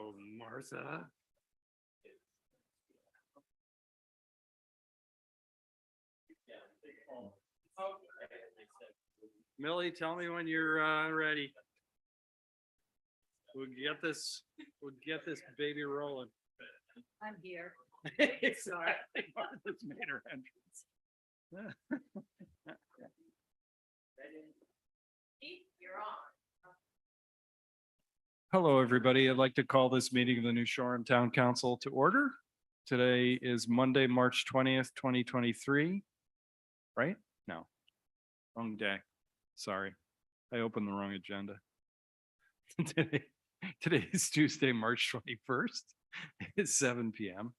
So Martha. Millie, tell me when you're ready. We'll get this baby rolling. I'm here. Exactly. Martha's made her entrance. You're on. Hello, everybody. I'd like to call this meeting of the New Shoreham Town Council to order. Today is Monday, March 20th, 2023. Right? No. Wrong day. Sorry. I opened the wrong agenda. Today is Tuesday, March 21st. It's 7 p.m.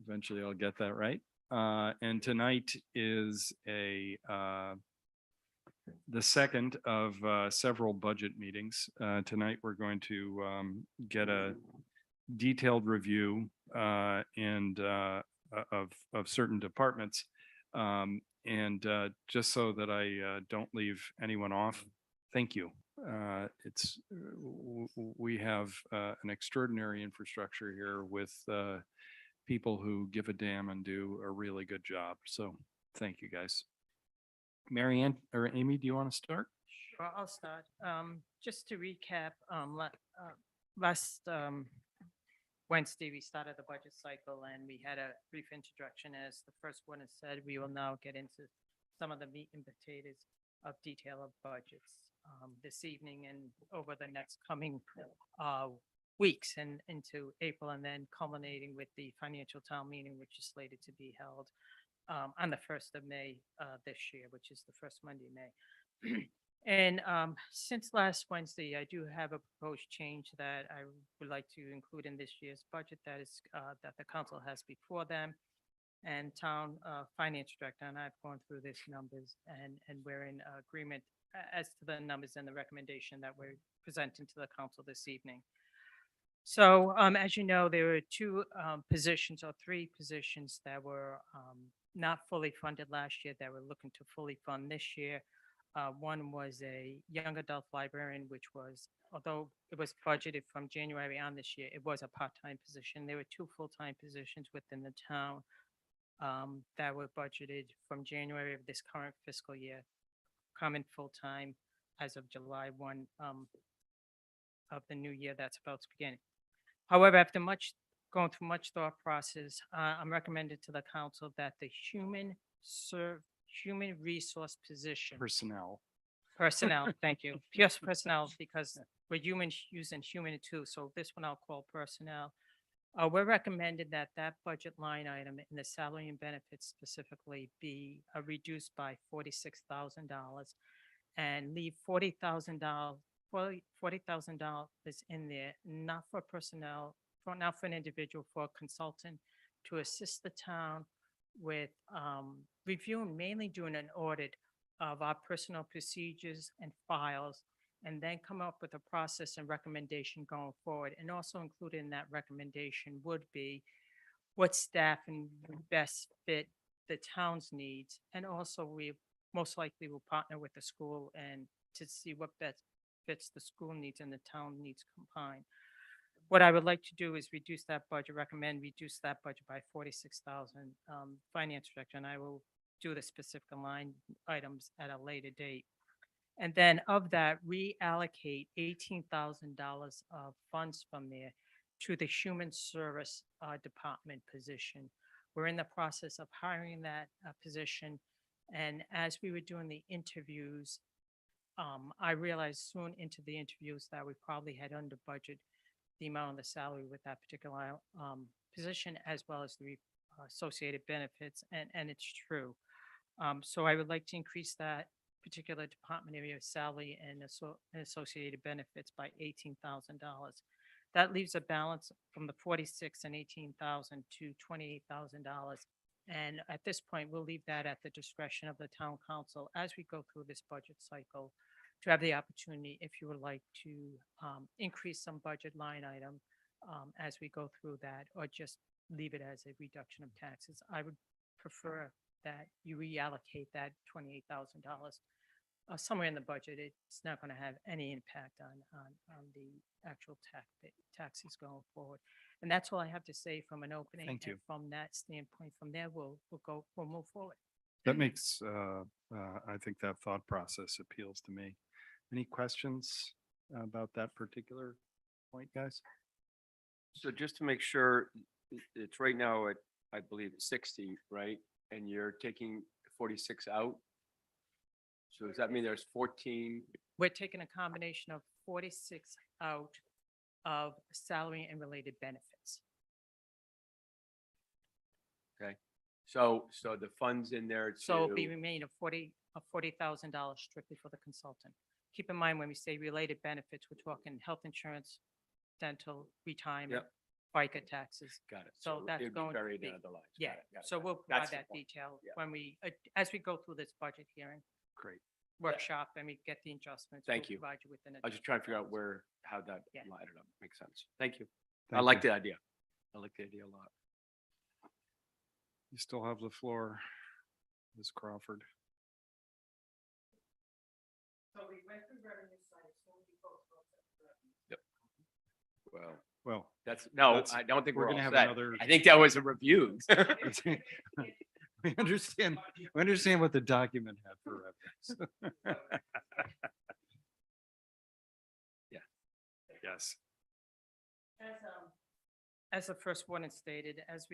Eventually I'll get that right. And tonight is the second of several budget meetings. Tonight we're going to get a detailed review and of certain departments. And just so that I don't leave anyone off, thank you. We have an extraordinary infrastructure here with people who give a damn and do a really good job. So thank you, guys. Mary Ann or Amy, do you want to start? Sure, I'll start. Just to recap, last Wednesday, we started the budget cycle and we had a brief introduction. As the first one has said, we will now get into some of the meat and potatoes of detail of budgets this evening and over the next coming weeks and into April, and then culminating with the financial town meeting, which is slated to be held on the 1st of May this year, which is the first Monday in May. And since last Wednesday, I do have a proposed change that I would like to include in this year's budget that is that the council has before them. And town finance director and I've gone through these numbers and we're in agreement as to the numbers and the recommendation that we're presenting to the council this evening. So as you know, there were two positions or three positions that were not fully funded last year that we're looking to fully fund this year. One was a young adult librarian, which was, although it was budgeted from January on this year, it was a part-time position. There were two full-time positions within the town that were budgeted from January of this current fiscal year, coming full-time as of July 1 of the new year that's about to begin. However, after going through much thought process, I'm recommending to the council that the human resource position. Personnel. Thank you. Yes, personnel, because we're using human too. So this one I'll call personnel. We're recommended that budget line item in the salary and benefits specifically be reduced by $46,000 and leave $40,000 in there, not for personnel, not for an individual, for a consultant to assist the town with reviewing, mainly doing an audit of our personnel procedures and files, and then come up with a process and recommendation going forward. And also included in that recommendation would be what staffing would best fit the town's needs. And also we most likely will partner with the school and to see what best fits the school needs and the town needs combined. What I would like to do is reduce that budget, reduce that budget by 46,000 finance director, and I will do the specific line items at a later date. And then of that, reallocate $18,000 of funds from there to the human service department position. We're in the process of hiring that position. And as we were doing the interviews, I realized soon into the interviews that we probably had under budget the amount of the salary with that particular position, as well as the associated benefits, and it's true. So I would like to increase that particular department area salary and associated benefits by $18,000. That leaves a balance from the 46 and 18,000 to $28,000. And at this point, we'll leave that at the discretion of the town council as we go through this budget cycle to have the opportunity, if you would like to increase some budget line item as we go through that, or just leave it as a reduction of taxes. I would prefer that you reallocate that $28,000 somewhere in the budget. It's not going to have any impact on the actual taxes going forward. And that's all I have to say from an opening. Thank you. And from that standpoint, from there, we'll move forward. That makes, I think that thought process appeals to me. Any questions about that particular point, guys? So just to make sure, it's right now at, I believe, 60, right? And you're taking 46 out? So does that mean there's 14? We're taking a combination of 46 out of salary and related benefits. Okay. So the funds in there So it'll be to, remain of $40,000 strictly for the consultant. Keep in mind, when we say related benefits, we're talking health insurance, dental, retirement, FICA taxes. got it. So that's it'd be going to buried be- in other lines. Got Yeah, it, got it, so got it. we'll provide That's the that point. detail Yeah. when we, as we go through this budget hearing Great. workshop and we get the adjustments. Thank we'll you. Provide you with an. I was just trying to figure out adjustment. how that Yeah. lined up. Makes sense. Thank you. I Thank like you. the idea. I like the idea a lot. You still have the floor, Ms. Crawford. So we went through revenue side, so we go through revenue. Well, Well, no, That's- I don't think we're we're gonna all have set. another- I think that was a review. we understand what the document had for reference. Yeah. Yes. As the first one had stated, as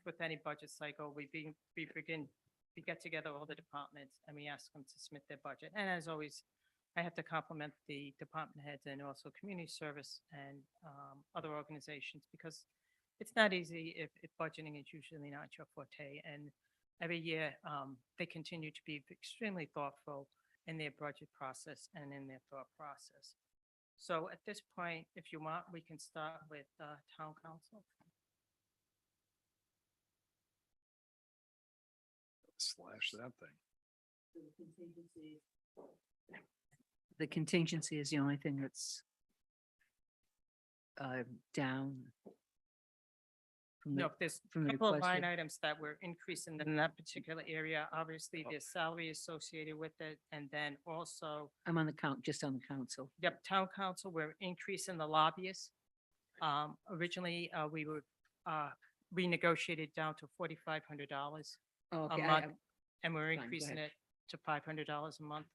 with any budget cycle, we get together all the departments and we ask them to submit their budget. And as always, I have to compliment the department heads and also community service and other organizations, because it's not easy if budgeting is usually not your forte. And every year, they continue to be extremely thoughtful in their budget process and in their thought process. So at this point, if you want, we can start with town council. Slash that thing. The contingency is the only thing that's down. From No, the, there's from a the couple of line requested- items that we're increasing in that particular area. Obviously, there's salary associated with it. And then also, I'm on the just on the council. yep, town council, we're increasing the lobbyists. Originally, we were renegotiated down to $4,500 Oh, a okay, month, and we're fine, go increasing ahead. it to $500 a month.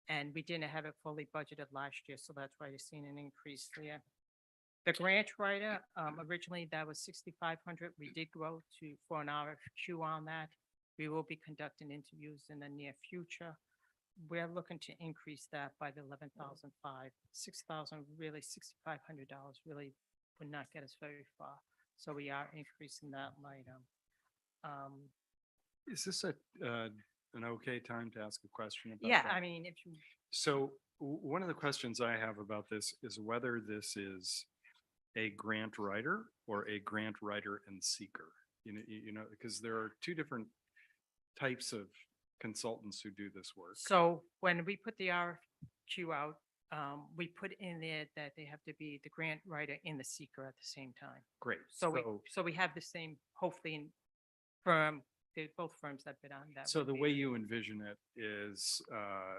And we didn't have it fully budgeted last year, so that's why you're seeing an increase there. The grant writer, originally that was $6,500. We did grow for an RFQ on that. We will be conducting interviews in the near future. We're looking to increase that by the 11,500, 6,000, really $6,500 really would not get us very far. So we are increasing that item. Is this an okay time to ask a question about Yeah, that? I mean, if you, So one of the questions I have about this is whether this is a grant writer or a grant writer and seeker. You know, because there are two different types of consultants who do this work. so when we put the RFQ out, we put in there that they have to be the grant writer and the seeker at the same time. Great. So we have the same, hopefully, firm, both firms that bid on that. So would the be- way you envision it is.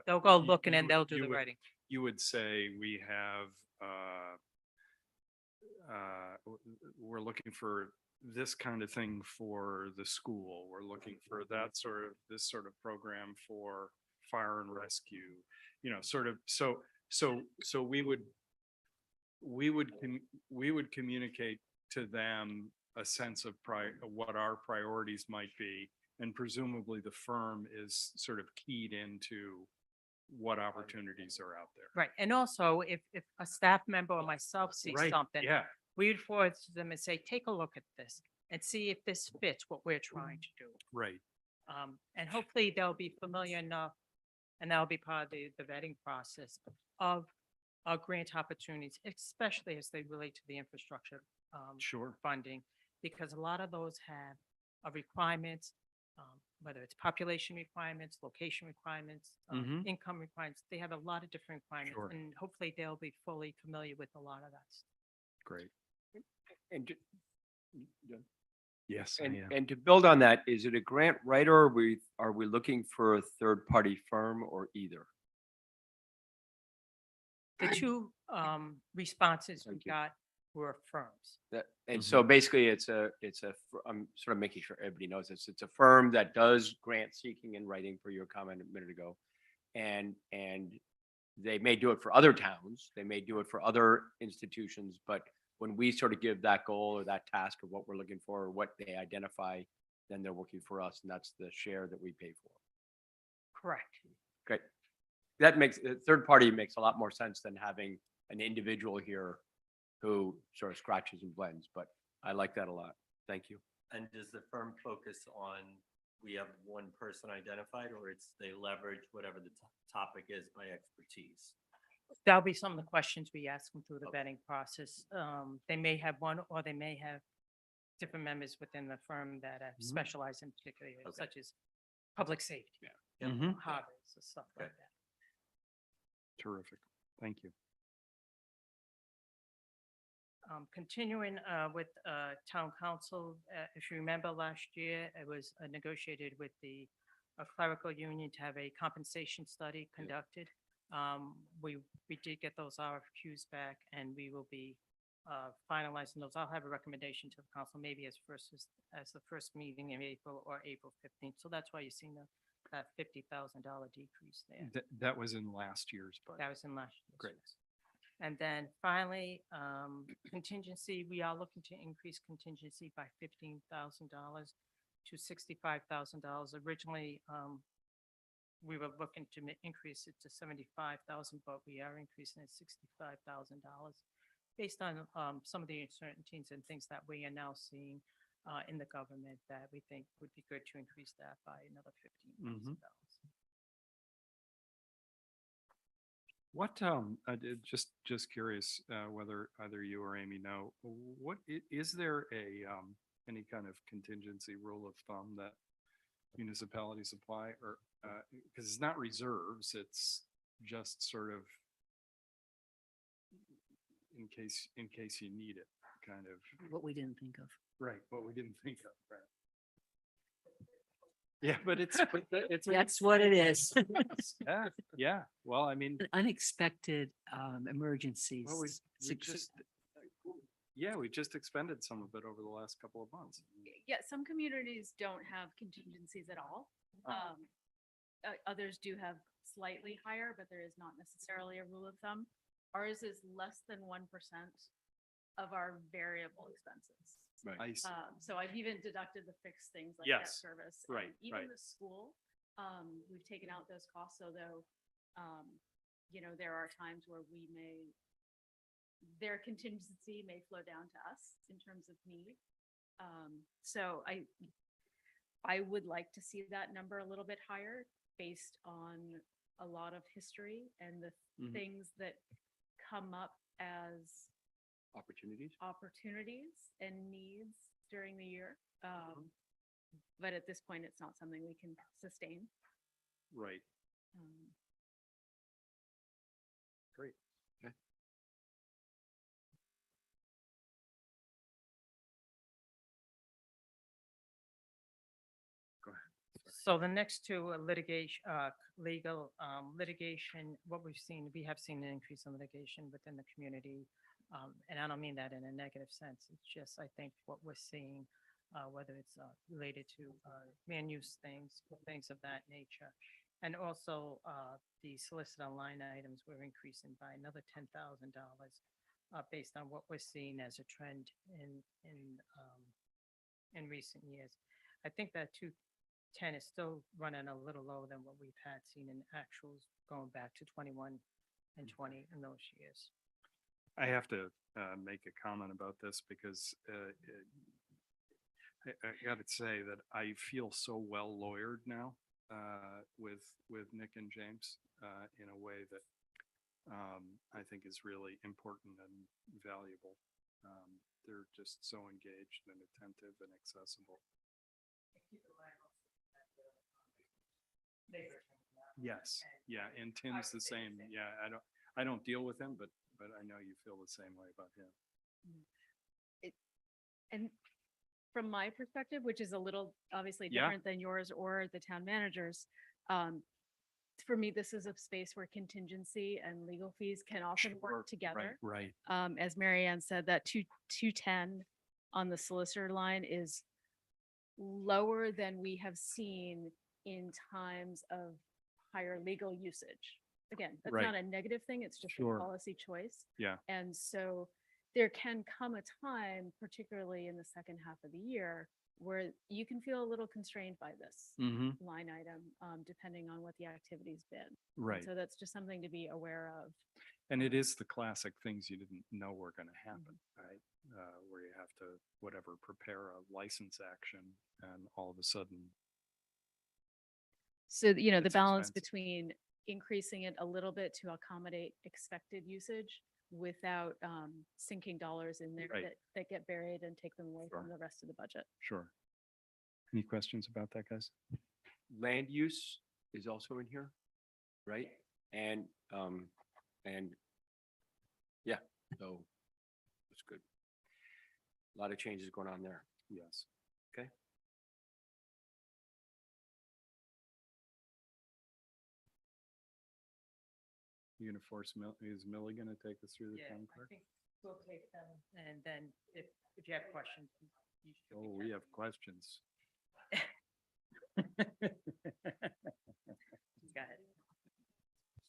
They'll go you- looking you and would- they'll do you the would- writing. You would say we have, we're looking for this kind of thing for the school. We're looking for this sort of program for fire and rescue, you know, sort of, so we would communicate to them a sense of what our priorities might be. And presumably the firm is sort of keyed into what opportunities are out there. Right. And also, if a staff member or myself sees Right, something, yeah, we would forward to them and say, take a look at this and see if this fits what we're trying to do. right. And hopefully they'll be familiar enough, and that'll be part of the vetting process of grant opportunities, especially as they relate to the infrastructure Sure. funding, because a lot of those have requirements, whether it's population requirements, location requirements, Mhm. income requirements. They have a lot of different requirements, Sure. and hopefully they'll be fully familiar with a lot of that. Great. And Yes, I And, am. and to build on that, is it a grant writer or are we looking for a third-party firm or either? The two responses we Thank you. got were firms. That, and so Mhm. basically I'm sort of making sure everybody knows this. It's a firm that does grant seeking and writing per your comment a minute ago. And they may do it for other towns, they may do it for other institutions, but when we sort of give that goal or that task of what we're looking for or what they identify, then they're working for us and that's the share that we pay for. Correct. Great. That makes, third party makes a lot more sense than having an individual here who sort of scratches and blends, but I like that a lot. Thank you. And does the firm focus on, we have one person identified, or it's they leverage whatever the topic is by expertise? That'll be some of the questions we ask them through the Okay. vetting process. They may have one, or they may have different members within the firm that have specialized in particular areas, Okay. such as public safety, Mhm. harbors, or stuff like Okay. that. Terrific. Thank you. Continuing with town council, if you remember last year, it was negotiated with the clerical union to have a compensation study conducted. We did get those RFQs back and we will be finalizing those. I'll have a recommendation to the council, maybe as the first meeting in April or April 15th. So that's why you're seeing that $50,000 decrease there. That was in last year's budget. That was in last year's. Great. yes. And then finally, contingency, we are looking to increase contingency by $15,000 to $65,000. Originally, we were looking to increase it to 75,000, but we are increasing it $65,000 based on some of the uncertainties and things that we are now seeing in the government that we think would be good to increase that by another $15,000. What, just curious, whether either you or Amy know, is there any kind of contingency rule of thumb that municipalities apply or, because it's not reserves, it's just sort of in case you need it, kind of. What we didn't think of. Right, what we didn't think of, right? Yeah, but it's, That's what it is. yeah, yeah. Well, I mean, Unexpected emergencies. well, we Sug- just, yeah, we just expended some of it over the last couple of months. Yeah, some communities don't have contingencies at all. Others do have slightly higher, but there is not necessarily a rule of thumb. Ours is less than 1% of our variable expenses. I see. So I've even deducted the fixed things like debt Yes, service. right, and Even right. the school, we've taken out those costs, although, there are times where their contingency may flow down to us in terms of need. So I would like to see that number a little bit higher based on a lot of history and the Mhm. things that come up as Opportunities? opportunities and needs during the year. But at this point, it's not something we can sustain. Right. Um, Great. Okay. Go ahead. So the next two are litigation, legal litigation, what we have seen an increase in litigation within the community. And I don't mean that in a negative sense. It's just, I think what we're seeing, whether it's related to man use things, things of that nature. And also the solicitor line items were increasing by another $10,000 based on what we're seeing as a trend in recent years. I think that 210 is still running a little lower than what we've had seen in actuals going back to 21 and 20 in those years. I have to make a comment about this because I got to say that I feel so well lawyered now with Nick and James in a way that I think is really important and valuable. They're just so engaged and attentive and accessible. Yes, yeah, and Tim's the same. Yeah, I don't deal with him, but I know you feel the same way about him. And from my perspective, which is a little obviously Yeah. different than yours or the town managers, um, for me, this is a space where contingency and legal fees can often Sure, work right, together. Right, As Mary Ann said, that 210 on the solicitor line is lower than we have seen in times of higher legal usage. Again, that's Right. not a negative thing, it's just a Sure. policy choice. Yeah. And so there can come a time, particularly in the second half of the year, where you can feel a little constrained by this mm-hmm, line item, depending on what the activity's been. And right. So that's just something to be aware of. And it is the classic things you didn't know were gonna happen, Mm-hmm. right? Where you have to, whatever, prepare a license action and all of a sudden, So, the It's balance expensive. between increasing it a little bit to accommodate expected usage without sinking dollars in there Right. that get buried and take them away from Sure. the rest of the budget. sure. Any questions about that, guys? Land use is also in here, right? And yeah, so it's good. A lot of changes going on there. Yes. Okay. You gonna force is Millie gonna take us through the Yeah, town I clerk? think we'll take them, and then if you have questions. you should Oh, be we have questions. Go ahead.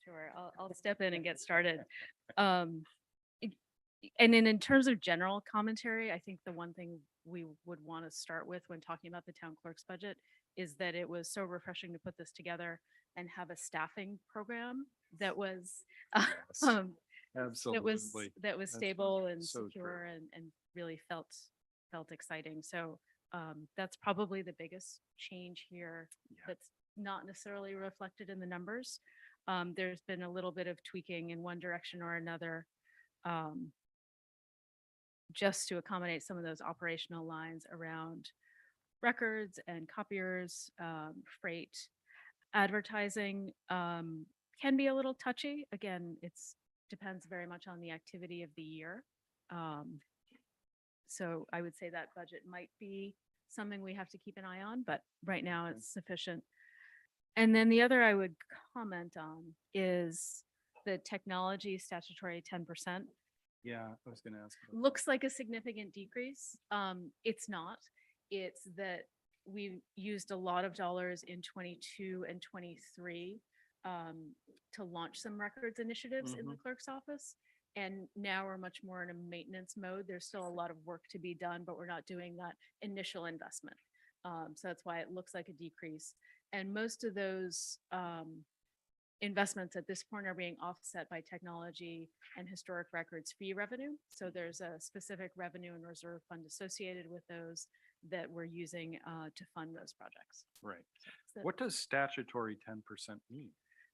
Sure, I'll step in and get started. it- And then in terms of general commentary, I think the one thing we would want to start with when talking about the town clerk's budget is that it was so refreshing to put this together and have a staffing program that was Yes, um, Absolutely. that was That's stable and so true. secure and really felt exciting. So that's probably the biggest change here Yeah. that's not necessarily reflected in the numbers. There's been a little bit of tweaking in one direction or another, just to accommodate some of those operational lines around records and copiers, freight. Advertising can be a little touchy. Again, it's depends very much on the activity of the year. So I would say that budget might be something we have to keep an eye on, but right now Okay. it's sufficient. And then the other I would comment on is the technology statutory 10%. Yeah, I was gonna ask. about that. Looks like a significant decrease. It's not. It's that we used a lot of dollars in 22 and 23 to launch some records initiatives in the clerk's office. And now we're much more in a maintenance mode. There's still a lot of work to be done, but we're not doing that initial investment. So that's why it looks like a decrease. And most of those investments at this point are being offset by technology and historic records fee revenue. So there's a specific revenue and reserve fund associated with those that we're using to fund those projects. Right. So- What does statutory 10% mean?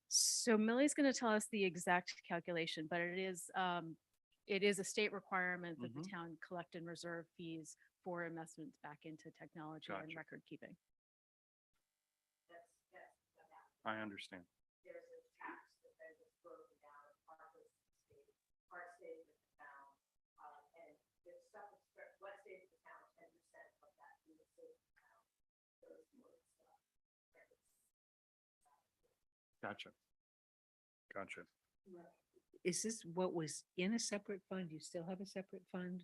So Millie's going to tell us the exact calculation, but it is a state requirement that the Mhm. town collect and reserve fees for investments back into technology and Gotcha. record keeping. I understand. Gotcha. Gotcha. Is this what was in a separate fund? You still have a separate fund?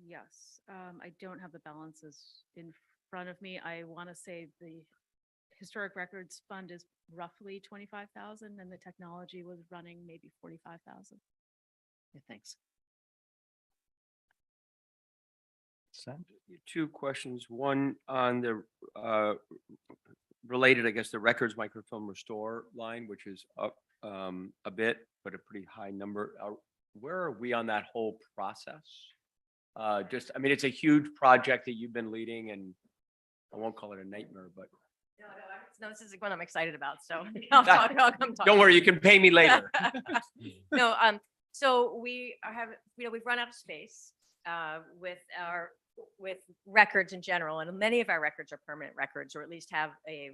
Yes, I don't have the balances in front of me. I want to say the historic records fund is roughly 25,000 and the technology was running maybe 45,000. Yeah, thanks. Sam? Two questions. One on the related, I guess, the records microfilm restore line, which is up a bit, but a pretty high number. Where are we on that whole process? Just, I mean, it's a huge project that you've been leading, and I won't call it a nightmare, but No, this is one I'm excited about, so I'll come talk. don't worry, you can pay me later. No, so we've run out of space with records in general, and many of our records are permanent records, or at least have a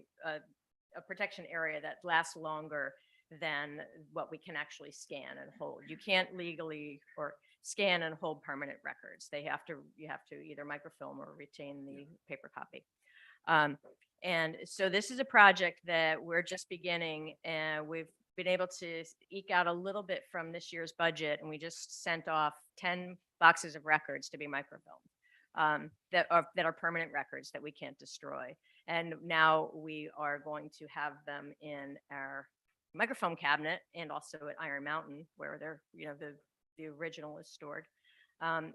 protection area that lasts longer than what we can actually scan and hold. You can't legally or scan and hold permanent records. You have to either microfilm or retain the paper copy. And so this is a project that we're just beginning, and we've been able to eke out a little bit from this year's budget, and we just sent off 10 boxes of records to be microfilmed, that are permanent records that we can't destroy. And now we are going to have them in our microfilm cabinet and also at Iron Mountain, where the original is stored,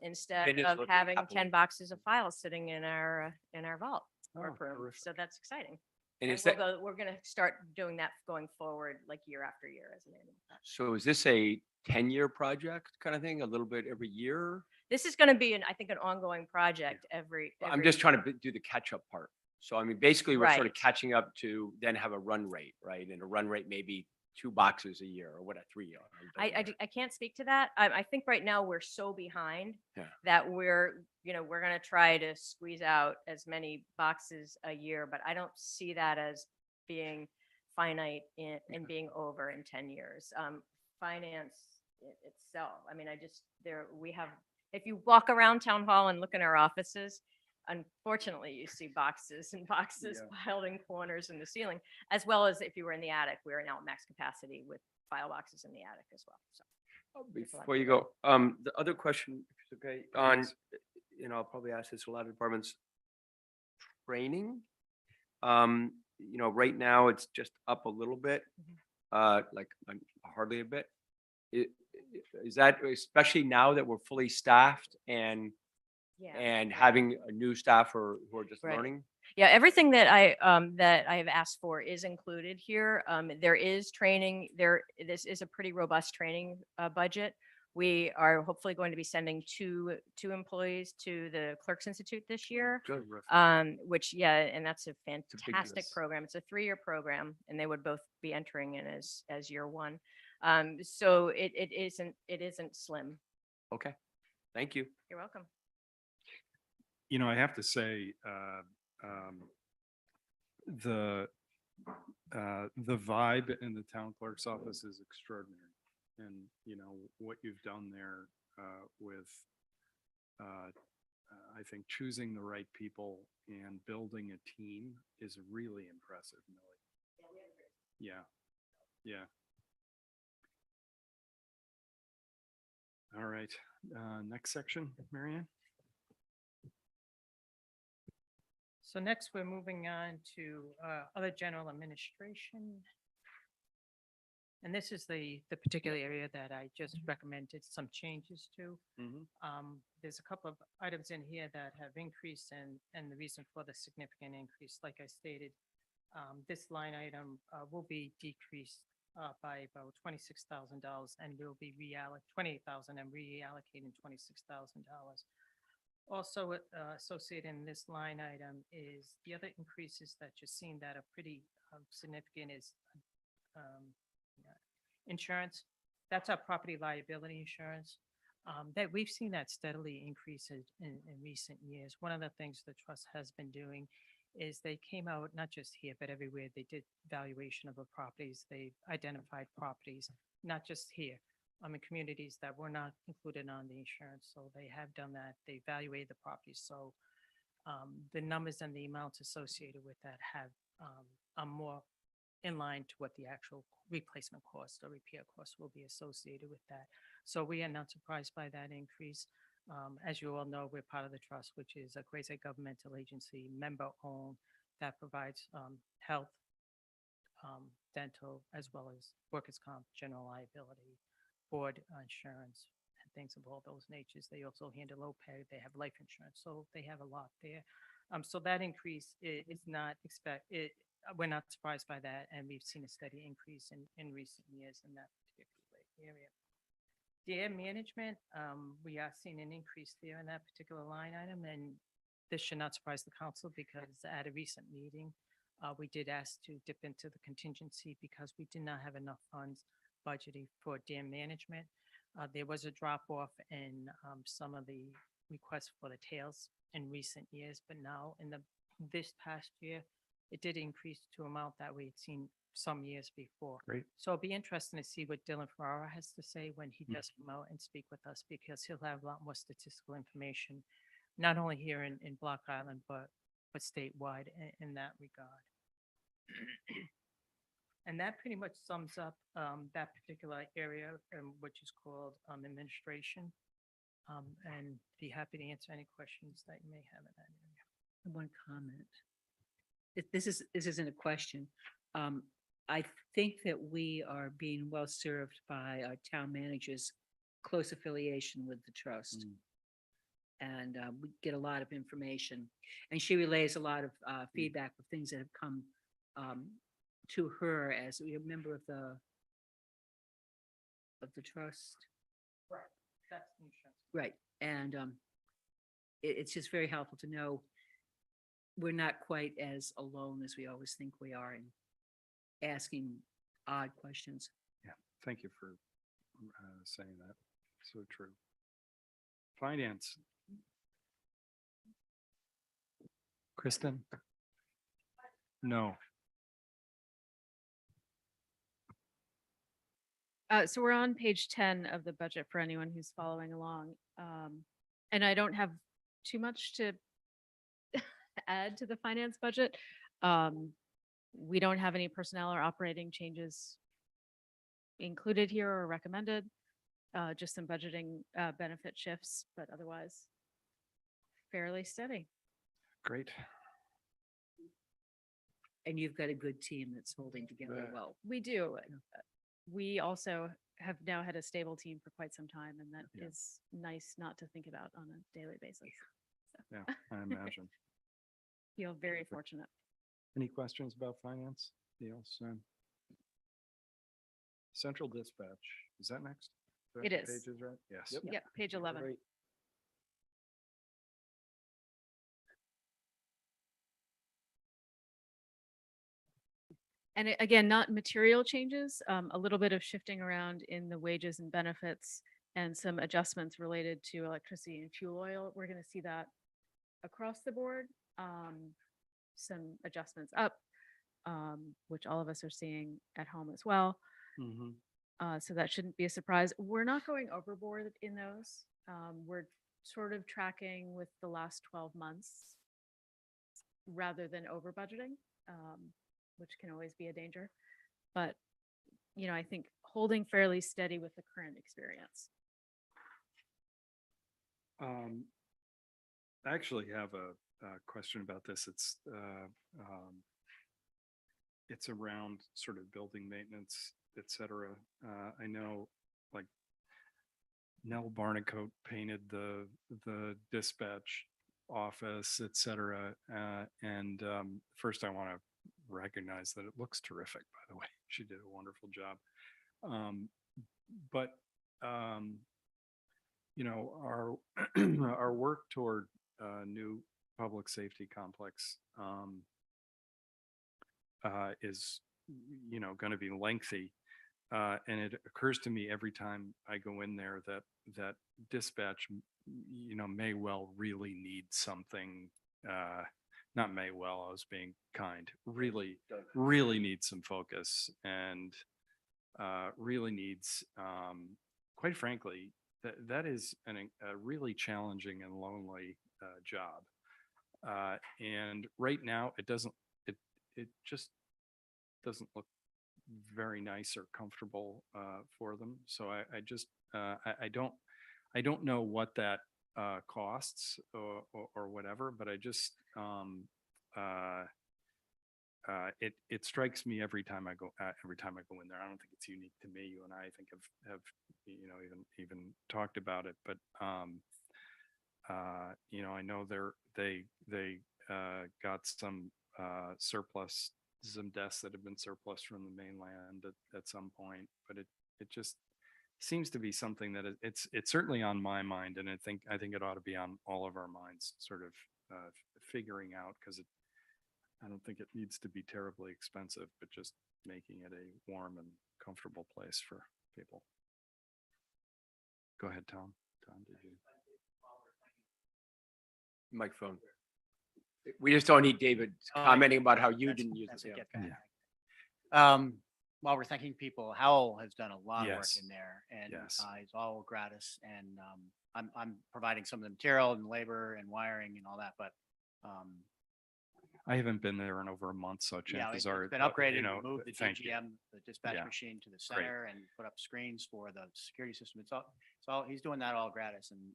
instead It is of looking having happily. 10 boxes of files sitting in our vault or Oh, room. terrific. So that's exciting. And And is that, we're going to start doing that going forward, like year after year as an annual project. so is this a 10-year project kind of thing, a little bit every year? This is going to be I think, an ongoing project I'm just trying to do the catch-up part. So I mean, basically, we're sort of Right. catching up to then have a run rate, right? And a run rate may be 2 boxes a year or what, a 3 year. I can't speak to that. I think right now we're so behind Yeah. that we're going to try to squeeze out as many boxes a year, but I don't see that as being finite and being over in 10 years. Finance itself, I mean, if you walk around town hall and look in our offices, unfortunately, you see boxes and boxes Yeah. piled in corners in the ceiling, as well as if you were in the attic, we're now at max capacity with file boxes in the attic as well. So Before you go, the other question, if it's okay, on, I'll probably ask this to a lot of departments. Training, right now it's just up a little bit, like hardly a bit. Is that, especially now that we're fully staffed and yeah. having a new staff who are just Right. learning? Yeah, everything that I have asked for is included here. There is training. This is a pretty robust training budget. We are hopefully going to be sending two employees to the Clerks Institute this year. Good. Which, yeah, and that's a big fantastic deal. program. It's a 3-year program, and they would both be entering in as year one. So it isn't slim. Okay, thank you. You're welcome. I have to say, the vibe in the town clerk's office is extraordinary. And, what you've done there with, I think, choosing the right people and building a team is really impressive, Millie. Yeah, yeah. All right, next section, Marianne? So next, we're moving on to other general administration. And this is the particular area that I just recommended some changes to. There's a couple of items in here that have increased and the reason for the significant increase, like I stated, this line item will be decreased by about $26,000 and will be $28,000 and reallocating $26,000. Also associated in this line item is the other increases that you're seeing that are pretty significant is insurance. That's our property liability insurance. That we've seen that steadily increase in recent years. One of the things the trust has been doing is they came out, not just here, but everywhere. They did valuation of the properties. They identified properties, not just here, in communities that were not included on the insurance. So they have done that. They evaluated the properties. So the numbers and the amounts associated with that are more in line to what the actual replacement cost or repair cost will be associated with that. So we are not surprised by that increase. As you all know, we're part of the trust, which is a quasi-governmental agency, member-owned, that provides health, dental, as well as workers' comp, general liability, board insurance, and things of all those natures. They also handle OPEB. They have life insurance, so they have a lot there. So that increase is not expected. We're not surprised by that, and we've seen a steady increase in recent years in that particular area. The air management, we are seeing an increase there in that particular line item, and this should not surprise the council because at a recent meeting, we did ask to dip into the contingency because we did not have enough funds budgeted for dam management. There was a drop off in some of the requests for the tails in recent years, but now this past year, it did increase to amount that we had seen some years before. Great. So it'll be interesting to see what Dylan Ferrara has to say when he Mm. does come out and speak with us, because he'll have a lot more statistical information, not only here in Block Island, but statewide in that regard. And that pretty much sums up that particular area, which is called administration. And be happy to answer any questions that you may have in that area. One comment. This isn't a question. I think that we are being well served by our town manager's close affiliation with the trust. Mm. And we get a lot of information, and she relays a lot of feedback of things that have come to her as a member of the trust. That's the insurance. Right, and it's just very helpful to know we're not quite as alone as we always think we are in asking odd questions. Thank you for saying that. So true. Finance. Kristen? No. So we're on page 10 of the budget for anyone who's following along. And I don't have too much to add to the finance budget. We don't have any personnel or operating changes included here or recommended. Just some budgeting benefit shifts, but otherwise fairly steady. Great. And you've got a good team that's holding together well. We do. We also have now had a stable team for quite some time, and that Yeah. is nice not to think about on a daily basis. Yeah, I imagine. Feel very fortunate. Any questions about finance? Neil, Sam? Central dispatch, is that next? That It is. page is right? Yes. Yep, page 11. Great. And again, not material changes, a little bit of shifting around in the wages and benefits and some adjustments related to electricity and fuel oil. We're going to see that across the board. Some adjustments up, which all of us are seeing at home as well. Mhm. So that shouldn't be a surprise. We're not going overboard in those. We're sort of tracking with the last 12 months rather than over budgeting, which can always be a danger. But, I think holding fairly steady with the current experience. I actually have a question about this. It's around sort of building maintenance, et cetera. I know like Nell Barnicoat painted the dispatch office, et cetera. And first I want to recognize that it looks terrific, by the way. She did a wonderful job. But our our work toward new public safety complex is going to be lengthy, and it occurs to me every time I go in there that dispatch may well really need something. Not may well, I was being kind. Really needs some focus, and really needs, quite frankly, that is a really challenging and lonely job. And right now, it just doesn't look very nice or comfortable for them. So I don't know what that costs or whatever, but I just it strikes me every time I go in there. I don't think it's unique to me. You and I think have even talked about it, but I know they got some surplus, some desks that have been surplus from the mainland at some point, but it just seems to be something that it's certainly on my mind, and I think it ought to be on all of our minds, sort of figuring out, because I don't think it needs to be terribly expensive, but just making it a warm and comfortable place for people. Go ahead, Tom. Tom, did you? Microphone. We just don't need David commenting about how you didn't use it. Yeah. While we're thanking people, Howell has done a lot of work Yes. in there and Yes. it's all gratis. And I'm providing some of the material and labor and wiring and all that, but I haven't been there in over a month, so yeah, chances it's are, been you upgraded, know, moved the thank you. DGM, the dispatch Yeah. machine to the center and put up screens for the security system. He's doing that all gratis and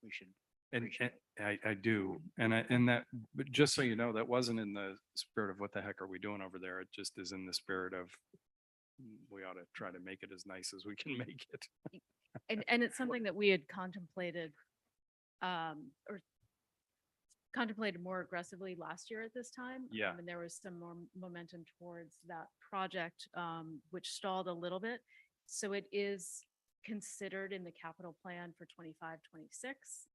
we should And appreciate it. I do. And that, but just so you know, that wasn't in the spirit of what the heck are we doing over there? It just is in the spirit of we ought to try to make it as nice as we can make it. And it's something that we had contemplated, or contemplated more aggressively last year at this time. Yeah. And there was some more momentum towards that project, which stalled a little bit. So it is considered in the capital plan for 25, 26.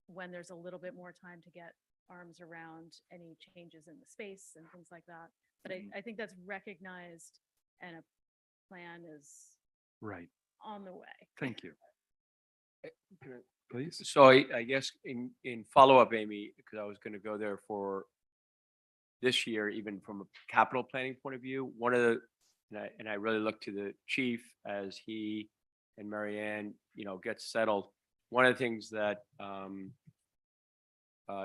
When there's a little bit more time to get arms around any changes in the space and things like that. But I think that's recognized and a plan is Right. on the way. Thank you. Please. So I guess in follow-up, Amy, because I was going to go there for this year, even from a capital planning point of view, one of the, and I really look to the chief as he and Marianne, get settled. One of the things that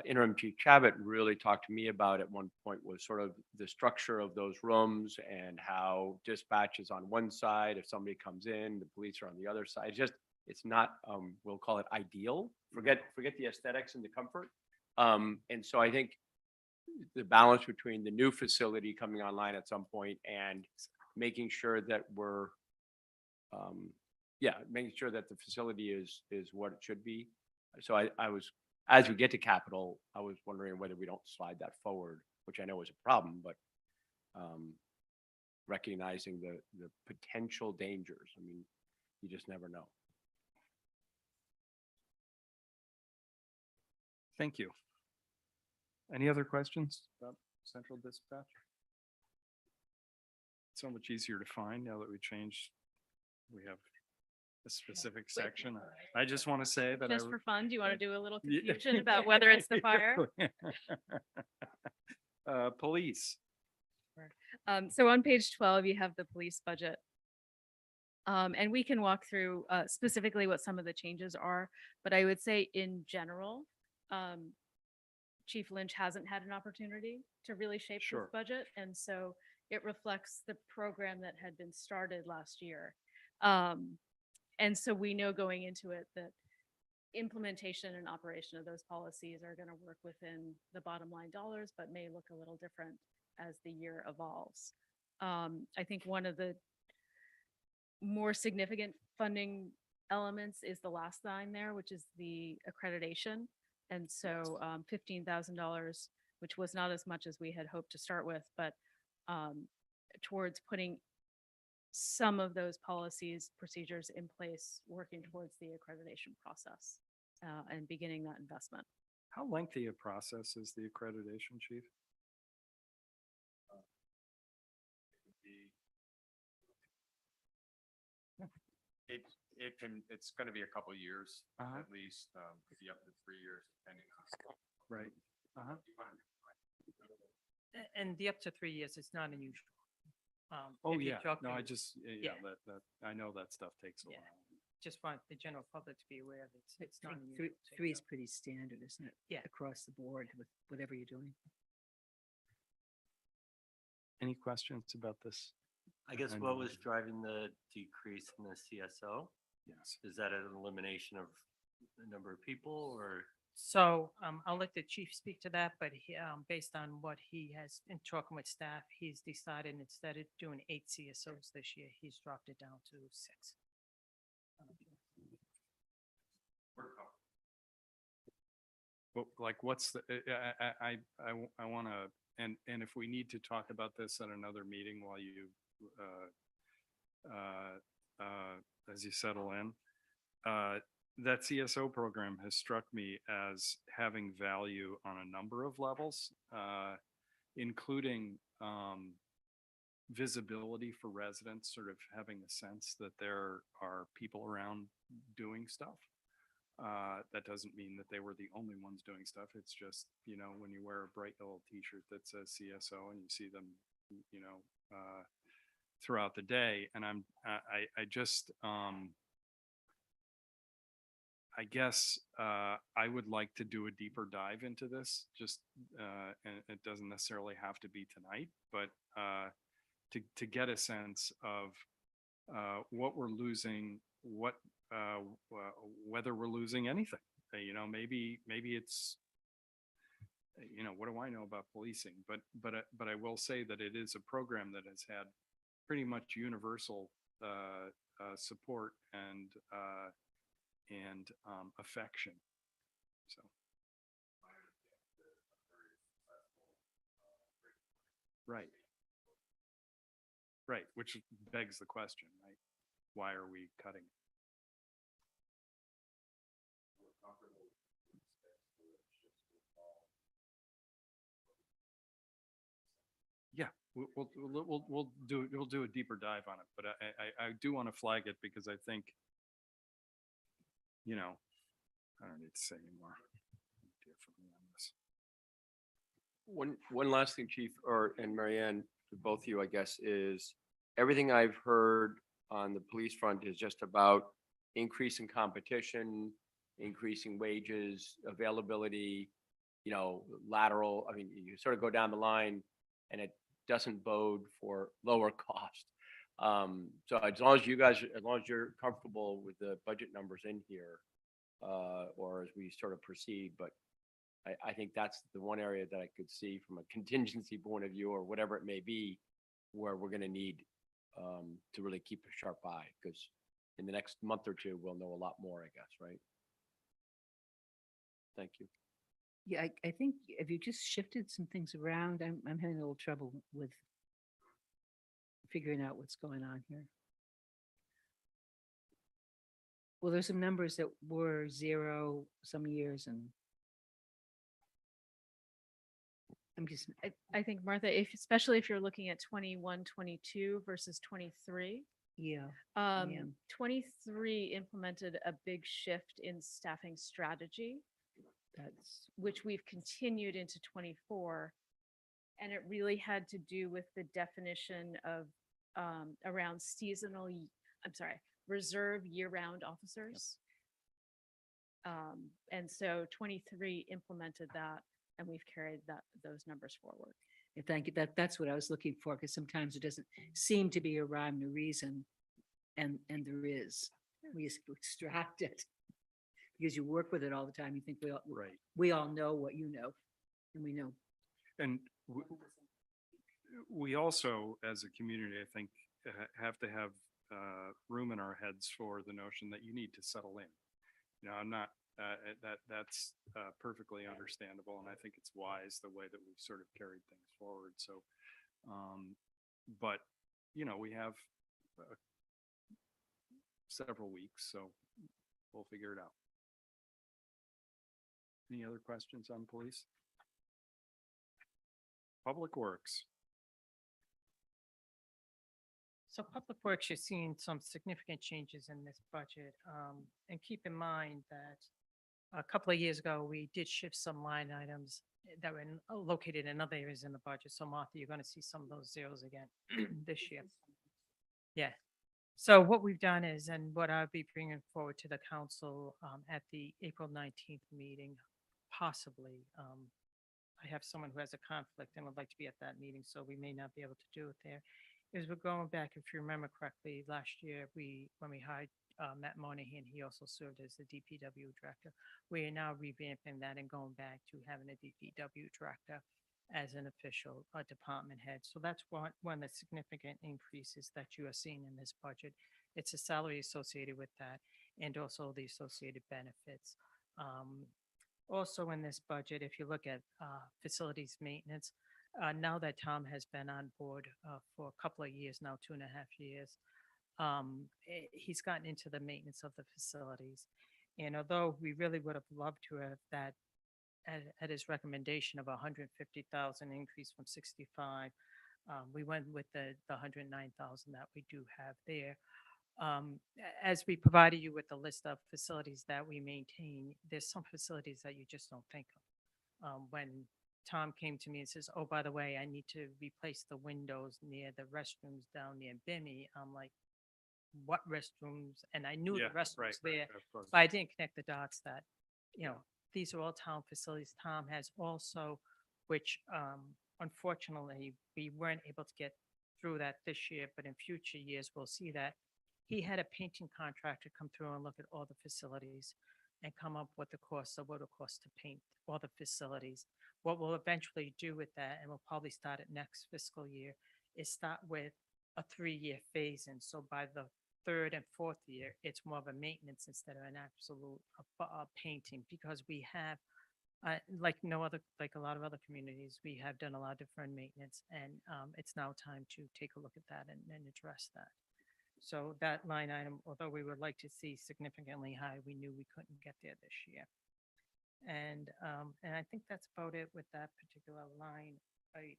interim chief Chabot really talked to me about at one point was sort of the structure of those rooms and how dispatch is on one side. If somebody comes in, the police are on the other side. It's not, we'll call it ideal. Forget the aesthetics and the comfort. And so I think the balance between the new facility coming online at some point and making sure that we're, making sure that the facility is what it should be. So I was, as we get to capital, I was wondering whether we don't slide that forward, which I know is a problem, but recognizing the potential dangers. I mean, you just never know. Thank you. Any other questions about central dispatch? So much easier to find now that we changed. We have a specific section. I just want to say that Just for fun, do you want to do a little Yeah. confusion about whether it's the fire? Police. So on page 12, you have the police budget. And we can walk through specifically what some of the changes are, but I would say in general, Chief Lynch hasn't had an opportunity to really shape this Sure. budget. And so it reflects the program that had been started last year. And so we know going into it that implementation and operation of those policies are going to work within the bottom line dollars, but may look a little different as the year evolves. I think one of the more significant funding elements is the last line there, which is the accreditation. And so $15,000, which was not as much as we had hoped to start with, but towards putting some of those policies, procedures in place, working towards the accreditation process and beginning that investment. How lengthy a process is the accreditation, Chief? It's gonna be a couple years, Uh-huh. at least, could be up to 3 years depending on. Right. Uh-huh. And the up to 3 years is not unusual. Oh, if you're yeah. No, I talking- just, yeah, Yeah. that, I know that stuff takes a Yeah. while. Just want the general public to be aware that it's not unusual. to Three take is up. pretty standard, isn't it? Yeah. Across the board with whatever you're doing. Any questions about this? I guess I what know. was driving the decrease in the CSO? Yes. Is that an elimination of the number of people or? So I'll let the chief speak to that, but he, based on what he has in talking with staff, he's decided instead of doing 8 CSOs this year, he's dropped it down to 6. But like, what's the, I want to, and if we need to talk about this at another meeting while you, as you settle in, that CSO program has struck me as having value on a number of levels, including visibility for residents, sort of having a sense that there are people around doing stuff. That doesn't mean that they were the only ones doing stuff. It's just, when you wear a bright yellow t-shirt that says CSO and you see them you know, throughout the day. And I just, I guess, I would like to do a deeper dive into this, just, and it doesn't necessarily have to be tonight, but, to get a sense of, what we're losing, what, whether we're losing anything. You know, maybe it's, you know, what do I know about policing? But I will say that it is a program that has had pretty much universal, support and affection. So. Right. Right, which begs the question, right? Why are we cutting? Yeah, we'll do a deeper dive on it, but I do want to flag it because I think, you know, I don't need to say anymore. Dear for me on this. One last thing, Chief, and Marianne, to both of you, I guess, is everything I've heard on the police front is just about increasing competition, increasing wages, availability, you know, lateral. I mean, you sort of go down the line and it doesn't bode for lower cost. So as long as you're comfortable with the budget numbers in here, or as we sort of proceed, but I think that's the one area that I could see from a contingency point of view or whatever it may be, where we're going to need to really keep a sharp eye, because in the next month or two, we'll know a lot more, I guess, right? Thank you. Yeah, I think if you just shifted some things around, I'm having a little trouble with figuring out what's going on here. Well, there's some numbers that were 0 some years, and I'm just, I think, Martha, especially if you're looking at 21, 22 versus 23, yeah. 23 implemented a big shift in staffing strategy, That's, which we've continued into 24. And it really had to do with the definition of around reserve year-round officers. And so 23 implemented that, and we've carried those numbers forward. thank you. That's what I was looking for, because sometimes it doesn't seem to be a rhyme or reason, and there is. We just extract it because you work with it all the time. You think Right. we all know what you know, and we know. And we also, as a community, I think, have to have room in our heads for the notion that you need to settle in. You know, I'm not, that's perfectly understandable, and I think it's wise the way that we've sort of carried things forward. So, but, you know, we have several weeks, so we'll figure it out. Any other questions on police? Public Works. So Public Works, you're seeing some significant changes in this budget. And keep in mind that a couple of years ago, we did shift some line items that were located in other areas in the budget. So Martha, you're going to see some of those zeros again this year. Yeah. So what we've done is, and what I'll be bringing forward to the council at the April 19th meeting, possibly, I have someone who has a conflict and would like to be at that meeting, so we may not be able to do it there, is we're going back, if you remember correctly, last year, when we hired Matt Monahan, he also served as the DPW director. We are now revamping that and going back to having a DPW director as an official department head. So that's one of the significant increases that you are seeing in this budget. It's a salary associated with that and also the associated benefits. Also in this budget, if you look at facilities maintenance, now that Tom has been on board for a couple of years now, 2.5 years, he's gotten into the maintenance of the facilities. And although we really would have loved to have that at his recommendation of 150,000 increase from 65, we went with the 109,000 that we do have there. As we provided you with the list of facilities that we maintain, there's some facilities that you just don't think of when Tom came to me and says, oh, by the way, I need to replace the windows near the restrooms down near Bimmy. I'm like, what restrooms? And I knew the Yeah, restrooms there, of course. but I didn't connect the dots that, these are all town facilities. Tom has also, which unfortunately, we weren't able to get through that this year, but in future years, we'll see that. He had a painting contractor come through and look at all the facilities and come up with the cost of what it costs to paint all the facilities. What we'll eventually do with that, and we'll probably start it next fiscal year, is start with a 3-year phase in. So by the 3rd and 4th year, it's more of a maintenance instead of an absolute painting, because we have, like a lot of other communities, we have done a lot of different maintenance, and it's now time to take a look at that and address that. So that line item, although we would like to see significantly high, we knew we couldn't get there this year. And I think that's about it with that particular line item.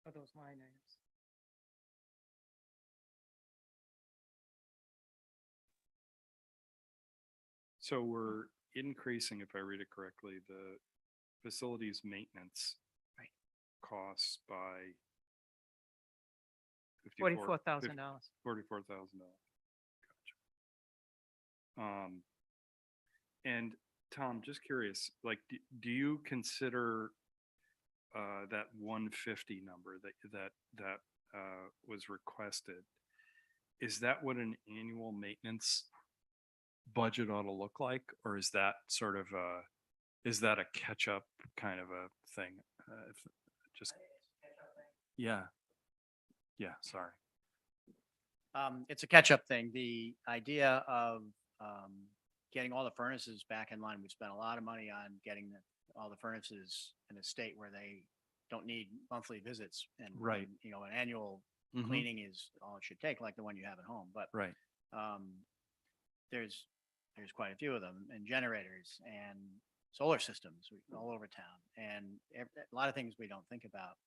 For those line items. So we're increasing, if I read it correctly, the facilities maintenance costs by $44,000. $44,000. Gotcha. And Tom, just curious, like, do you consider that 150 number that was requested? Is that what an annual maintenance budget ought to look like, or is that sort of a catch-up kind of a thing? Just yeah, sorry. It's a catch-up thing. The idea of getting all the furnaces back in line, we spent a lot of money on getting all the furnaces in a state where they don't need monthly visits. And, Right. and, an annual Mhm. cleaning is all it should take, like the one you have at home. But Right. there's quite a few of them, and generators and solar systems all over town, and a lot of things we don't think about.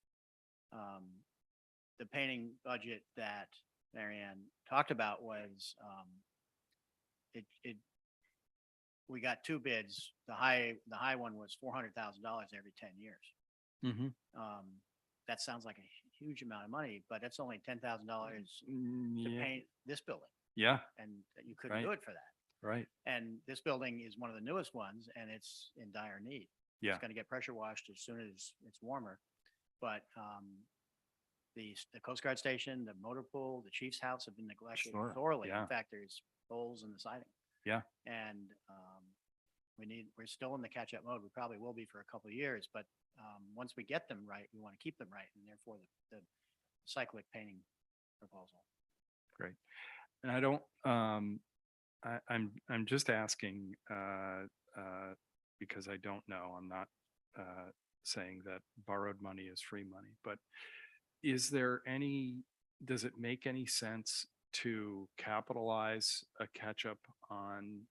The painting budget that Marianne talked about was we got 2 bids. The high one was $400,000 every 10 years. Mm-hmm. That sounds like a huge amount of money, but it's only $10,000 to Yeah. paint this building, Yeah. and you couldn't do it for that. Right. And this building is one of the newest ones, and it's in dire need. Yeah. It's going to get pressure washed as soon as it's warmer. But the Coast Guard station, the motor pool, the chief's house have been neglected Sure, thoroughly. yeah. In fact, there's holes in the siding. Yeah. And we're still in the catch-up mode. We probably will be for a couple of years, but once we get them right, we want to keep them right, and therefore the cyclic painting proposal. Great. And I don't, I'm just asking, because I don't know, I'm not, saying that borrowed money is free money, but does it make any sense to capitalize a catch-up on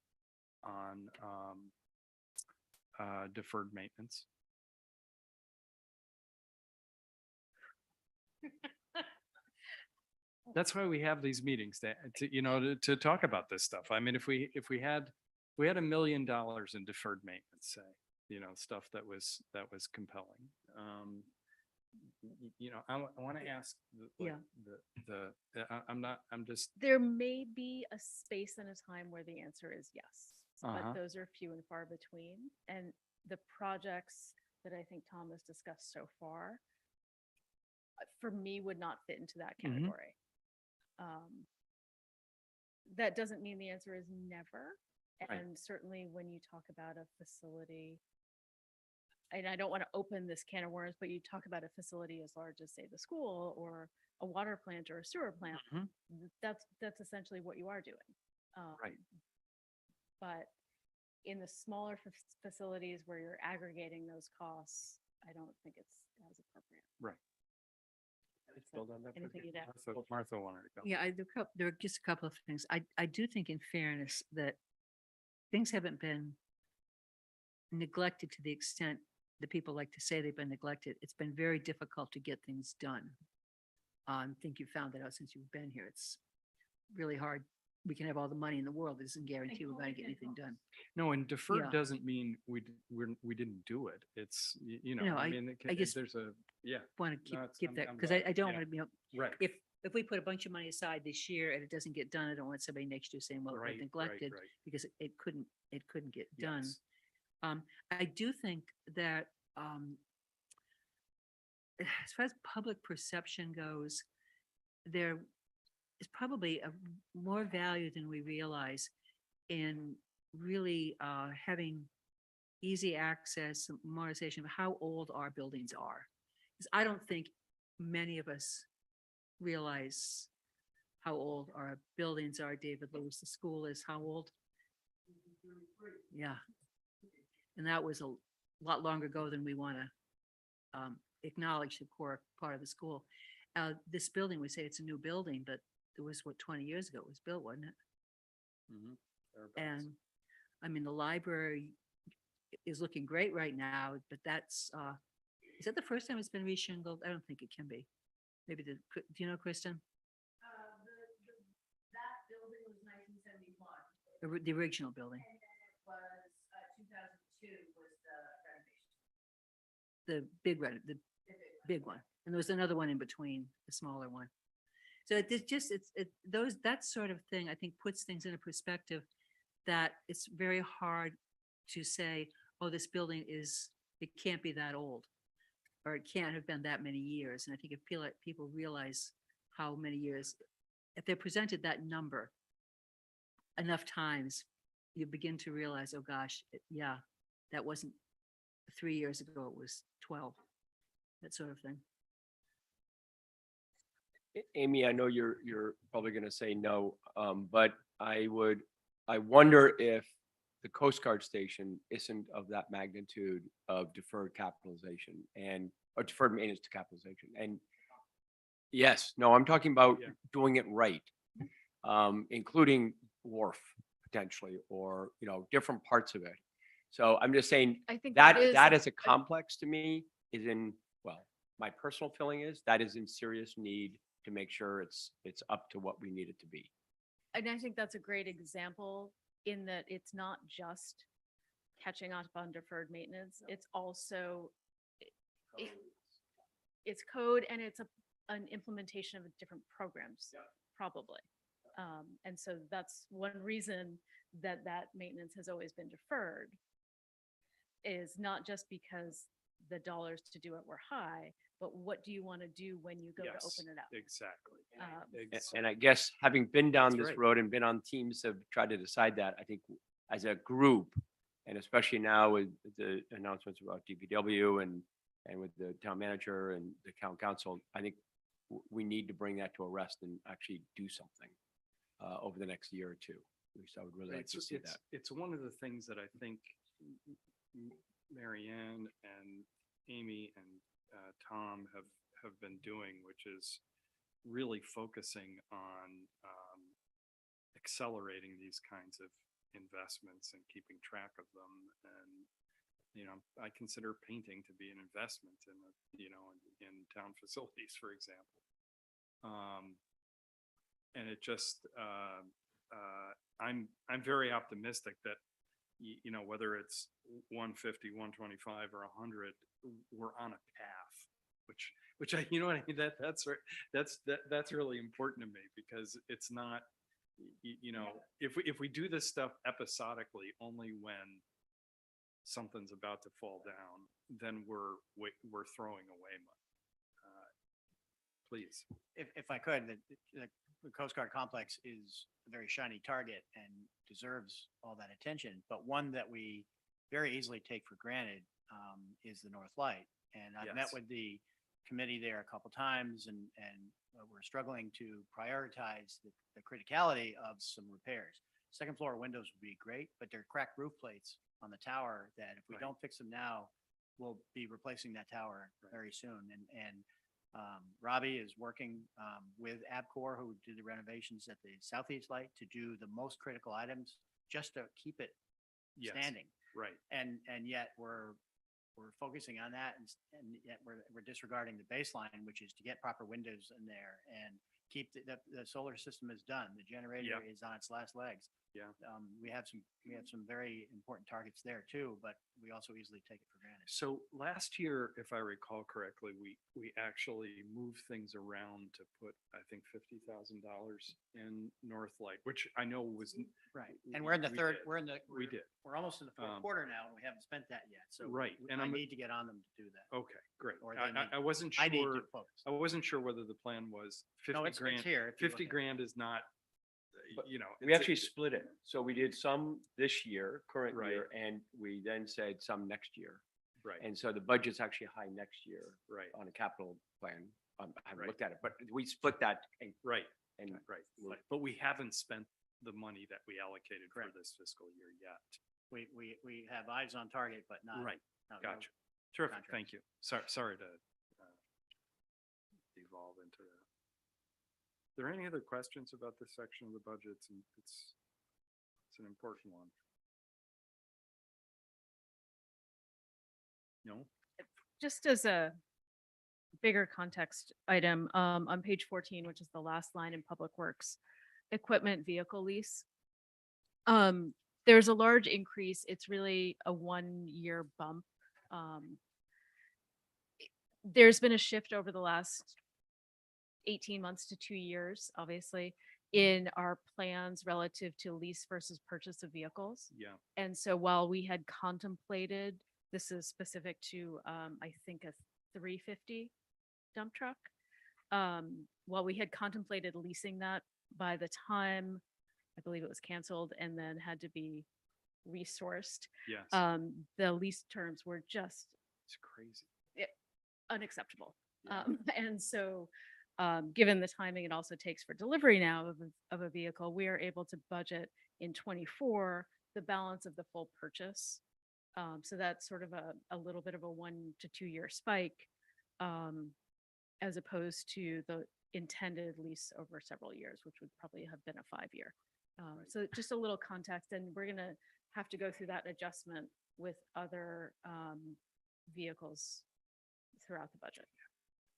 deferred maintenance? That's why we have these meetings to talk about this stuff. I mean, if we had $1 million in deferred maintenance, say, stuff that was compelling. I want to ask. I'm just. There may be a space and a time where the answer is yes, Uh-huh. but those are few and far between. And the projects that I think Tom has discussed so far, for me, would not fit into that Mhm. category. That doesn't mean the answer is never. Right. And certainly when you talk about a facility, and I don't want to open this can of worms, but you talk about a facility as large as, say, the school or a water plant or a sewer plant, Mhm. that's essentially what you are doing. Right. But in the smaller facilities where you're aggregating those costs, I don't think it's as appropriate. Right. So, anything you'd add? Martha wanted to go. Yeah, there are just a couple of things. I do think in fairness that things haven't been neglected to the extent that people like to say they've been neglected. It's been very difficult to get things done. I think you found that out since you've been here. It's really hard we can have all the money in the world. It doesn't guarantee we're going to get anything done. No, and deferred Yeah. doesn't mean we didn't do it. It's, you know, No, I I- mean, I just- there's a, yeah, Want to No, it's- keep I'm- that, I'm because glad. I don't Yeah. want to, right. if we put a bunch of money aside this year and it doesn't get done, I don't want somebody next year saying, well, it Right, was right, neglected right. because it couldn't get done. Yes. I do think that, as far as public perception goes, there is probably a more value than we realize in really having easy access, memorization of how old our buildings are. Because I don't think many of us realize how old our buildings are. David Lewis, the school is how old? Yeah. And that was a lot longer ago than we want to acknowledge the core part of the school. This building, we say it's a new building, but it was what, 20 years ago it was built, wasn't it? Mhm. Thereabouts. And I mean, the library is looking great right now, but that's, is that the first time it's been reshingled? I don't think it can be. Maybe do you know, Kristen? That building was 1971, The original building, and then it was 2002 was the renovation. the the big one. And there was another one in between, the smaller one. So that sort of thing, I think, puts things into perspective that it's very hard to say, oh, this building it can't be that old, or it can't have been that many years. And I think if people realize how many years, if they're presented that number enough times, you begin to realize, oh gosh, yeah, that wasn't 3 years ago, it was 12, that sort of thing. Amy, I know you're probably going to say no, but I wonder if the Coast Guard station isn't of that magnitude of deferred capitalization or deferred maintenance to capitalization. And yes, no, I'm talking about Yeah. doing it right, including wharf potentially, or, different parts of it. So I'm just saying I think that is that as a complex to me is my personal feeling is that is in serious need to make sure it's up to what we need it to be. And I think that's a great example in that it's not just catching up on deferred maintenance. It's also, it's code and it's an implementation of different programs, probably. And so that's one reason that maintenance has always been deferred, is not just because the dollars to do it were high, but what do you want to do when you go to Yes, open it up? Exactly. And I guess having been down That's this right. road and been on teams that have tried to decide that, I think as a group, and especially now with the announcements about DPW and with the town manager and the town council, I think we need to bring that to a rest and actually do something over the next year or two. At least I would really like to see that. It's one of the things that I think Mary Ann and Amy and Tom have been doing, which is really focusing on accelerating these kinds of investments and keeping track of them. And, I consider painting to be an investment in town facilities, for example. And it just, I'm very optimistic that, whether it's 150, 125 or 100, we're on a path, which I, what I mean, that's really important to me, because it's not, if we do this stuff episodically only when something's about to fall down, then we're throwing away money. Please. If I could, the Coast Guard complex is a very shiny target and deserves all that attention, but one that we very easily take for granted is the North Light. And I've met Yes. with the committee there a couple times, and we're struggling to prioritize the criticality of some repairs. Second floor windows would be great, but they're cracked roof plates on the tower that if we Right. don't fix them now, we'll be replacing that tower very soon. And Robbie is working with Abcor, who did the renovations at the Southeast Light, to do the most critical items just to keep it Yes. standing. Right. And yet we're focusing on that, and yet we're disregarding the baseline, which is to get proper windows in there and keep the solar system is done. The generator is on its last legs. Yeah. We have some very important targets there too, but we also easily take it for granted. So last year, if I recall correctly, we actually moved things around to put, I think, $50,000 in North Light, which I know was. Right. And we're in the we third, did. we're in the, We did. we're almost in the fourth Um, quarter now and we haven't spent that yet. So Right, and I I'm- need to get on them to do that. Okay, great. Or they I need- wasn't I need to sure, focus. I wasn't sure whether the plan was No, 50 it's grand. here. if you look 50 at it. grand is not, But you know. We it's a- actually split it. So we did some this year, current Right. year, and we then said some next year. Right, And so the budget's actually high next year right, on a capital plan. I haven't Right. looked at it, but we split that right, and right. we're- But we haven't spent the money that we allocated for Correct. this fiscal year yet. We have eyes on target, but not. Right, not- gotcha. Terrific, contracts. thank you. Sorry to devolve into that. Are there any other questions about this section of the budget? It's an important one. No? Just as a bigger context item, on page 14, which is the last line in Public Works, equipment vehicle lease. There's a large increase. It's really a 1-year bump. There's been a shift over the last 18 months to 2 years, obviously, in our plans relative to lease versus purchase of vehicles. Yeah, And so while we had contemplated, this is specific to, I think a 350 dump truck. While we had contemplated leasing that, by the time, I believe it was canceled and then had to be resourced, yes, the lease terms were just it's crazy. unacceptable. Yeah. And so, given the timing it also takes for delivery now of a vehicle, we are able to budget in 24 the balance of the full purchase. So that's sort of a little bit of a 1 to 2 year spike, as opposed to the intended lease over several years, which would probably have been a 5-year. So just a little context, and we're gonna have to go through that adjustment with other vehicles throughout the budget.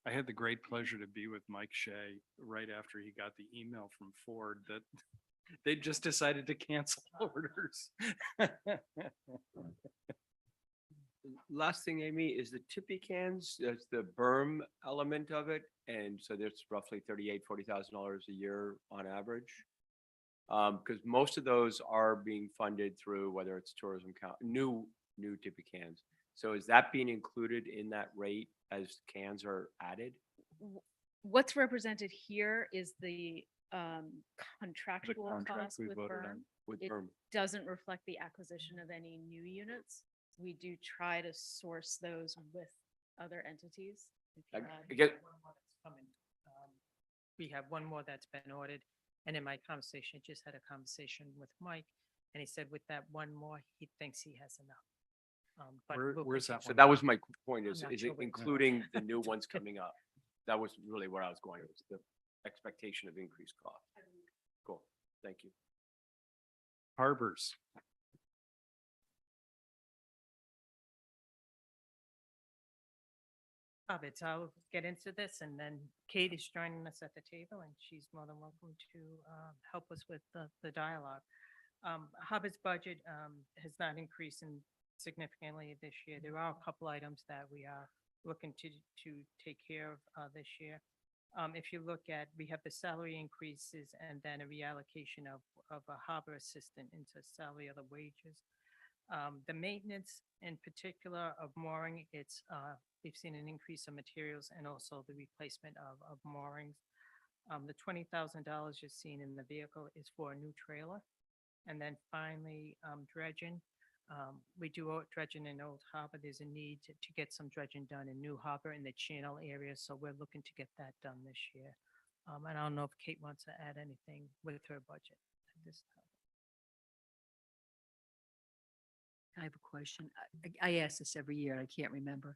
I had the great pleasure to be with Mike Shea right after he got the email from Ford that they just decided to cancel orders. Last thing, Amy, is the tippy cans, that's the berm element of it. And so there's roughly $40,000 a year on average. Because most of those are being funded through whether it's tourism count, new tippy cans. So is that being included in that rate as cans are added? What's represented here is the contractual contract cost we with voted Byrne. on. With It berm? doesn't reflect the acquisition of any new units. We do try to source those with other entities. If you I- had- I get, One more that's coming. We have one more that's been ordered. And in my conversation, I just had a conversation with Mike, and he said with that one more, he thinks he has enough. But we'll Where's that continue. so that was my point I'm is not it sure where it's including the new ones coming up? That was really where I was going, was the expectation of increased cost. Cool, thank you. Harbors. Hobbits, I'll get into this, and then Kate is joining us at the table, and she's more than welcome to help us with the dialogue. Hobbit's budget has not increased significantly this year. There are a couple items that we are looking to take care of this year. If you look at, we have the salary increases and then a reallocation of a harbor assistant into salary of the wages. The maintenance in particular of mooring, we've seen an increase of materials and also the replacement of moorings. The $20,000 you're seeing in the vehicle is for a new trailer. And then finally, dredging. We do dredging in Old Harbor. There's a need to get some dredging done in New Harbor in the channel area, so we're looking to get that done this year. And I don't know if Kate wants to add anything with her budget at this time. I have a question. I ask this every year. I can't remember.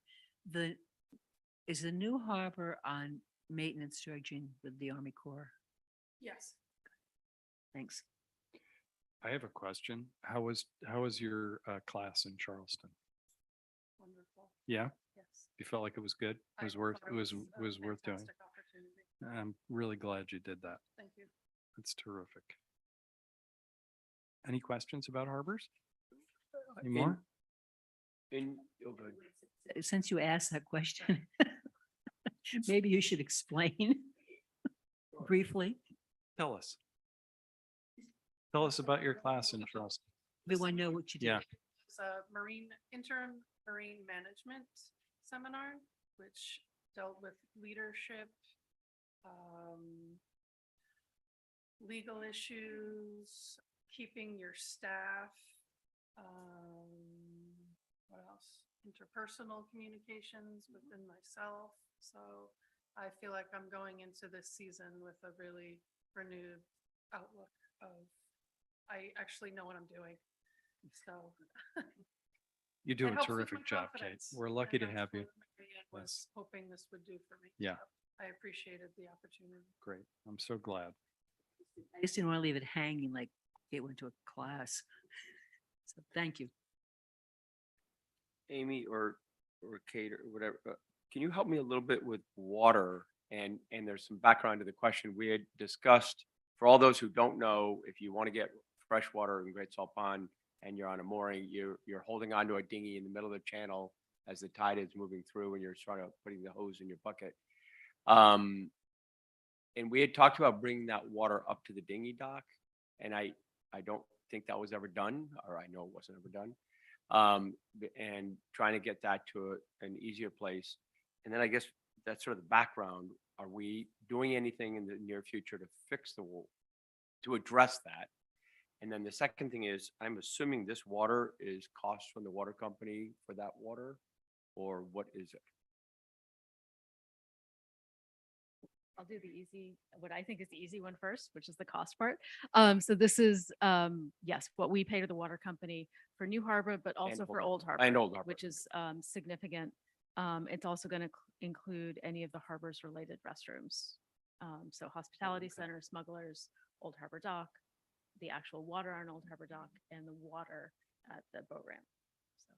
Is the new harbor on maintenance dredging with the Army Corps? Yes. Thanks. I have a question. How was your class in Charleston? Wonderful. Yeah, Yes. you felt like it was good? It was worth doing? I'm really glad you did that. Thank you. That's terrific. Any questions about harbors? Any more? Oh, good. Since you asked that question, maybe you should explain briefly. Tell us. Tell us about your class in trust. We want to know what you did. Yeah. It's a interim marine management seminar, which dealt with leadership, legal issues, keeping your staff, what else? Interpersonal communications within myself. So I feel like I'm going into this season with a really renewed outlook of, I actually know what I'm doing. So. You do It a helps with terrific my job, Kate. confidence, We're and lucky to that's have you. what Marianne was Yes. hoping this would do for me. Yeah. So I appreciated the opportunity. Great. I'm so glad. I just didn't want to leave it hanging like it went to a class. So thank you. Amy or Kate or whatever, can you help me a little bit with water? And there's some background to the question. We had discussed, for all those who don't know, if you want to get fresh water in Great Salt Pond and you're on a mooring, you're holding onto a dinghy in the middle of the channel as the tide is moving through and you're sort of putting the hose in your bucket. And we had talked about bringing that water up to the dinghy dock, and I don't think that was ever done, or I know it wasn't ever done. And trying to get that to an easier place. And then I guess that's sort of the background. Are we doing anything in the near future to fix to address that? And then the second thing is, I'm assuming this water is cost from the water company for that water, or what is it? I'll do the easy, what I think is the easy one first, which is the cost part. So this is, yes, what we pay to the water company for New Harbor, but also for Old Harbor. And Old Harbor. Which is significant. It's also going to include any of the harbors related restrooms. So hospitality center, smugglers, Old Harbor Dock, the actual water on Old Harbor Dock, and the water at the boat ramp. So.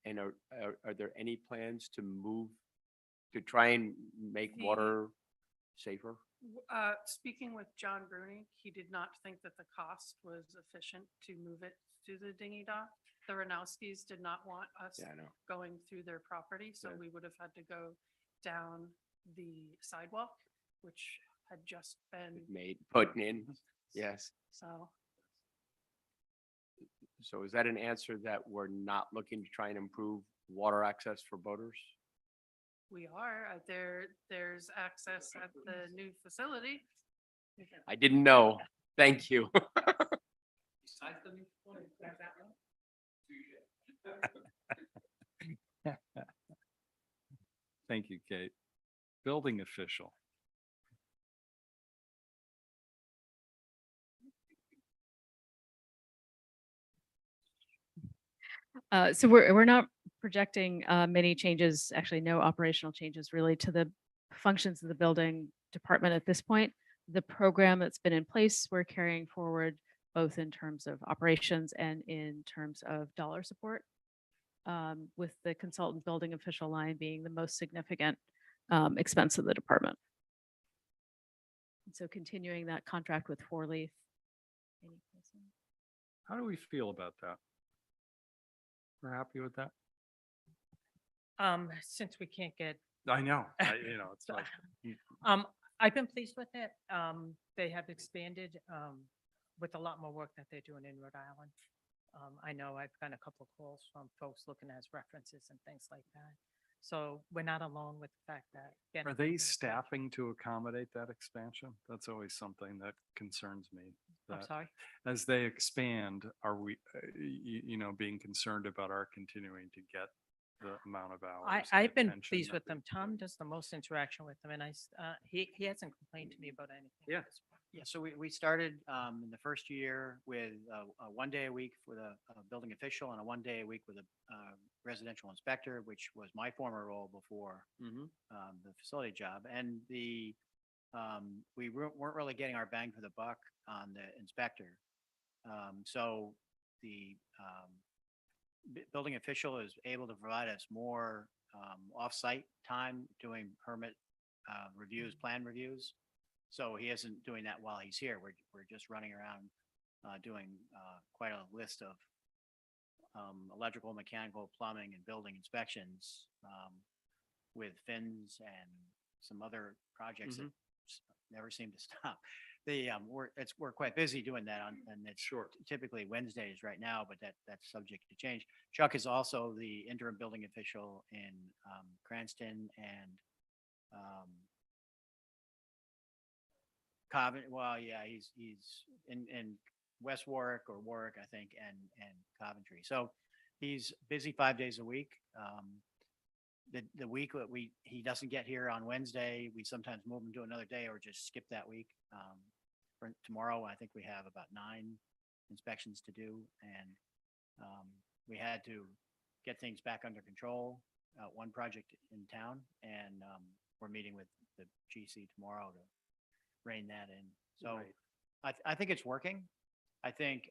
And are there any plans to move, to try and make water safer? Speaking with John Bruni, he did not think that the cost was efficient to move it to the dinghy dock. The Ranowskis did not want us Yeah, I know. going through their property, so Yeah. we would have had to go down the sidewalk, which had just been, Put in, yes. so. So is that an answer that we're not looking to try and improve water access for boaters? We are, there's access at the new facility. I didn't know. Thank you. Thank you, Kate. Building official. So we're not projecting many changes, actually no operational changes really to the functions of the building department at this point. The program that's been in place, we're carrying forward both in terms of operations and in terms of dollar support, with the consultant building official line being the most significant expense of the department. And so continuing that contract with Four Leaf. Any questions? How do we feel about that? We're happy with that? Since we can't get, I know, it's like, I've been pleased with it. They have expanded, with a lot more work that they're doing in Rhode Island. I know I've gotten a couple of calls from folks looking as references and things like that. So we're not alone with the fact that. getting are they people to- staffing to accommodate that expansion? That's always something that concerns me. I'm that sorry. As they expand, are we, being concerned about our continuing to get the amount of hours? and I've been attention pleased that with they them. Tom give? does the most interaction with them and he hasn't complained to me about anything. at Yeah. this point. Yeah, so we started in the first year with a 1 day a week with a building official and a 1 day a week with a residential inspector, which was my former role before the facility job. And we weren't really getting our bang for the buck on the inspector. So the building official is able to provide us more off-site time doing permit reviews, plan reviews. So he isn't doing that while he's here. We're just running around doing quite a list of electrical, mechanical, plumbing, and building inspections with fins and some other projects that never seem to stop. We're quite busy doing that and it's Sure. typically Wednesdays right now, but that's subject to change. Chuck is also the interim building official in Cranston and Covent, well, yeah, he's in West Warwick or Warwick, I think, and Coventry. So he's busy 5 days a week. The week that he doesn't get here on Wednesday, we sometimes move him to another day or just skip that week. For tomorrow, I think we have about 9 inspections to do, and we had to get things back under control. One project in town, and we're meeting with the GC tomorrow to rein that in. So Right. I think it's working. I think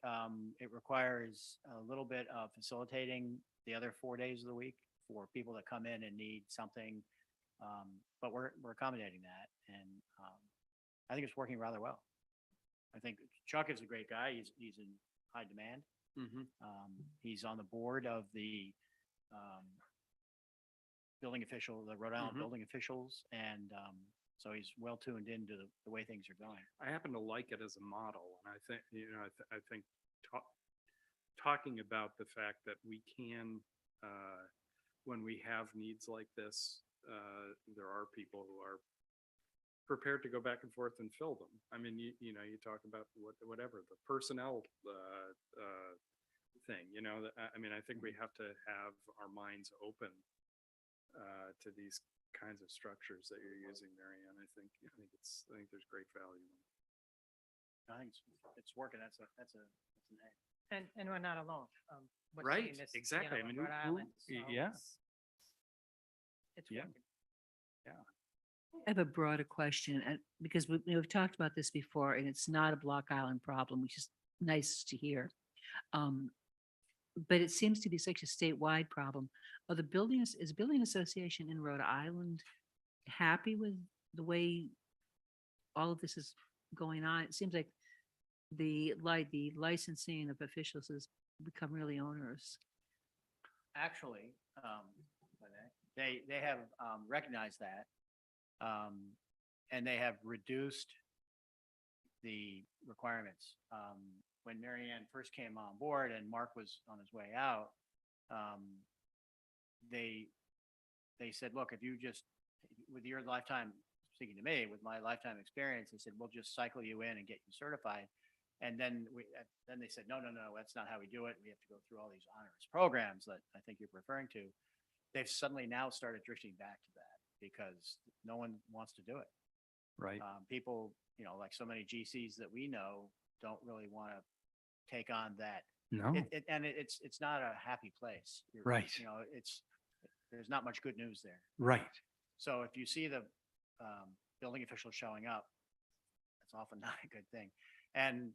it requires a little bit of facilitating the other 4 days of the week for people that come in and need something. But we're accommodating that, and I think it's working rather well. I think Chuck is a great guy. He's in high demand. He's on the board of the building official, the Rhode Island building officials, and so he's well tuned into the way things are going. I happen to like it as a model, and I think, I think talking about the fact that we can, when we have needs like this, there are people who are prepared to go back and forth and fill them. I mean, you talk about whatever, the personnel thing, I mean, I think we have to have our minds open to these kinds of structures that you're using, Marianne. I think there's great value in it. I think it's working. That's an A. And we're not alone. We're Right, seeing this, exactly. I in mean, Rhode Island, so yeah. It's Yeah. working. I have a broader question, and because we've talked about this before, and it's not a Block Island problem, which is nice to hear. But it seems to be such a statewide problem. Is the building association in Rhode Island happy with the way all of this is going on? It seems like the licensing of officials has become really onerous. Actually, they have recognized that, and they have reduced the requirements. When Marianne first came on board and Mark was on his way out, they said, look, if you just, with your lifetime, speaking to me, with my lifetime experience, they said, we'll just cycle you in and get you certified. And then they said, no, that's not how we do it. We have to go through all these onerous programs that I think you're referring to. They've suddenly now started drifting back to that because no one wants to do it. Right. People, like so many GCs that we know don't really want to take on that. No. It's not a happy place. Right. There's not much good news there. Right. So if you see the building officials showing up, that's often not a good thing. And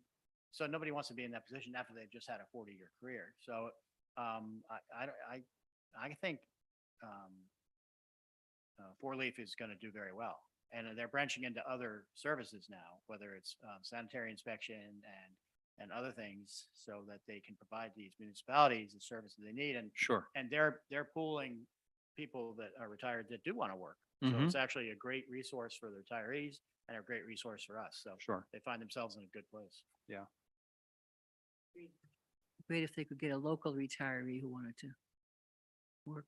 so nobody wants to be in that position after they've just had a 40-year career. So I think Four Leaf is going to do very well. And they're branching into other services now, whether it's sanitary inspection and other things, so that they can provide these municipalities the services they need. And Sure. and they're pooling people that are retired that do want to work. So Mhm. it's actually a great resource for the retirees and a great resource for us. So Sure. they find themselves in a good place. Great if they could get a local retiree who wanted to work.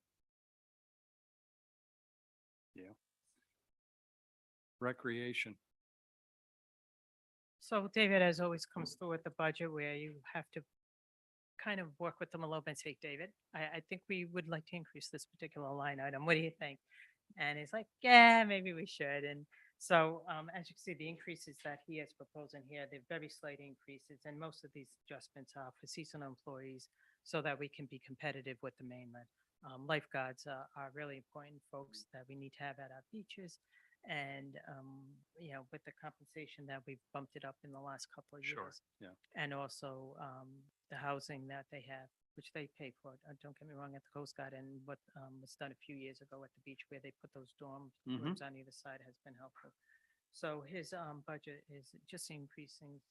Recreation. So David, as always, comes through with the budget where you have to kind of work with them a little bit and say, David, I think we would like to increase this particular line item. What do you think? And he's like, yeah, maybe we should. And so as you can see, the increases that he has proposed in here, they're very slight increases. And most of these adjustments are for seasonal employees so that we can be competitive with the mainland. Lifeguards are really important folks that we need to have at our beaches. And, with the compensation that we've bumped it up in the last couple of Sure. years. Yeah. And also the housing that they have which they pay for. Don't get me wrong, at the Coast Guard, and what was done a few years ago at the beach where they put those dorm Mhm. rooms on either side has been helpful. So his budget is just increasing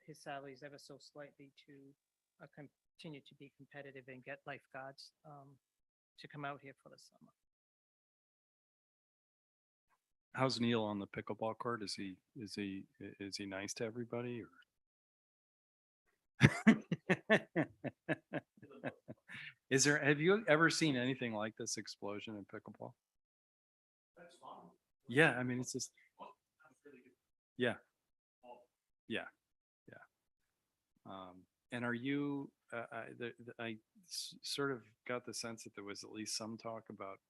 his salaries ever so slightly to continue to be competitive and get lifeguards to come out here for the summer. How's Neil on the pickleball court? Is he nice to everybody or? Have you ever seen anything like this explosion in pickleball? Yeah, I mean, it's just. Yeah. Yeah, yeah. And are you, sort of got the sense that there was at least some talk about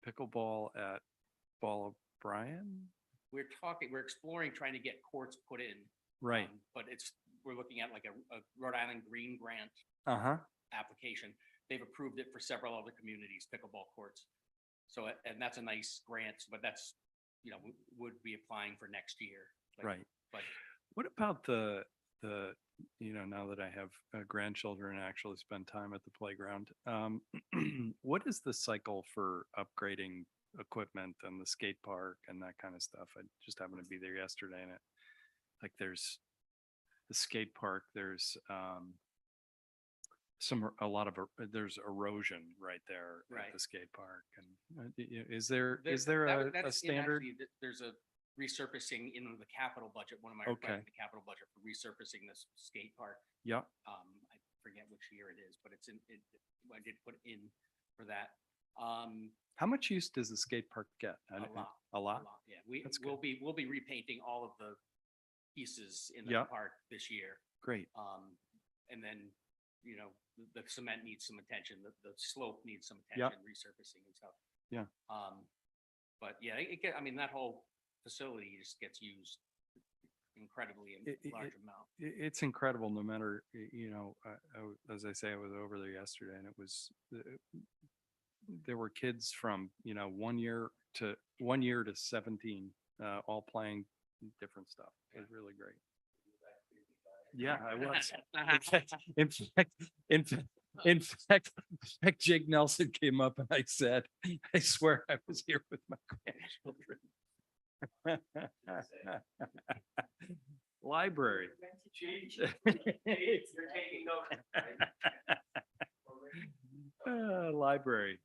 pickleball at Ball O'Brien? We're exploring trying to get courts put in. Right. But we're looking at like a Rhode Island Green Grant Uh-huh. application. They've approved it for several other communities, pickleball courts. So, and that's a nice grant, but that's, would be applying for next year. Right. But What about now that I have grandchildren and actually spend time at the playground, what is the cycle for upgrading equipment and the skate park and that kind of stuff? I just happened to be there yesterday and there's the skate park, there's there's erosion right there at Right. the skate park. And is there that's a in standard? actually, there's a resurfacing in the capital budget, one of my Okay. requests in the capital budget for resurfacing this skate park. Yeah. I forget which year it is, but I did put in for that. How much use does the skate park get? A lot. A lot? Yeah, That's we'll be repainting all of the pieces in the Yeah. park this year. Great. And then, the cement needs some attention, the slope needs some Yep. attention, resurfacing and stuff. Yeah. But yeah, that whole facility just gets used incredibly in large amount. It's incredible no matter, as I say, I was over there yesterday and it was, there were kids from, 1 year to 17, all playing different stuff. It was really great. Yeah, I was. In fact, Jake Nelson came up and I said, I swear I was here with my grandchildren. Library. Library.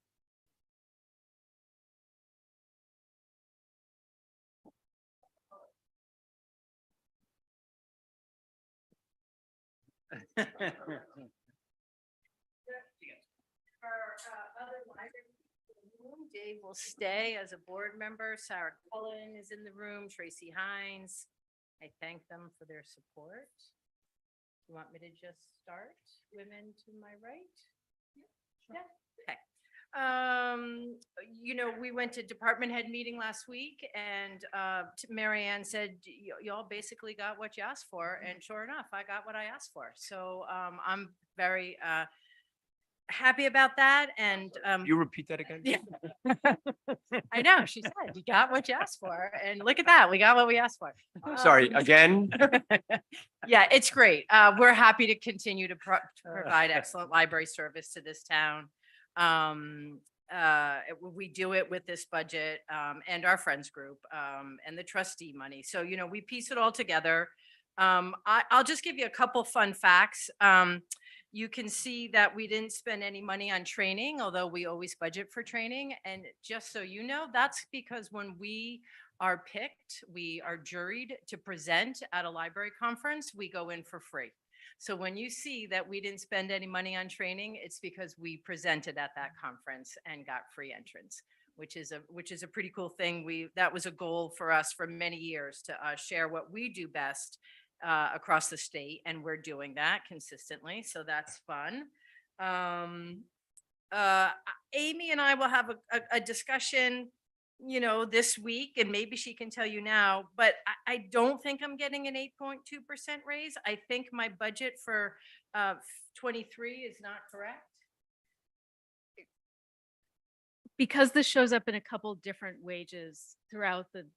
Dave will stay as a board member. Sarah Cullen is in the room, Tracy Hines. I thank them for their support. You want me to just start? Women to my right? Yeah. Okay. We went to department head meeting last week and Mary Ann said, y'all basically got what you asked for. And sure enough, I got what I asked for. So I'm very happy about that. And You repeat that again? yeah. I know, she said, you got what you asked for. And look at that, we got what we asked for. Sorry, again? Yeah, it's great. We're happy to continue to provide excellent library service to this town. We do it with this budget and our friends group and the trustee money. So, we piece it all together. I'll just give you a couple fun facts. You can see that we didn't spend any money on training, although we always budget for training. And just so you know, that's because when we are picked, we are juried to present at a library conference, we go in for free. So when you see that we didn't spend any money on training, it's because we presented at that conference and got free entrance, which is a pretty cool thing. That was a goal for us for many years to share what we do best across the state, and we're doing that consistently. So that's fun. Amy and I will have a discussion, this week, and maybe she can tell you now, but I don't think I'm getting an 8.2% raise. I think my budget for 23 is not correct. Because this shows up in a couple different wages throughout the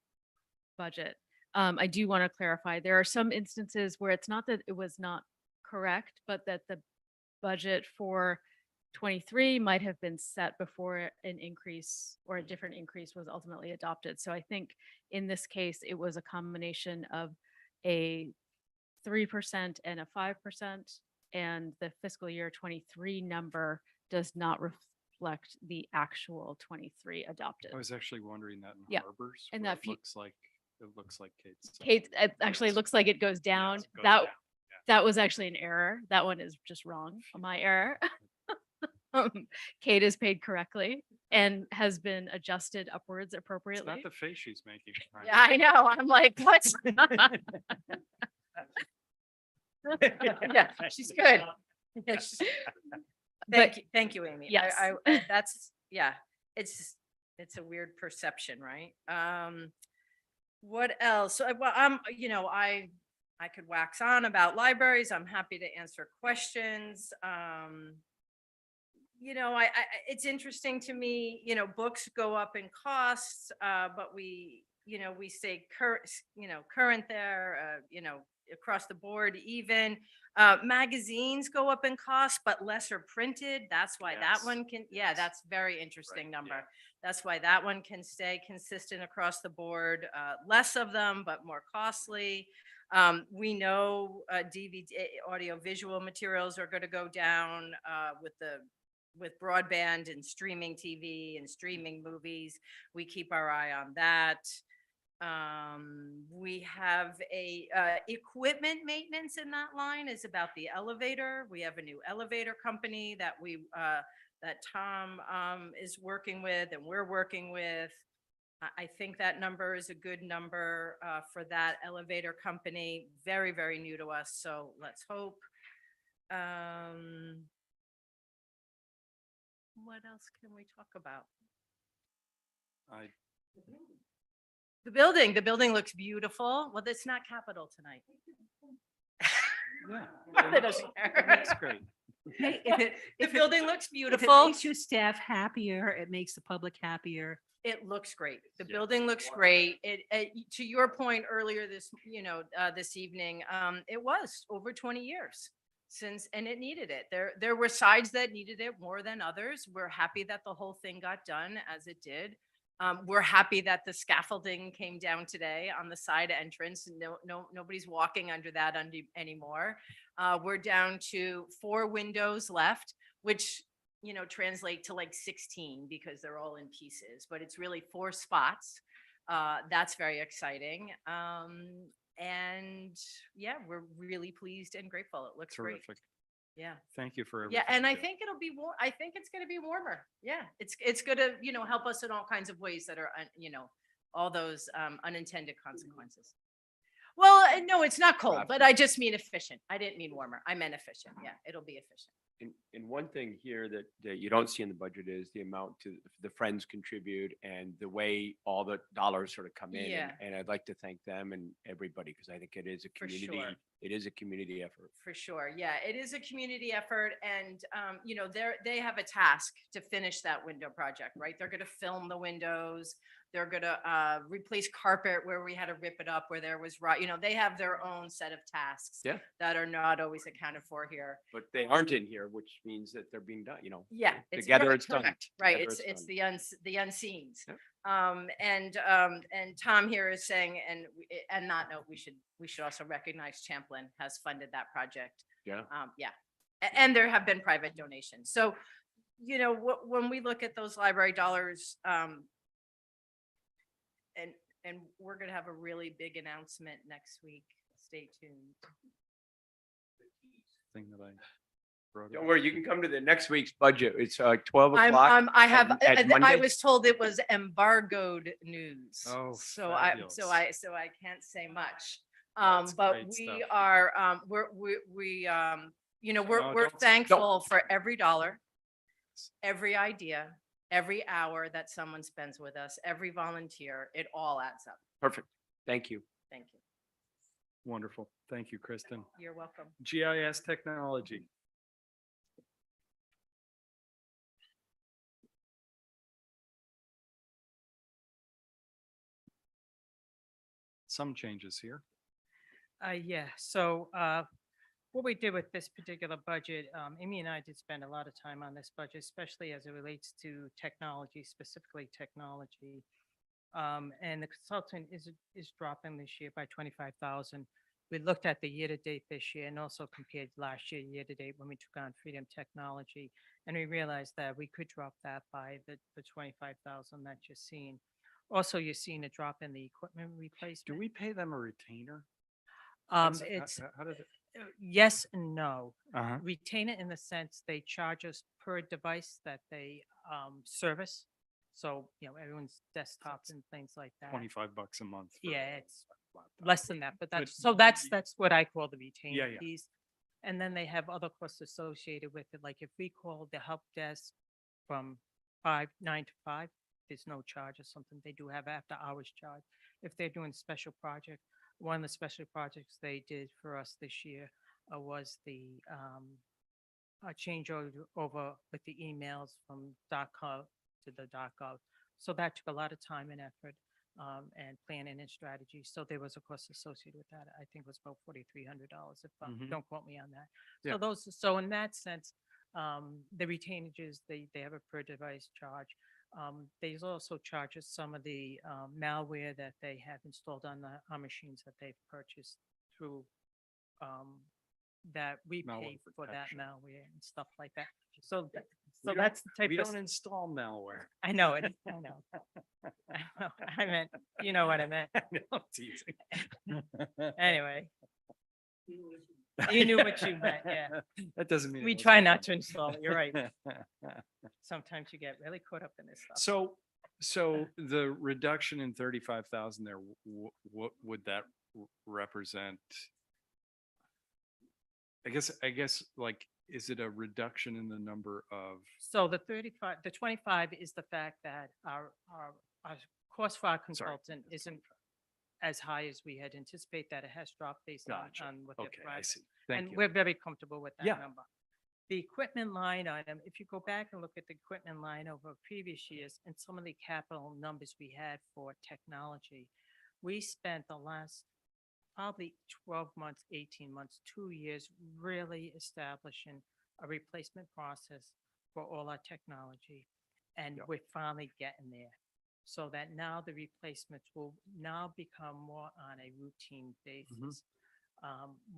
budget. I do want to clarify, there are some instances where it's not that it was not correct, but that the budget for 23 might have been set before an increase or a different increase was ultimately adopted. So I think in this case, it was a combination of a 3% and a 5%, and the fiscal year 23 number does not reflect the actual 23 adopted. I was actually wondering that in Yeah, Harbors. and where that fe- it looks like Kate's. Kate, it actually looks like it goes down. it goes That, down, that was actually an error. That one is just wrong, my error. Kate is paid correctly and has been adjusted upwards It's appropriately. not the face she's making. Ryan. Yeah, I know. I'm like, what? Yeah, she's good. Yeah, she's- Thank you, Amy. Yes. That's, yeah, it's a weird perception, right? What else? Well, I could wax on about libraries. I'm happy to answer questions. It's interesting to me, books go up in costs, but we stay current there, across the board even. Magazines go up in cost, but less are printed. That's why that Yes. one can, yeah, that's very interesting number. That's why that one can stay consistent across the board. Less of them, but more costly. We know DVD, audio visual materials are going to go down with broadband and streaming TV and streaming movies. We keep our eye on that. We have a equipment maintenance in that line is about the elevator. We have a new elevator company that that Tom is working with and we're working with. I think that number is a good number for that elevator company. Very, very new to us. So let's hope. What else can we talk about? The building looks beautiful. Well, it's not Capitol tonight. Yeah. That doesn't care. That's great. Hey, The building looks If it beautiful. makes your staff happier, it makes the public happier. It looks great. The building looks great. To your point earlier this evening, it was over 20 years since, and it needed it. There were sides that needed it more than others. We're happy that the whole thing got done as it did. We're happy that the scaffolding came down today on the side entrance. Nobody's walking under that anymore. We're down to 4 windows left, which translate to like 16 because they're all in pieces, but it's really 4 spots. That's very exciting. And yeah, we're really pleased and grateful. It looks great. Terrific. Yeah. Thank you for Yeah, everything. and I you do. think it'll be warm. I think it's going to be warmer. Yeah, it's going to, help us in all kinds of ways that are, all those unintended consequences. Well, no, it's not cold, but I just mean efficient. I didn't mean warmer. I meant efficient. Yeah, it'll be efficient. And one thing here that you don't see in the budget is the amount to the Friends contribute and the way all the dollars sort of come in. Yeah. And I'd like to thank them and everybody because I think it is a For community. sure. It is a community effort. For sure. Yeah, it is a community effort and, they have a task to finish that window project, right? They're going to film the windows. They're going to replace carpet where we had to rip it up where there was, they have their own set of tasks Yeah. that are not always accounted for here. But they aren't in here, which means that they're being done, Yeah. Together right, it's done. correct, Right. Together It's done. the unseens. Yep. And Tom here is saying, and not note, we should also recognize Champlin has funded that project. Yeah. Yeah. And there have been private donations. So, when we look at those library dollars, and we're going to have a really big announcement next week. Stay tuned. Thing that I wrote. Don't about. worry, you can come to the next week's budget. It's 12 o'clock. I have, at I Monday. was told it was embargoed news. Oh, So fabulous. I can't say much. That's But great we stuff. are, we're No, we're don't- thankful for every dollar, every idea, every hour that someone spends with us, every volunteer, it all adds up. Perfect. Thank you. Thank you. Wonderful. Thank you, Kristen. You're welcome. GIS technology. Some changes here. Yeah, so what we did with this particular budget, Amy and I did spend a lot of time on this budget, especially as it relates to technology, specifically technology. And the consultant is dropping this year by 25,000. We looked at the year-to-date this year and also compared last year, year-to-date, when we took on Freedom Technology. And we realized that we could drop that by the 25,000 that you're seeing. Also, you're seeing a drop in the equipment replacement. Do we pay them a retainer? It's, How did it? yes and no. Uh-huh. Retain it in the sense they charge us per device that they service. So, everyone's desktop and things like that. $25 a month. for Yeah, it's a laptop. less than that, but But that's, so that's what I call the retainer yeah. piece. And then they have other costs associated with it, like if we call the help desk from 9 to 5, there's no charge or something. They do have after hours charge. If they're doing special project, one of the special projects they did for us this year was the change over with the emails from .gov to the .gov. So that took a lot of time and effort and planning and strategy. So there was a cost associated with that. I think it was about $4,300. If Mhm. don't quote me on that. Yeah. So in that sense, the retainages they have a per device charge. They also charge us some of the malware that they have installed on our machines that they've purchased through that we pay Malware for that protection. malware and stuff like that. So We don't- that's the type We of. don't install malware. I know it. I know. I meant, you know what I meant. No, I'm teasing. Anyway, you knew what you meant, yeah. That doesn't mean. it We wasn't try not to fun. install it. You're right. Sometimes you get really caught up in this stuff. So the reduction in 35,000 there, what would that represent? I guess like, is it a reduction in the number of? So the 25 is the fact that our cost for our Sorry, consultant isn't as high as we had anticipated, that it has dropped based on Gotcha. what they're Okay, I providing. see. Thank And you. we're very comfortable with that Yeah. number. The equipment line item, if you go back and look at the equipment line over previous years and some of the capital numbers we had for technology, we spent the last probably 12 months, 18 months, 2 years, really establishing a replacement process for all our technology. And Yep. we're finally getting there. So that now the replacements will now become more on a routine basis.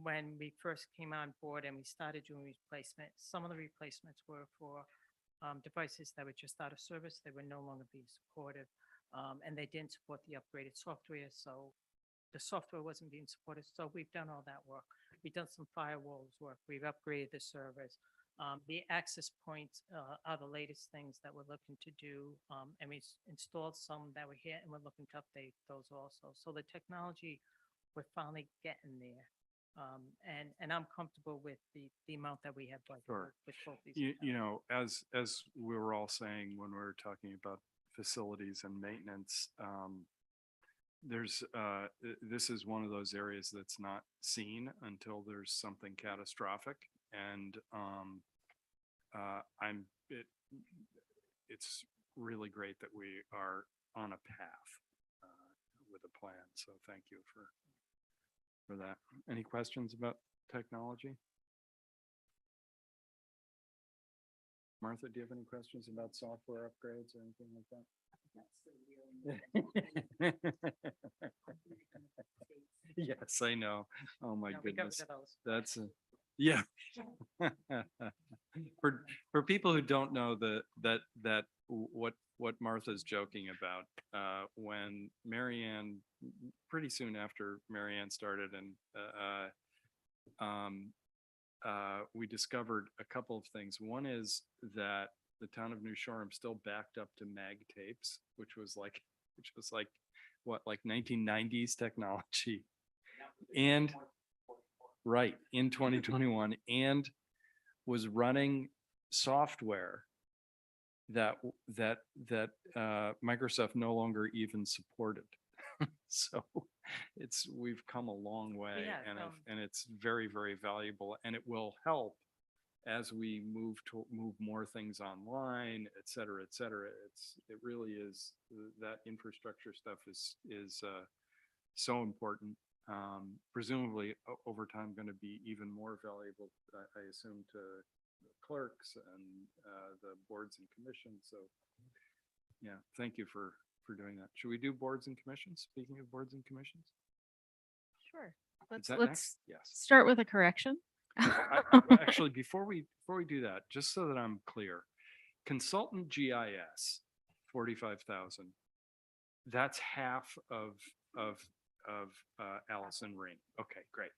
When we first came on board and we started doing replacement, some of the replacements were for devices that were just out of service. They were no longer being supported. And they didn't support the upgraded software. So the software wasn't being supported. So we've done all that work. We've done some firewalls work. We've upgraded the servers. The access points are the latest things that we're looking to do. And we installed some that were here and we're looking to update those also. So the technology, we're finally getting there. And I'm comfortable with the amount that we have budgeted Sure. with both these. You accounts. know, as we were all saying when we were talking about facilities and maintenance, this is one of those areas that's not seen until there's something catastrophic. And it's really great that we are on a path with a plan. So thank you for that. Any questions about technology? Martha, do you have any questions about software upgrades or anything like that? Yes, I know. Oh, my No, we got goodness. rid of those. That's yeah. For people who don't know what Martha's joking about, when Marianne, pretty soon after Marianne started, and we discovered a couple of things. One is that the town of New Shoreham still backed up to mag tapes, which was like what, like 1990s technology. And right, in 2021, and was running software that Microsoft no longer even supported. So we've come a long way, Yeah, and it's very, very valuable, and it will help as we move more things online, et cetera, et cetera. It really is, that infrastructure stuff is so important. Presumably over time going to be even more valuable, I assume, to clerks and the boards and commissions. So yeah, thank you for doing that. Should we do boards and commissions? Speaking of boards and commissions? Sure. Is Let's, that let's next? Yes. start with a correction. Actually, before we do that, just so that I'm clear, consultant GIS, 45,000. That's half of Allison Ring. Okay, great.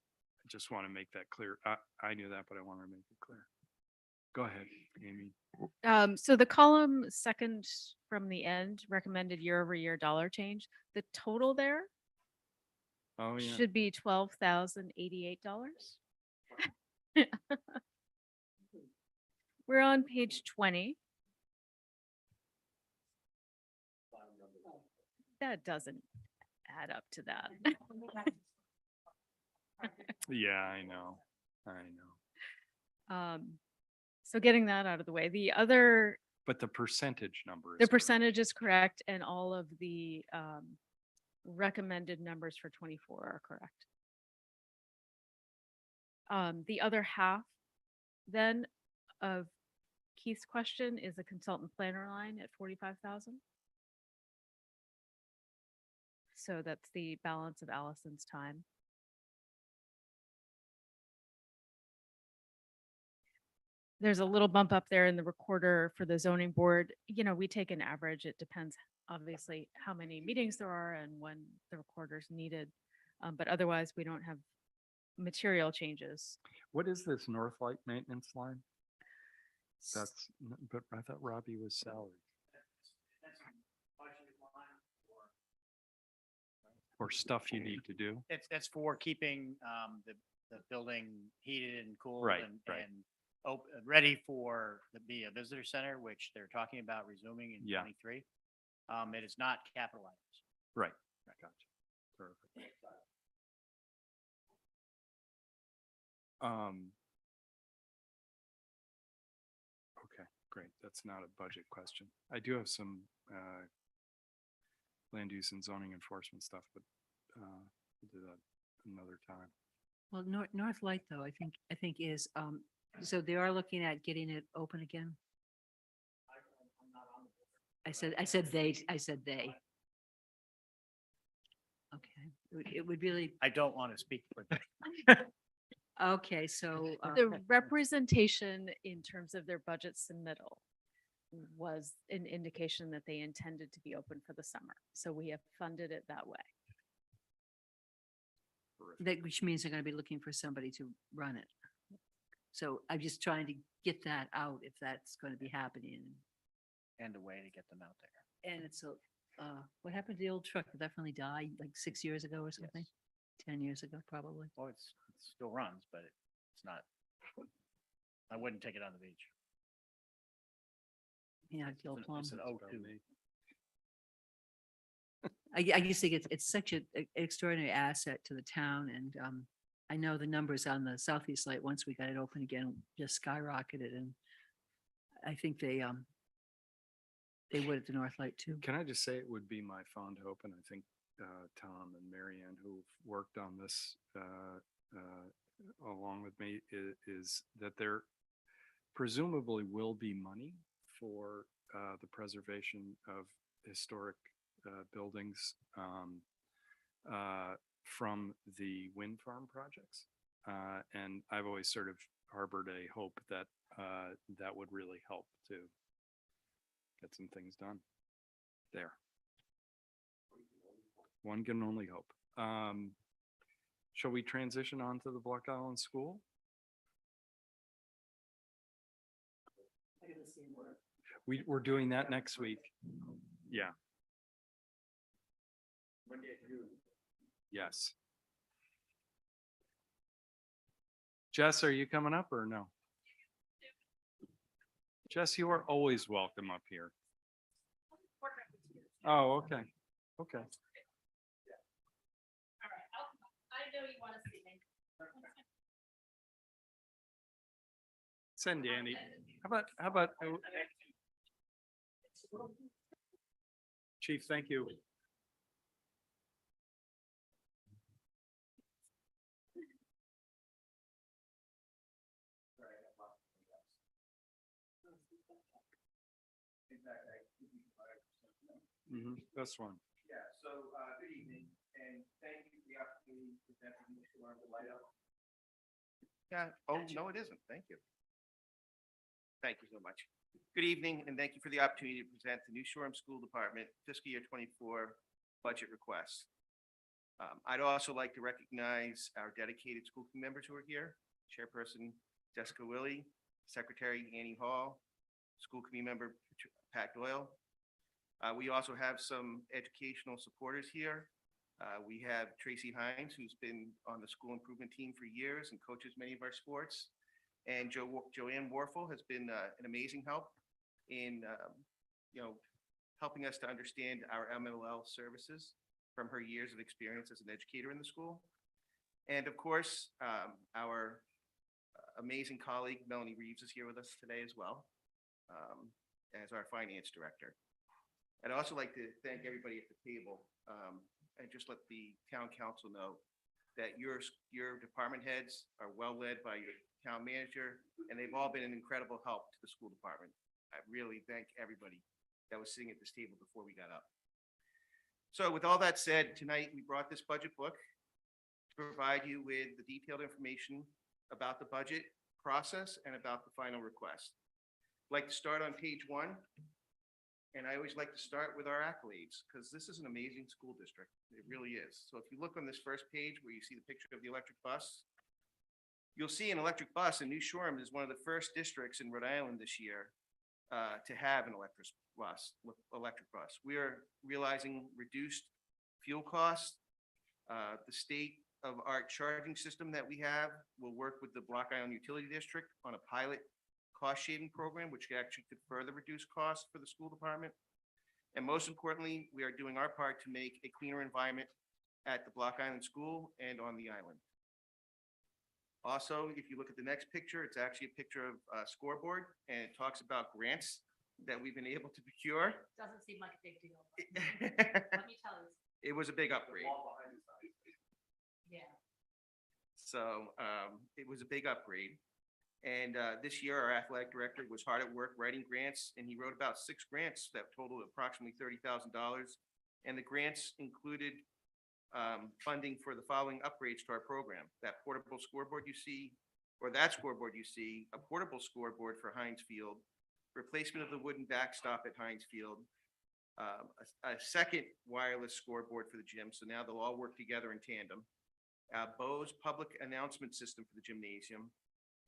I just want to make that clear. I knew that, but I want to make it clear. Go ahead, Amy. So the column second from the end, recommended year-over-year dollar change, the total there Oh, yeah. should be $12,088. We're on page 20. That doesn't add up to that. Yeah, I know. So getting that out of the way, the other, But the percentage number is. the correct. percentage is correct and all of the recommended numbers for 24 are correct. The other half then of Keith's question is a consultant planner line at 45,000. So that's the balance of Allison's time. There's a little bump up there in the recorder for the zoning board. You know, we take an average. It depends, obviously, how many meetings there are and when the recorder's needed. But otherwise, we don't have material changes. What is this Northlight maintenance line? But I thought Robbie was salary. Or stuff you need to do. It's for keeping the building heated and cool Right, and, right. and ready for be a visitor center, which they're talking about resuming in Yeah. 23. It is not capitalized. Right. Gotcha. Perfect. Okay, great. That's not a budget question. I do have some land use and zoning enforcement stuff, but we'll do that another time. Well, North Light though, I think is, so they are looking at getting it open again. I said they. Okay, it would really, I don't want to speak for them. okay, so. The representation in terms of their budget submittal was an indication that they intended to be open for the summer. So we have funded it that way. That, which means they're gonna be looking for somebody to run it. So I'm just trying to get that out if that's gonna be happening. And a way to get them out there. And it's a, what happened to the old truck? Did that finally die like 6 years ago or something? 10 years ago, probably. Well, it still runs, but it's not. I wouldn't take it on the beach. Yeah, the old plum. It's an O2. I just think it's such an extraordinary asset to the town and, I know the numbers on the Southeast Light, once we got it open again, just skyrocketed and I think they would at the North Light too. Can I just say it would be my fond hope, and I think Tom and Marianne, who've worked on this along with me, is that there presumably will be money for the preservation of historic buildings from the wind farm projects. And I've always sort of harbored a hope that that would really help to get some things done there. One can only hope. Shall we transition on to the Block Island School? We're doing that next week. Yeah. Yes. Jess, are you coming up or no? Jess, you are always welcome up here. Oh, okay. Okay. Send Danny. How about Chief, thank you. In fact, I could be provided some. This one. Yeah, so, good evening, and thank you for the opportunity to present the new storm to light up. Yeah, oh, no, it isn't. Thank you. Thank you so much. Good evening, and thank you for the opportunity to present the New Shoreham School Department fiscal year 24 budget request. I'd also like to recognize our dedicated school committee members who are here, Chairperson Jessica Willie, Secretary Annie Hall, School Committee Member Pat Doyle. We also have some educational supporters here. We have Tracy Hines, who's been on the school improvement team for years and coaches many of our sports. And Joanne Warfel has been an amazing help in, helping us to understand our MLL services from her years of experience as an educator in the school. And of course, our amazing colleague Melanie Reeves is here with us today as well, as our finance director. I'd also like to thank everybody at the table, and just let the town council know that your department heads are well led by your town manager, and they've all been an incredible help to the school department. I really thank everybody that was sitting at this table before we got up. So with all that said, tonight we brought this budget book to provide you with the detailed information about the budget process and about the final request. I'd like to start on page 1. And I always like to start with our accolades, because this is an amazing school district. It really is. So if you look on this first page where you see the picture of the electric bus, you'll see an electric bus, and New Shoreham is one of the first districts in Rhode Island this year to have an electric bus. We are realizing reduced fuel costs. The state-of-art charging system that we have will work with the Block Island Utility District on a pilot cost-shaving program, which actually could further reduce costs for the school department. And most importantly, we are doing our part to make a cleaner environment at the Block Island School and on the island. Also, if you look at the next picture, it's actually a picture of a scoreboard, and it talks about grants that we've been able to procure. Doesn't seem like a big deal. Let me tell you. It was a big upgrade. Yeah. So it was a big upgrade. And this year, our athletic director was hard at work writing grants, and he wrote about 6 grants that totaled approximately $30,000. And the grants included funding for the following upgrades to our program: that portable scoreboard you see, or that scoreboard you see, a portable scoreboard for Heinz Field, replacement of the wooden backstop at Heinz Field, a second wireless scoreboard for the gym. So now they'll all work together in tandem. Bose public announcement system for the gymnasium,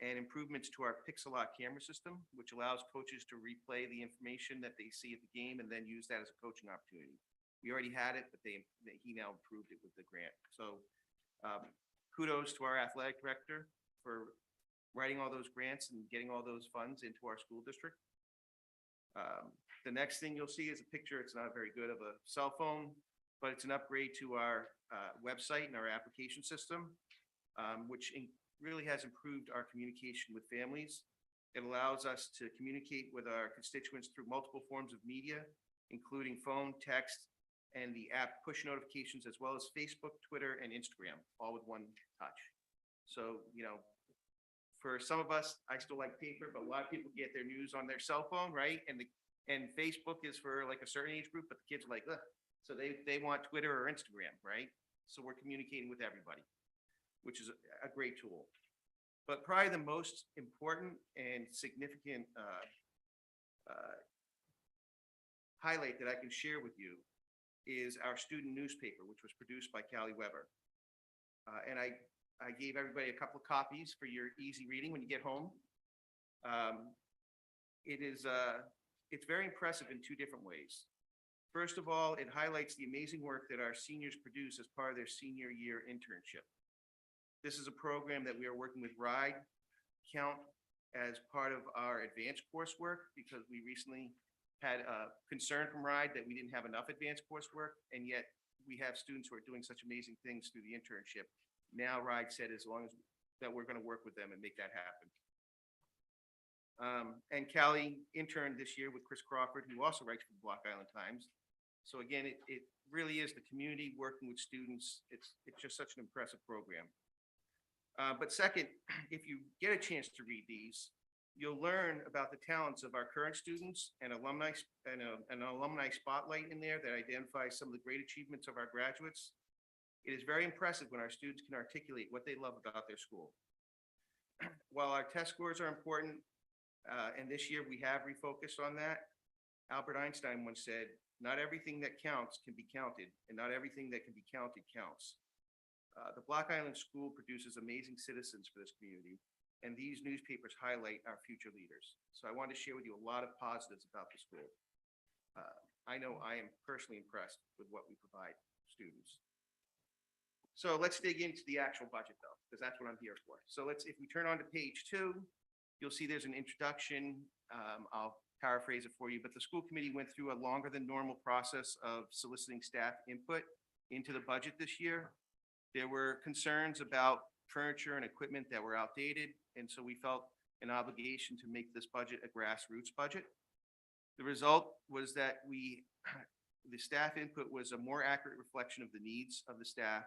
and improvements to our Pixelot camera system, which allows coaches to replay the information that they see at the game and then use that as a coaching opportunity. We already had it, but he now improved it with the grant. So kudos to our athletic director for writing all those grants and getting all those funds into our school district. The next thing you'll see is a picture. It's not very good of a cell phone, but it's an upgrade to our website and our application system, which really has improved our communication with families. It allows us to communicate with our constituents through multiple forms of media, including phone, text, and the app push notifications, as well as Facebook, Twitter, and Instagram, all with one touch. So, for some of us, I still like paper, but a lot of people get their news on their cell phone, right? And Facebook is for like a certain age group, but the kids are like, ugh. So they want Twitter or Instagram, right? So we're communicating with everybody, which is a great tool. But probably the most important and significant highlight that I can share with you is our student newspaper, which was produced by Callie Weber. And I gave everybody a couple of copies for your easy reading when you get home. It's very impressive in 2 different ways. First of all, it highlights the amazing work that our seniors produce as part of their senior year internship. This is a program that we are working with RIDE Count as part of our advanced coursework, because we recently had a concern from RIDE that we didn't have enough advanced coursework, and yet we have students who are doing such amazing things through the internship. Now RIDE said as long as that we're going to work with them and make that happen. And Callie interned this year with Chris Crawford, who also writes for the Block Island Times. So again, it really is the community working with students. It's just such an impressive program. But second, if you get a chance to read these, You'll learn about the talents of our current students and alumni, an alumni spotlight in there that identifies some of the great achievements of our graduates. It is very impressive when our students can articulate what they love about their school. While our test scores are important, and this year we have refocused on that, Albert Einstein once said, "Not everything that counts can be counted, and not everything that can be counted counts." The Block Island School produces amazing citizens for this community, and these newspapers highlight our future leaders. So I want to share with you a lot of positives about the school. I know I am personally impressed with what we provide students. So let's dig into the actual budget though, because that's what I'm here for. So if we turn on to page 2, you'll see there's an introduction. I'll paraphrase it for you, but the school committee went through a longer than normal process of soliciting staff input into the budget this year. There were concerns about furniture and equipment that were outdated, and so we felt an obligation to make this budget a grassroots budget. The result was that the staff input was a more accurate reflection of the needs of the staff,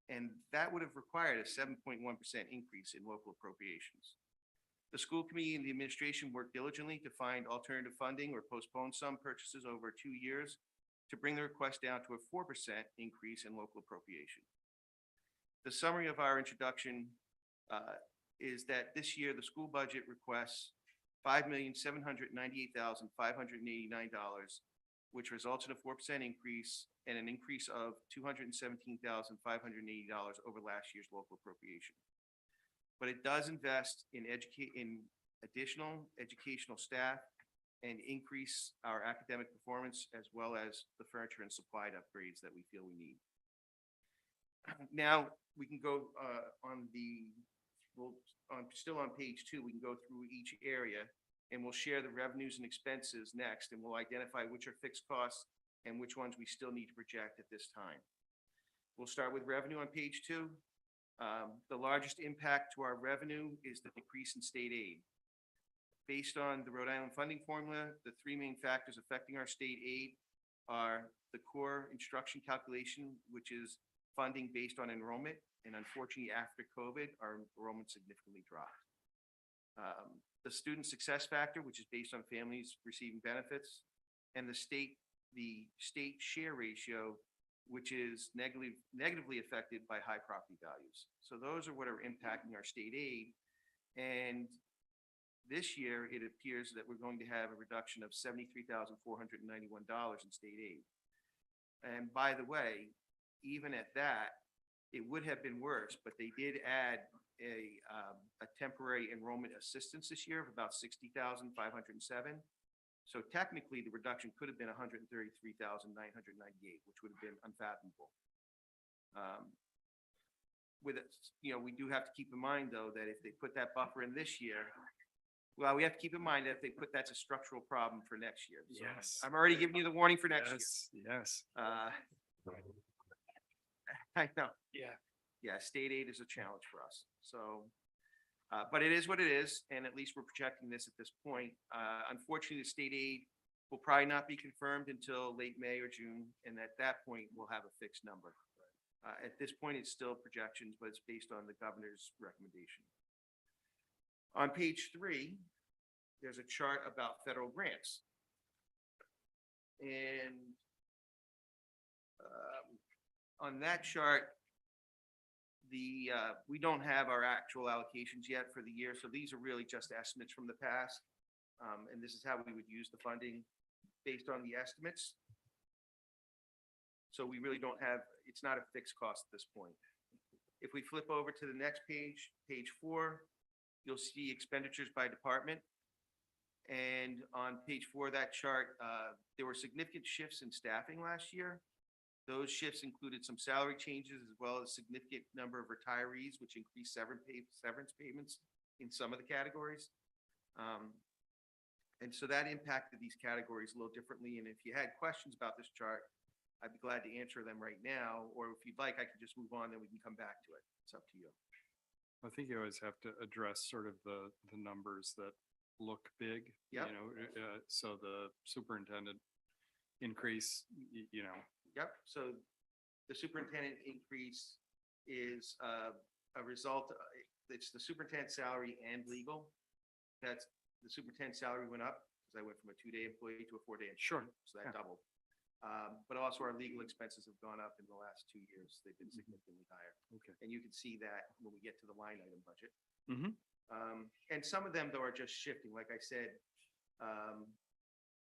and that would have required a 7.1% increase in local appropriations. The school committee and the administration worked diligently to find alternative funding or postpone some purchases over 2 years to bring the request down to a 4% increase in local appropriation. The summary of our introduction is that this year, the school budget requests $5,798,589, which results in a 4% increase and an increase of $217,580 over last year's local appropriation. But it does invest in additional educational staff and increase our academic performance as well as the furniture and supply upgrades that we feel we need. Now, we can go still on page 2, we can go through each area and we'll share the revenues and expenses next, and we'll identify which are fixed costs and which ones we still need to project at this time. We'll start with revenue on page 2. The largest impact to our revenue is the decrease in state aid. Based on the Rhode Island funding formula, the 3 main factors affecting our state aid are the core instruction calculation, which is funding based on enrollment. And unfortunately, after COVID, our enrollment significantly dropped. The student success factor, which is based on families receiving benefits, and the state share ratio, which is negatively affected by high property values. So those are what are impacting our state aid. And this year, it appears that we're going to have a reduction of $73,491 in state aid. And by the way, even at that, it would have been worse, but they did add a temporary enrollment assistance this year of about $60,507. So technically, the reduction could have been $133,998, which would have been unfathomable. We do have to keep in mind, though, that if they put that buffer in this year, well, we have to keep in mind that if they put that's a structural problem for next year. So Yes. I'm already giving you the warning for next year. Yes. I know. Yeah. Yeah, state aid is a challenge for us. So, but it is what it is, and at least we're projecting this at this point. Unfortunately, the state aid will probably not be confirmed until late May or June, and at that point, we'll have a fixed number. At this point, it's still projections, but it's based on the governor's recommendation. On page 3, there's a chart about federal grants. And on that chart, we don't have our actual allocations yet for the year, so these are really just estimates from the past. And this is how we would use the funding based on the estimates. So we really don't have, it's not a fixed cost at this point. If we flip over to the next page, page 4, you'll see expenditures by department. And on page 4 of that chart, there were significant shifts in staffing last year. Those shifts included some salary changes as well as significant number of retirees, which increased severance payments in some of the categories. And so that impacted these categories a little differently. And if you had questions about this chart, I'd be glad to answer them right now. Or if you'd like, I could just move on, then we can come back to it. It's up to you. I think you always have to address sort of the numbers that look big. Yep. So the superintendent increase, Yep, so the superintendent increase is a result, it's the superintendent salary and legal. that's, the superintendent's salary went up, because I went from a 2-day employee to a 4-day employee. Sure, So that yeah. doubled. But also our legal expenses have gone up in the last 2 years. They've been significantly higher. Okay. And you can see that when we get to the line item budget. Mm-hmm. And some of them though are just shifting, like I said,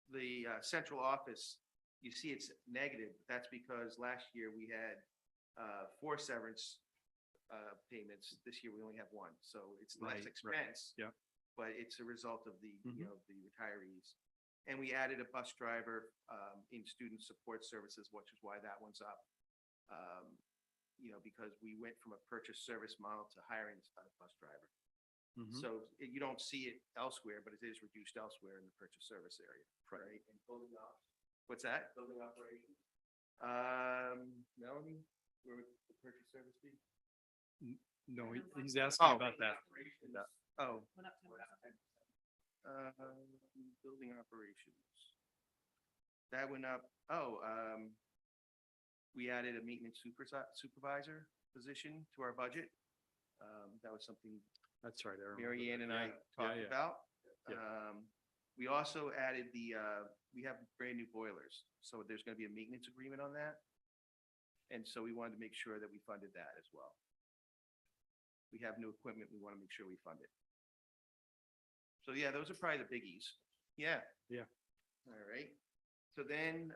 the central office, you see it's negative. That's because last year we had 4 severance payments. This year we only have 1, so it's less Right, right. expense. Yeah. But it's a result of the, Mhm. the retirees. And we added a bus driver in student support services, which is why that one's up. Because we went from a purchase service model to hiring a bus driver. Mhm. So you don't see it elsewhere, but it is reduced elsewhere in the purchase service area, right? And building ops. What's that? Building operations. Melanie, where would the purchase service be? No, he's asking Oh. about that. Oh. Building operations. That went up, we added a maintenance supervisor position to our budget. That was something That's right. I remember Mary Ann that. and I Yeah, talked yeah. about. Yeah. We also added we have brand new boilers, so there's gonna be a maintenance agreement on that. And so we wanted to make sure that we funded that as well. We have new equipment, we wanna make sure we fund it. So yeah, those are probably the biggies. Yeah. Yeah. All right. So then,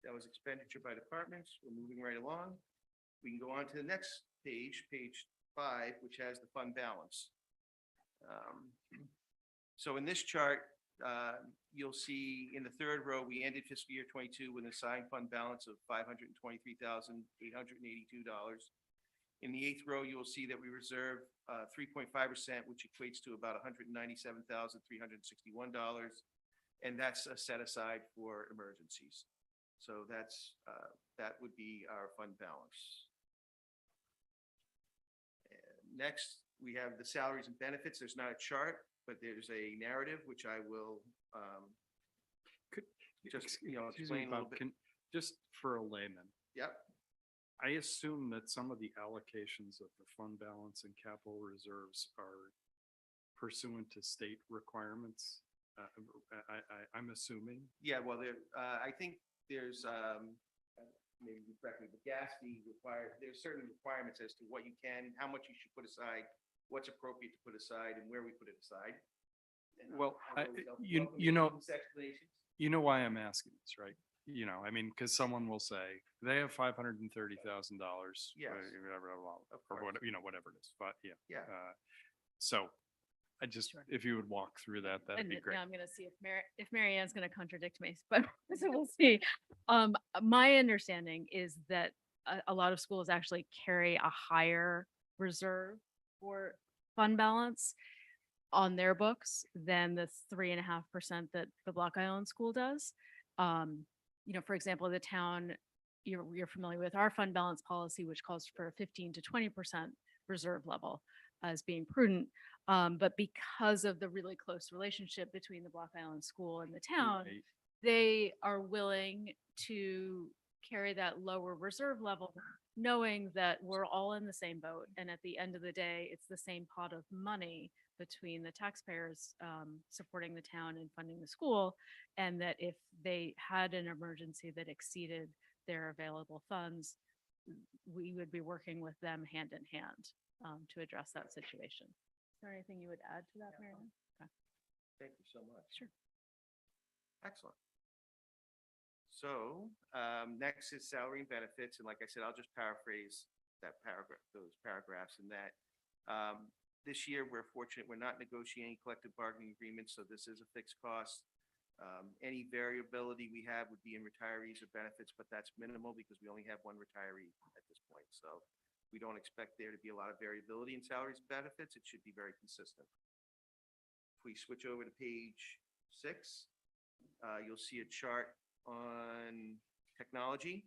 that was expenditure by departments. We're moving right along. We can go on to the next page, page 5, which has the fund balance. So in this chart, you'll see in the third row, we ended fiscal year 22 with an assigned fund balance of $523,882. In the 8th row, you will see that we reserve 3.5%, which equates to about $197,361. And that's set aside for emergencies. So that would be our fund balance. And next, we have the salaries and benefits. There's not a chart, but there's a narrative, which I will just, Excuse me, explain a little Bob, bit. just for a layman, Yep. I assume that some of the allocations of the fund balance and capital reserves are pursuant to state requirements. I'm assuming. Yeah, well, I think there's, maybe you correct me, but GASB there's certain requirements as to what you can, how much you should put aside, what's appropriate to put aside and where we put it aside. And Well, I'll go- you know- these explanations. You know why I'm asking this, right? I mean, because someone will say, they have $530,000. Yes. Whatever, Of or course. whatever it is, but yeah. Yeah. So I just, Sure. if you would walk through that, that'd And be now great. I'm gonna see if Mary Ann's gonna contradict me, but so we'll see. My understanding is that a lot of schools actually carry a higher reserve for fund balance on their books than the 3.5% that the Block Island School does. For example, the town, you're familiar with our fund balance policy, which calls for a 15 to 20% reserve level as being prudent. But because of the really close relationship between the Block Island School and the town, Right. they are willing to carry that lower reserve level, knowing that we're all in the same boat. And at the end of the day, it's the same pot of money between the taxpayers supporting the town and funding the school. And that if they had an emergency that exceeded their available funds, we would be working with them hand in hand to address that situation. Is there anything you would add to that, Marion? Thank you so much. Sure. Excellent. So, next is salary and benefits, and like I said, I'll just paraphrase that paragraph, those paragraphs in that. This year, we're fortunate, we're not negotiating collective bargaining agreements, so this is a fixed cost. Any variability we have would be in retirees or benefits, but that's minimal because we only have one retiree at this point. So we don't expect there to be a lot of variability in salaries and benefits. It should be very consistent. If we switch over to page 6, you'll see a chart on technology.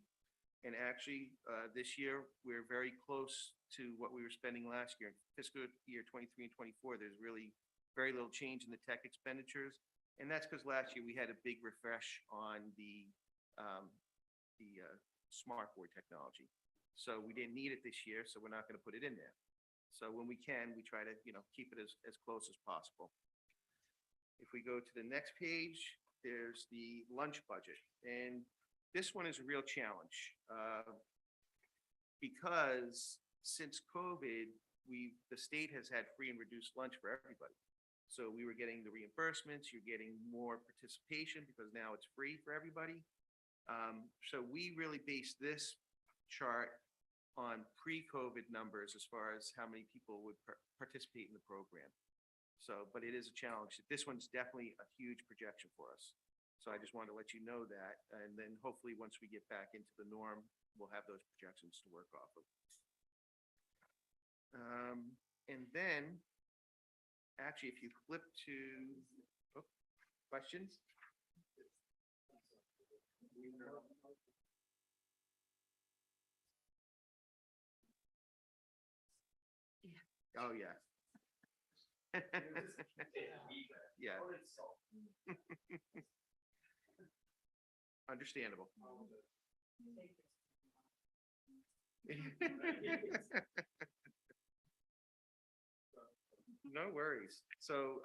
And actually, this year, we're very close to what we were spending last year. Fiscal year 23 and 24, there's really very little change in the tech expenditures. And that's because last year we had a big refresh on the smart board technology. So we didn't need it this year, so we're not going to put it in there. So when we can, we try to, keep it as close as possible. If we go to the next page, there's the lunch budget. And this one is a real challenge. Because since COVID, the state has had free and reduced lunch for everybody. So we were getting the reimbursements, you're getting more participation because now it's free for everybody. So we really base this chart on pre-COVID numbers as far as how many people would participate in the program. So, but it is a challenge. This one's definitely a huge projection for us. So I just wanted to let you know that. And then hopefully, once we get back into the norm, we'll have those projections to work off of. And then, actually, if you flip to questions. Oh, yeah. Yeah. Understandable. No worries. So,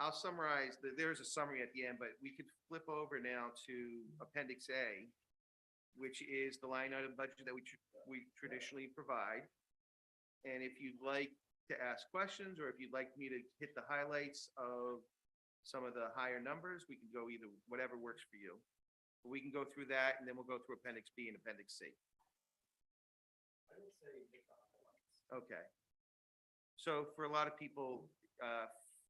I'll summarize, there's a summary at the end, but we could flip over now to Appendix A, which is the line item budget that we traditionally provide. And if you'd like to ask questions, or if you'd like me to hit the highlights of some of the higher numbers, we can go either, whatever works for you. But we can go through that, and then we'll go through Appendix B and Appendix C. Okay. So for a lot of people,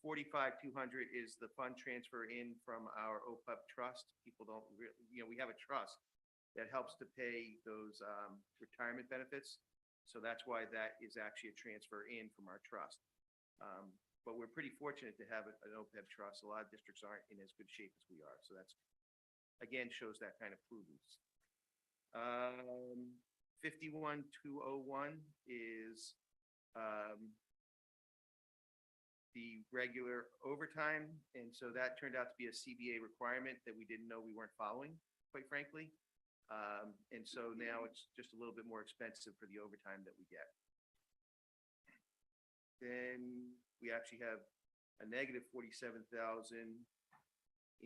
45,200 is the fund transfer in from our OPEB trust. People don't really, we have a trust that helps to pay those retirement benefits. So that's why that is actually a transfer in from our trust. But we're pretty fortunate to have an OPEB trust. A lot of districts aren't in as good shape as we are. So that's, again, shows that kind of prudence. 51,201 is the regular overtime. And so that turned out to be a CBA requirement that we didn't know we weren't following, quite frankly. And so now it's just a little bit more expensive for the overtime that we get. Then we actually have a negative 47,000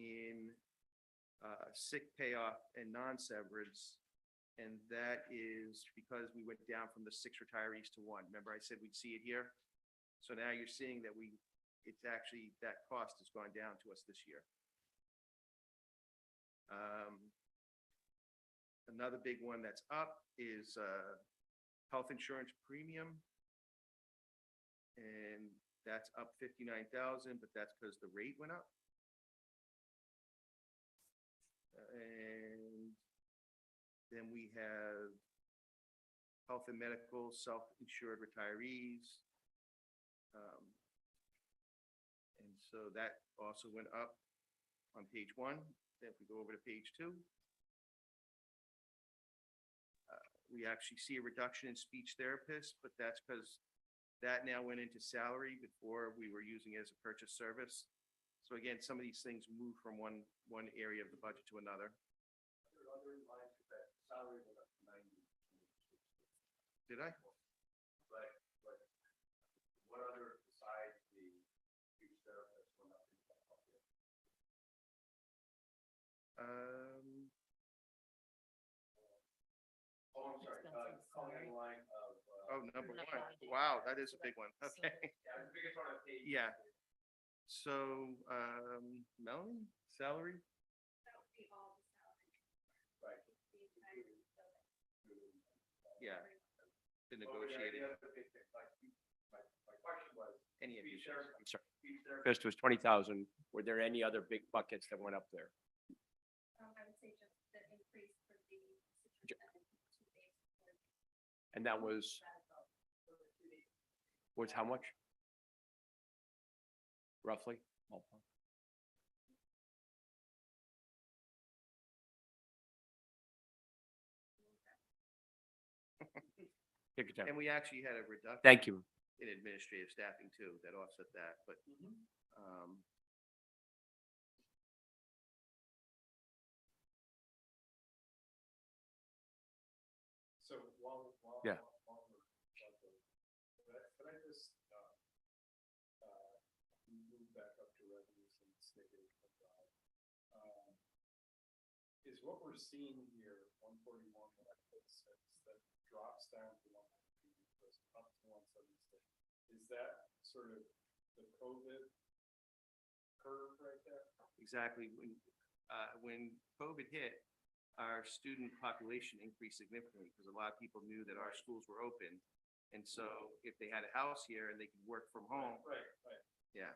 in sick payoff and non-severance. And that is because we went down from the 6 retirees to 1. Remember I said we'd see it here? So now you're seeing that it's actually, that cost has gone down to us this year. Another big one that's up is health insurance premium. And that's up 59,000, but that's because the rate went up. And then we have health and medical, self-insured retirees. And so that also went up on page 1. Then if we go over to page 2, we actually see a reduction in speech therapists, but that's because that now went into salary before we were using it as a purchase service. So again, some of these things move from one area of the budget to another. Did I? What other besides the speech therapist went up? Oh, I'm sorry, calling in line of. Number Number 1. one. Wow, that is a big one. Okay. Yeah, the biggest one on the page. Yeah. So, Melanie, salary? Right. Yeah. The Well, but negotiated, the other big thing, like, my question was, any of speech these. therapist, I'm sorry. speech therapist, First was 20,000. Were there any other big buckets that went up there? I would say just the increase for the superintendent to 2 days. And that was how much? Roughly? Ballpark? Take your time. And we actually had a reduction. Thank you. In administrative staffing too, that offset that, but, so while Yeah. is what we're seeing here, 141, that drops down to 119, goes up to 176. Is that sort of the COVID curve right there? Exactly. When COVID hit, our student population increased significantly because a lot of people knew that our schools were open. And so if they had a house here and they could work from home, Right. yeah.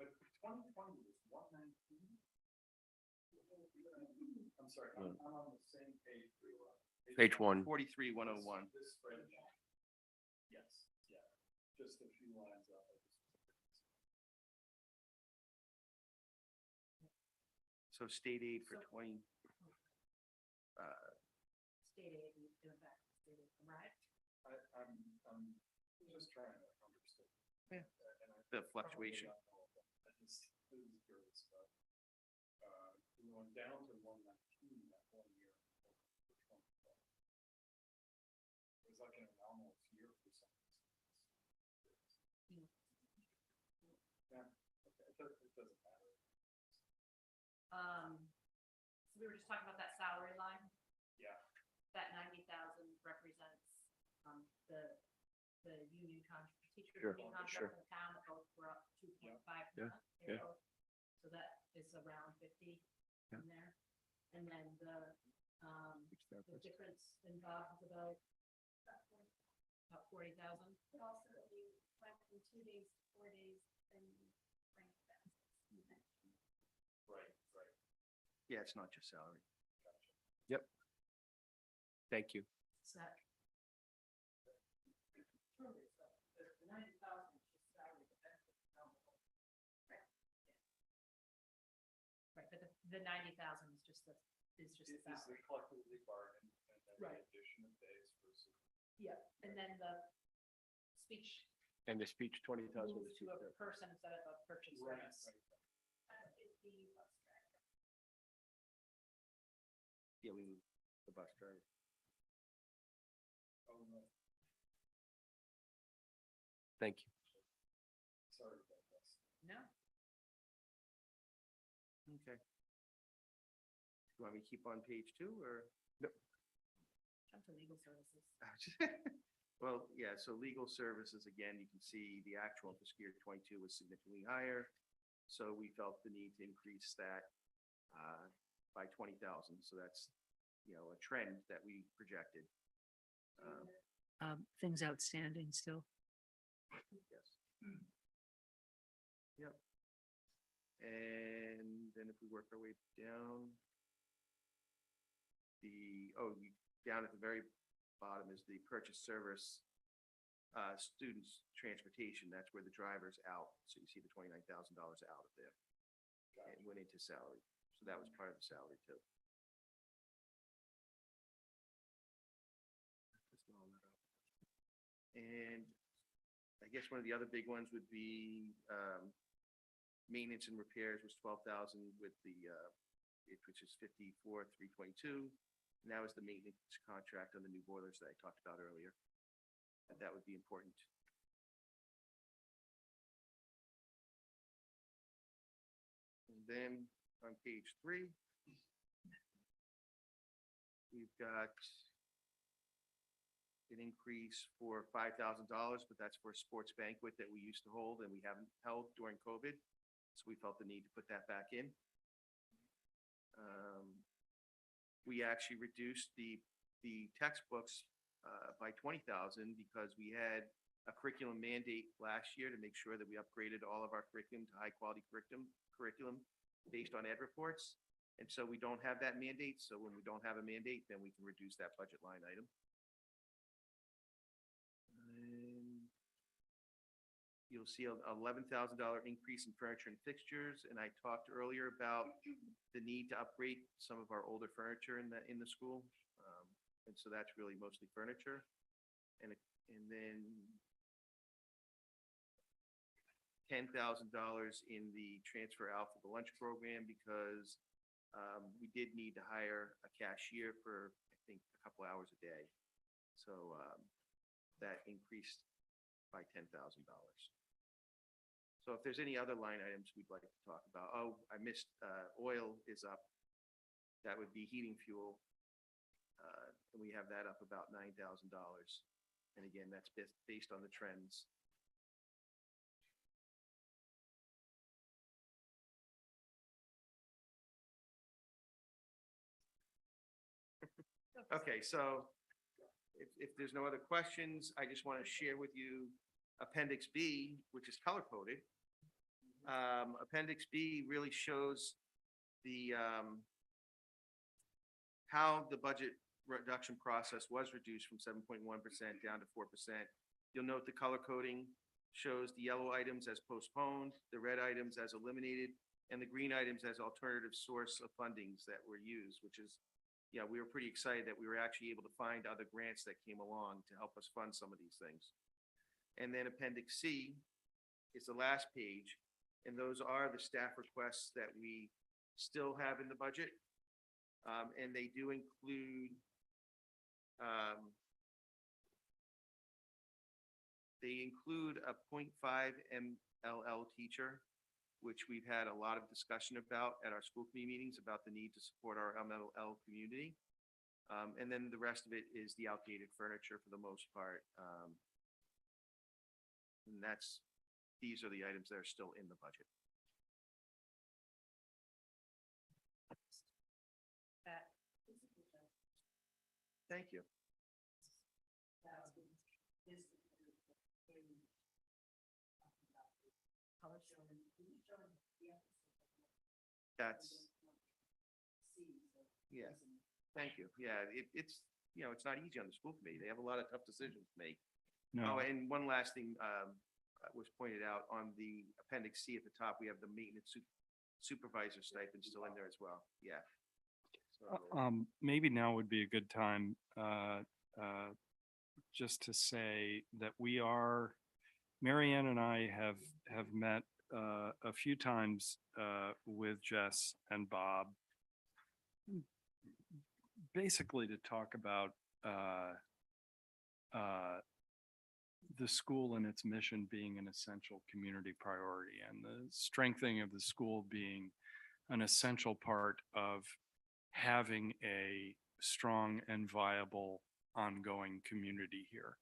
But 2020 was 119? I'm sorry, I'm on the same page. Page one. 43,101. This spreadsheet. Yes, yeah, just a few lines up. So state aid for 20, State aid, we do in fact, state aid, correct? I'm just trying to understand. Yeah. And I the probably fluctuation. don't know all that. I just, this is curious about, we went down to 119 that 1 year. For 2012. It was like an anomalous year for some reason. Yeah, okay, it doesn't matter. So we were just talking about that salary line. Yeah. That 90,000 represents, the union contract, teacher Sure, union sure. contract in the town, that both were up 2.5%. Yeah, They're yeah. both- So that is around 50 in there. And then the difference involved is about 40,000. But also you went from 2 days to 4 days and bring it back. Right. Yeah, it's not just salary. Thank you. So that. The 90,000 is just salary, the benefits is not. Right. Right, but the 90,000 is just the Is salary. the collectively bargained and then the Right. addition of days versus. Yeah, and then the speech And the speech, 20,000. moves to a person instead of a purchase service. Is the bus driver. Yeah, we moved the bus driver. Oh, no, Thank you. sorry about this. No, Okay. You want me to keep on page 2 or? jump to legal services. Well, yeah, so legal services, again, you can see the actual fiscal year 22 was significantly higher. So we felt the need to increase that by 20,000. So that's, a trend that we projected. Things outstanding still. Yes. Yep. And then if we work our way down, down at the very bottom is the purchase service, students transportation. That's where the driver's out. So you see the $29,000 out of there. It went into salary. So that was part of the salary too. Just all that up. And I guess one of the other big ones would be maintenance and repairs was 12,000 with which is 54,322. And that was the maintenance contract on the new boilers that I talked about earlier. And that would be important. And then on page 3, we've got an increase for $5,000, but that's for a sports banquet that we used to hold and we haven't held during COVID. So we felt the need to put that back in. We actually reduced the textbooks by 20,000 because we had a curriculum mandate last year to make sure that we upgraded all of our curriculum to high quality curriculum based on ed reports. And so we don't have that mandate. So when we don't have a mandate, then we can reduce that budget line item. And you'll see a $11,000 increase in furniture and fixtures. And I talked earlier about the need to upgrade some of our older furniture in the school. And so that's really mostly furniture. And then $10,000 in the transfer out for the lunch program because we did need to hire a cashier for, I think, a couple hours a day. So that increased by $10,000. So if there's any other line items we'd like to talk about, I missed, oil is up That would be heating fuel. And we have that up about $9,000. And again, that's based on the trends. Okay, so if there's no other questions, I just want to share with you Appendix B, which is color coded. Appendix B really shows the how the budget reduction process was reduced from 7.1% down to 4%. You'll note the color coding shows the yellow items as postponed, the red items as eliminated, and the green items as alternative source of fundings that were used, which is, yeah, we were pretty excited that we were actually able to find other grants that came along to help us fund some of these things. And then Appendix C is the last page, and those are the staff requests that we still have in the budget. And they do include a 0.5 MLL teacher, which we've had a lot of discussion about at our school committee meetings about the need to support our MLL community. And then the rest of it is the outdated furniture for the most part. And these are the items that are still in the budget. Thank you. That's, yeah, thank you. Yeah, it's, it's not easy on the school committee. They have a lot of tough decisions to make. No. Oh, and one last thing was pointed out on the Appendix C at the top, we have the maintenance supervisor stipend still in there as well. Yeah. So, Maybe now would be a good time just to say that Mary Ann and I have met a few times with Jess and Bob, basically to talk about the school and its mission being an essential community priority, and the strengthening of the school being an essential part of having a strong and viable ongoing community here.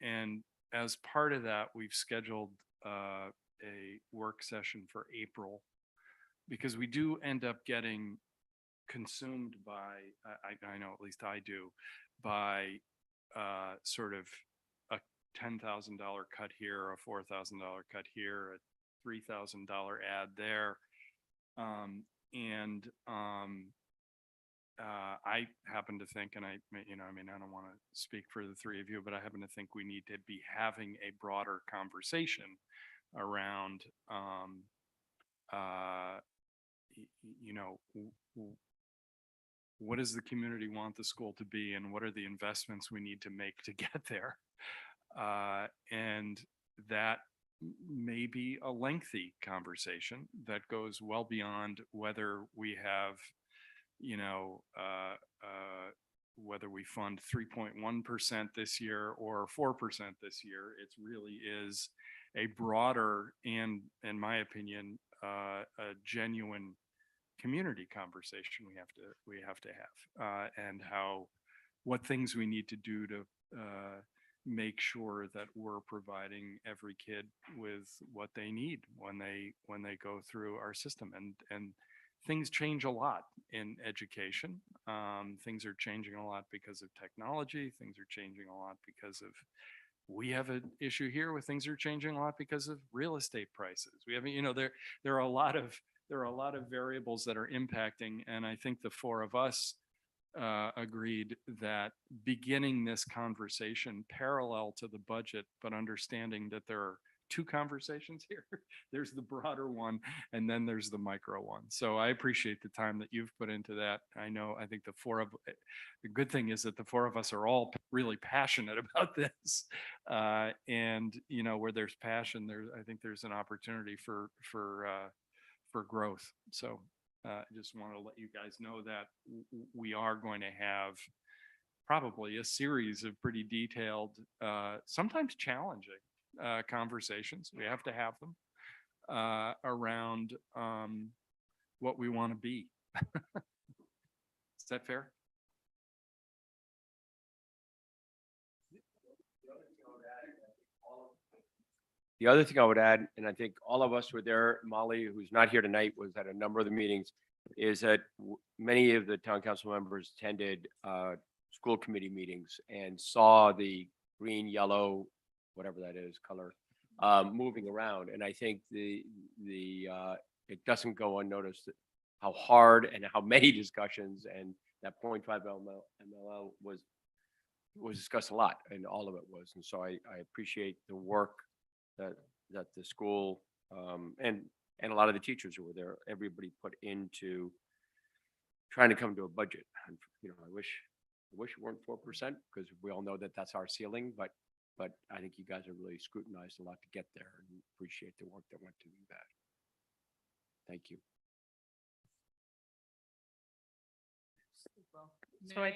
And as part of that, we've scheduled a work session for April, because we do end up getting consumed by, I know at least I do, by sort of a $10,000 cut here, a $4,000 cut here, a $3,000 ad there. I happen to think, and I don't want to speak for the three of you, but I happen to think we need to be having a broader conversation around, what does the community want the school to be, and what are the investments we need to make to get there? And that may be a lengthy conversation that goes well beyond whether we have, whether we fund 3.1% this year or 4% this year. It really is a broader and, in my opinion, a genuine community conversation we have to have, and what things we need to do to make sure that we're providing every kid with what they need when they go through our system. And things change a lot in education. Things are changing a lot because of technology. Things are changing a lot because of, we have an issue here where things are changing a lot because of real estate prices. We have, there are a lot of variables that are impacting. And I think the four of us agreed that beginning this conversation parallel to the budget, but understanding that there are two conversations here. There's the broader one, and then there's the micro one. So I appreciate the time that you've put into that. I think the good thing is that the four of us are all really passionate about this. And where there's passion, I think there's an opportunity for growth. So I just want to let you guys know that we are going to have probably a series of pretty detailed, sometimes challenging conversations. We have to have them around what we want to be. Is that fair? The other thing I would add, and I think all of us were there, Molly, who's not here tonight, was at a number of the meetings, is that many of the town council members attended school committee meetings and saw the green, yellow, whatever that is, color, moving around. And I think it doesn't go unnoticed that how hard and how many discussions and that 0.5 MLL was discussed a lot, and all of it was. And so I appreciate the work that the school and a lot of the teachers who were there, everybody put into trying to come to a budget. And, you know, I wish it weren't 4% because we all know that that's our ceiling, but I think you guys have really scrutinized a lot to get there and appreciate the work that went to do that. Thank you. So I,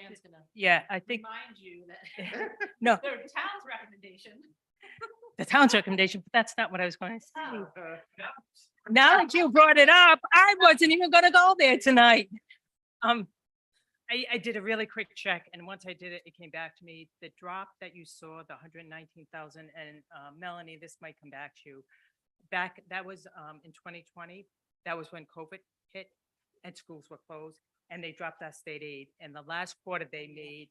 yeah, I think, Remind you that no, the town's recommendation. the town's recommendation, but that's not what I was going to say. Now that you brought it up, I wasn't even gonna go there tonight. I did a really quick check, and once I did it, it came back to me. The drop that you saw, the 119,000, and Melanie, this might come back to you. That was in 2020. That was when COVID hit and schools were closed, and they dropped that state aid. And the last quarter they made,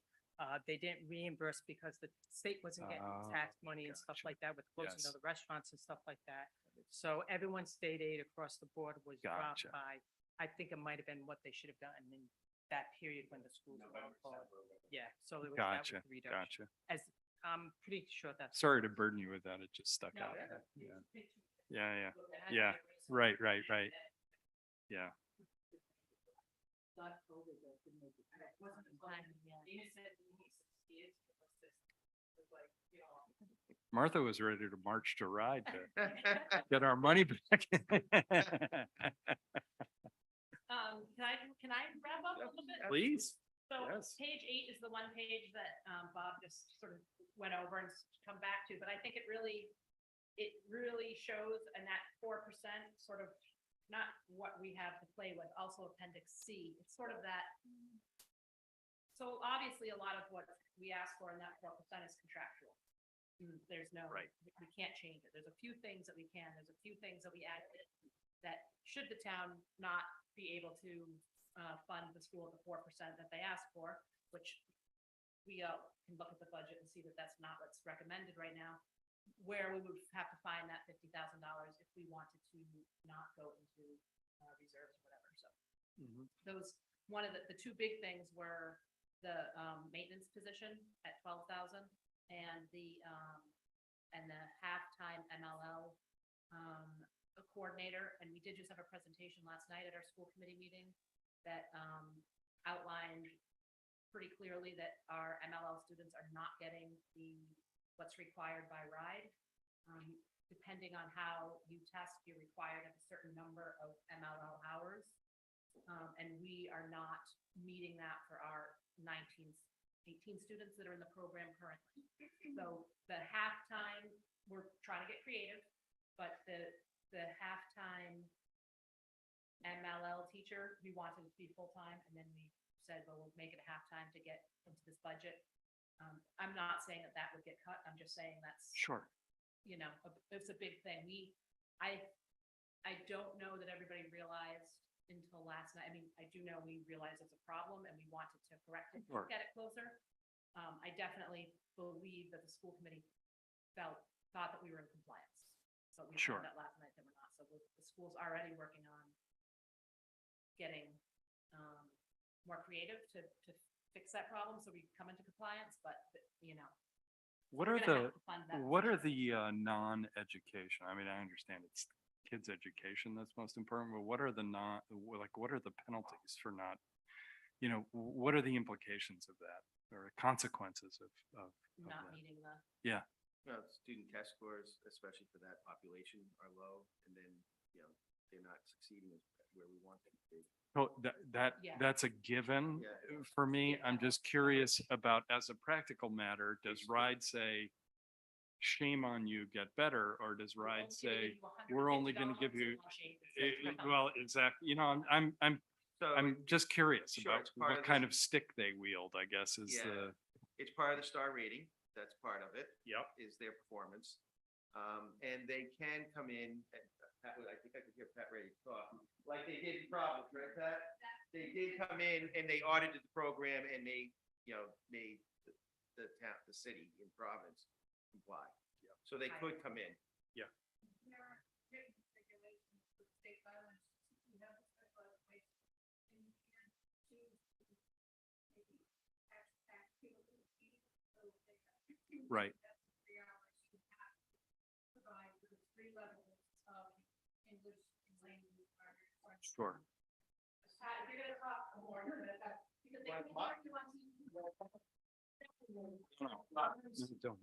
they didn't reimburse because the state wasn't getting Oh, tax money and stuff gotcha. like that with closing Yes. of the restaurants and stuff like that. So everyone's state aid across the board was dropped Gotcha. by, I think it might have been what they should have gotten in that period when the schools were closed. Yeah, so it was, that was Gotcha, the reduction. gotcha. As, I'm pretty sure that's. Sorry to burden you with that. It just stuck No, out. it's- Yeah, it's- yeah, yeah. It had to Yeah, be a reason. right, right, right. Yeah. Not COVID, though, didn't make it. It wasn't a plan, yeah. He said he is, what's this? It's like, you know. Martha was ready to march to ride to get our money back. Can I wrap up a little bit? Please. So Yes. page 8 is the one page that Bob just sort of went over and come back to, but I think it really shows, and that 4% sort of not what we have to play with, also appendix C. It's sort of that. So obviously, a lot of what we ask for in that 4% is contractual. There's no, Right. we can't change it. There's a few things that we can, there's a few things that we added that should the town not be able to fund the school at the 4% that they asked for, which we can look at the budget and see that that's not what's recommended right now, where we would have to find that $50,000 if we wanted to not go into reserves or whatever. So those, one of the two big things were the maintenance position at 12,000 and the halftime MLL coordinator. And we did just have a presentation last night at our school committee meeting that outlined pretty clearly that our MLL students are not getting what's required by RIDE. Depending on how you test, you're required at a certain number of MLL hours. And we are not meeting that for our 18 students that are in the program currently. So the halftime, we're trying to get creative, but the halftime MLL teacher, we wanted to be full-time, and then we said, well, we'll make it a halftime to get into this budget. I'm not saying that would get cut. I'm just saying that's, Sure. you know, it's a big thing. I don't know that everybody realized until last night. I mean, I do know we realized it's a problem and we wanted to correct it, Sure. get it closer. I definitely believe that the school committee thought that we were in compliance. So we Sure. found out last night that we're not. So the school's already working on getting more creative to fix that problem so we come into compliance, but you know. What we're are gonna have the, to fund that what are position. the non-education? I mean, I understand it's kids' education that's most important, but what are the what are the penalties for not, what are the implications of that or consequences of Not that? meeting the. Yeah. Well, student test scores, especially for that population, are low, and then, they're not succeeding where we want them to be. Oh, Yeah. that's a given Yeah. for me. Yeah. I'm just curious about, as a practical matter, does RIDE say, shame on you, get better? Or does RIDE say, we're only going to give you, well, exactly, So I'm just curious Sure, about it's part what of kind the- of stick they wield, I guess, is Yeah. the, it's part of the star rating. That's part of it. Yep. Is their performance. And they can come in, and Pat, I think I could hear Pat ready to talk, like they did in Providence, right, Pat? They did come in and they audited the program and they, made the town, the city in Providence comply. So they could come in. right. Sure. Don't.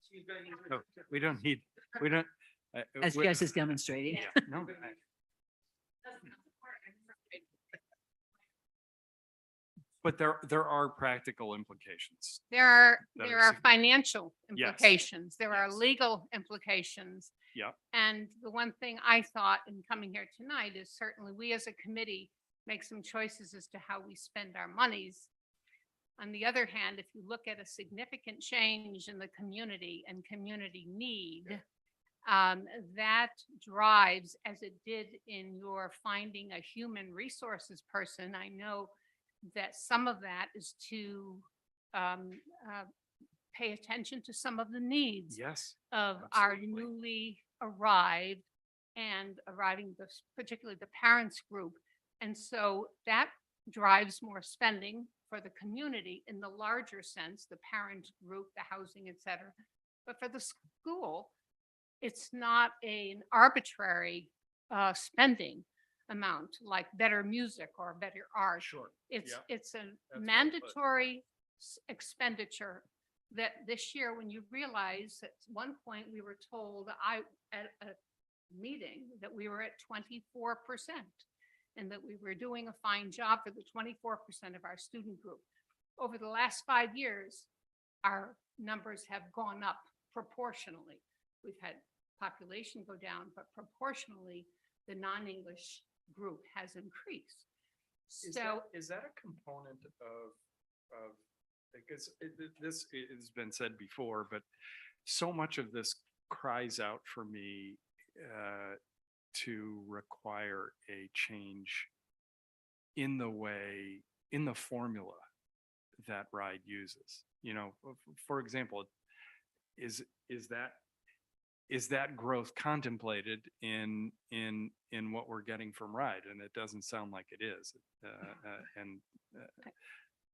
She's gonna use her- No, we don't need, we don't. As we- Jess is demonstrating. Yeah, no, but there are practical implications. There are, that there are are sig- financial Yes. implications. There are Yes. legal implications. Yep. And the one thing I thought in coming here tonight is certainly we as a committee make some choices as to how we spend our monies. On the other hand, if you look at a significant change in the community and community need, that drives, as it did in your finding a human resources person, I know that some of that is to pay attention to some of the needs Yes, of our absolutely. newly arrived and arriving, particularly the parents group. And so that drives more spending for the community in the larger sense, the parent group, the housing, et cetera. But for the school, it's not an arbitrary spending amount like better music or better art. sure. It's, Yeah, it's a well put. mandatory expenditure that this year, when you realize at one point we were told, at a meeting, that we were at 24% and that we were doing a fine job for the 24% of our student group. Over the last 5 years, our numbers have gone up proportionally. We've had population go down, but proportionally, the non-English group has increased. So Is that a component of, because this has been said before, but so much of this cries out for me to require a change in the way, in the formula that RIDE uses. For example, is that growth contemplated in what we're getting from RIDE? And it doesn't sound like it is. And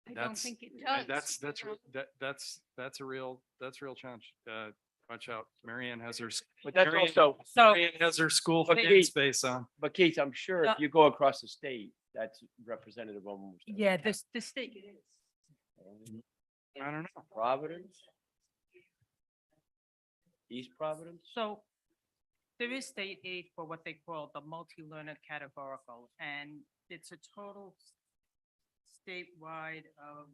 I don't that's, think it uh, does. that's a real challenge. Watch out. Marianne has her, But that's Marianne- also, So, Marianne has her school But fan Keith- space on. but Keith, I'm sure if Uh, you go across the state, that's representative of almost. every yeah, town. the state, I don't know. Providence? East Providence? so there is state aid for what they call the multi-learner categorical, and it's a total statewide of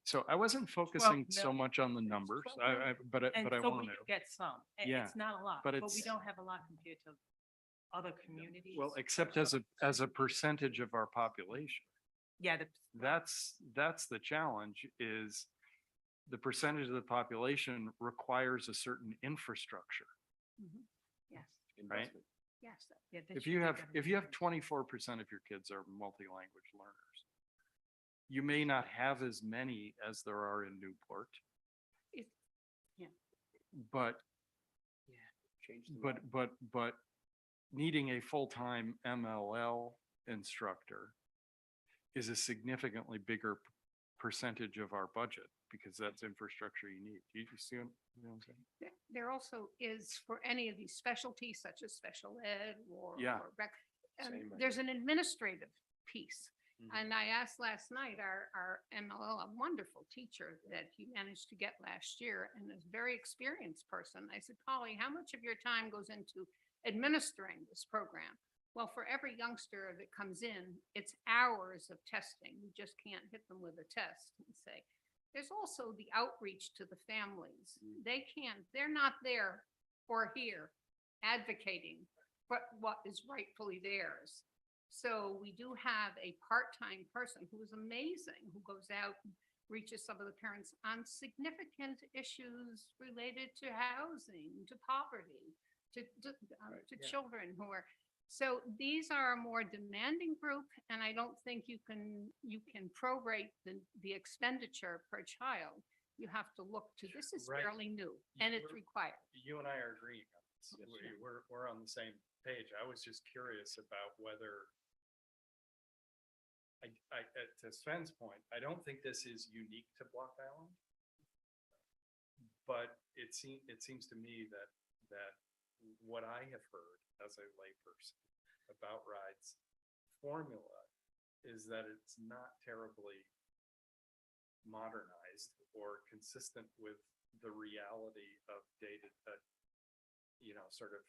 So I wasn't focusing so million. much on the numbers, 12 million. but And I so want we to. do get some. Yeah, It's not a lot, but but we it's- don't have a lot compared to other communities. Well, except as a percentage of our population. Yeah, That's the challenge, is the percentage of the population requires a certain infrastructure, Yes, right? Investment. yes. yeah. they If should you be have, better if you have numbers. 24% of your kids are multi-language learners, you may not have as many as there are in Newport, It- yeah. but Change the but needing a full-time MLL instructor is a significantly bigger percentage of our budget, because that's infrastructure you need. You see what I'm saying? There also is for any of these specialties such as special ed or. Yeah. or rec, Same there's an administrative piece. Mhm. And I asked last night, our MLL, a wonderful teacher that he managed to get last year and is a very experienced person. I said, Polly, how much of your time goes into administering this program? Well, for every youngster that comes in, it's hours of testing. You just can't hit them with a test and say. There's also the outreach to the families. They're not there or here advocating what is rightfully theirs. So we do have a part-time person who is amazing, who goes out and reaches some of the parents on significant issues related to housing, to poverty, to children who are, so these are a more demanding group, and I don't think you can prorate the expenditure per child. You have to look to, this is Right. fairly new, and it's We're- required. You and I are agreeing on this. We're on the same page. I was just curious about whether to Sven's point, I don't think this is unique to Bluff Island. But it seems to me that what I have heard as a layperson about rides formula is that it's not terribly modernized or consistent with the reality of sort of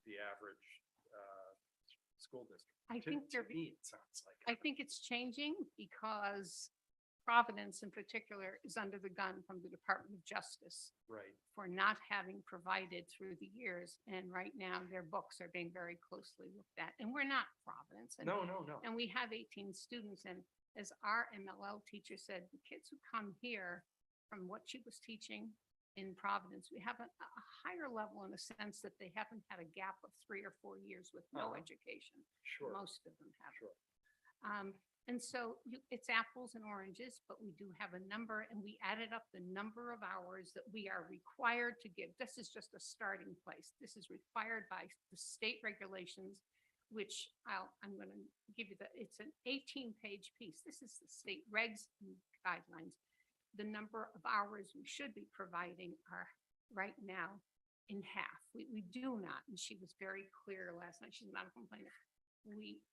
the average school district. I think To they're, me, it sounds like. I think it's changing because Providence in particular is under the gun from the Department of Justice Right. for not having provided through the years. And right now, their books are being very closely looked at. And we're not Providence. And No. And we have 18 students, and as our MLL teacher said, the kids who come here from what she was teaching in Providence, we have a higher level in the sense that they haven't had a gap of 3 or 4 years with no Uh-huh. education. Sure. Most of them have. Sure. And so it's apples and oranges, but we do have a number, and we added up the number of hours that we are required to give. This is just a starting place. This is required by the state regulations, which I'm going to give you it's an 18-page piece. This is the state regs and guidelines. The number of hours we should be providing are right now in half. We do not, and she was very clear last night. She's not a complainer. We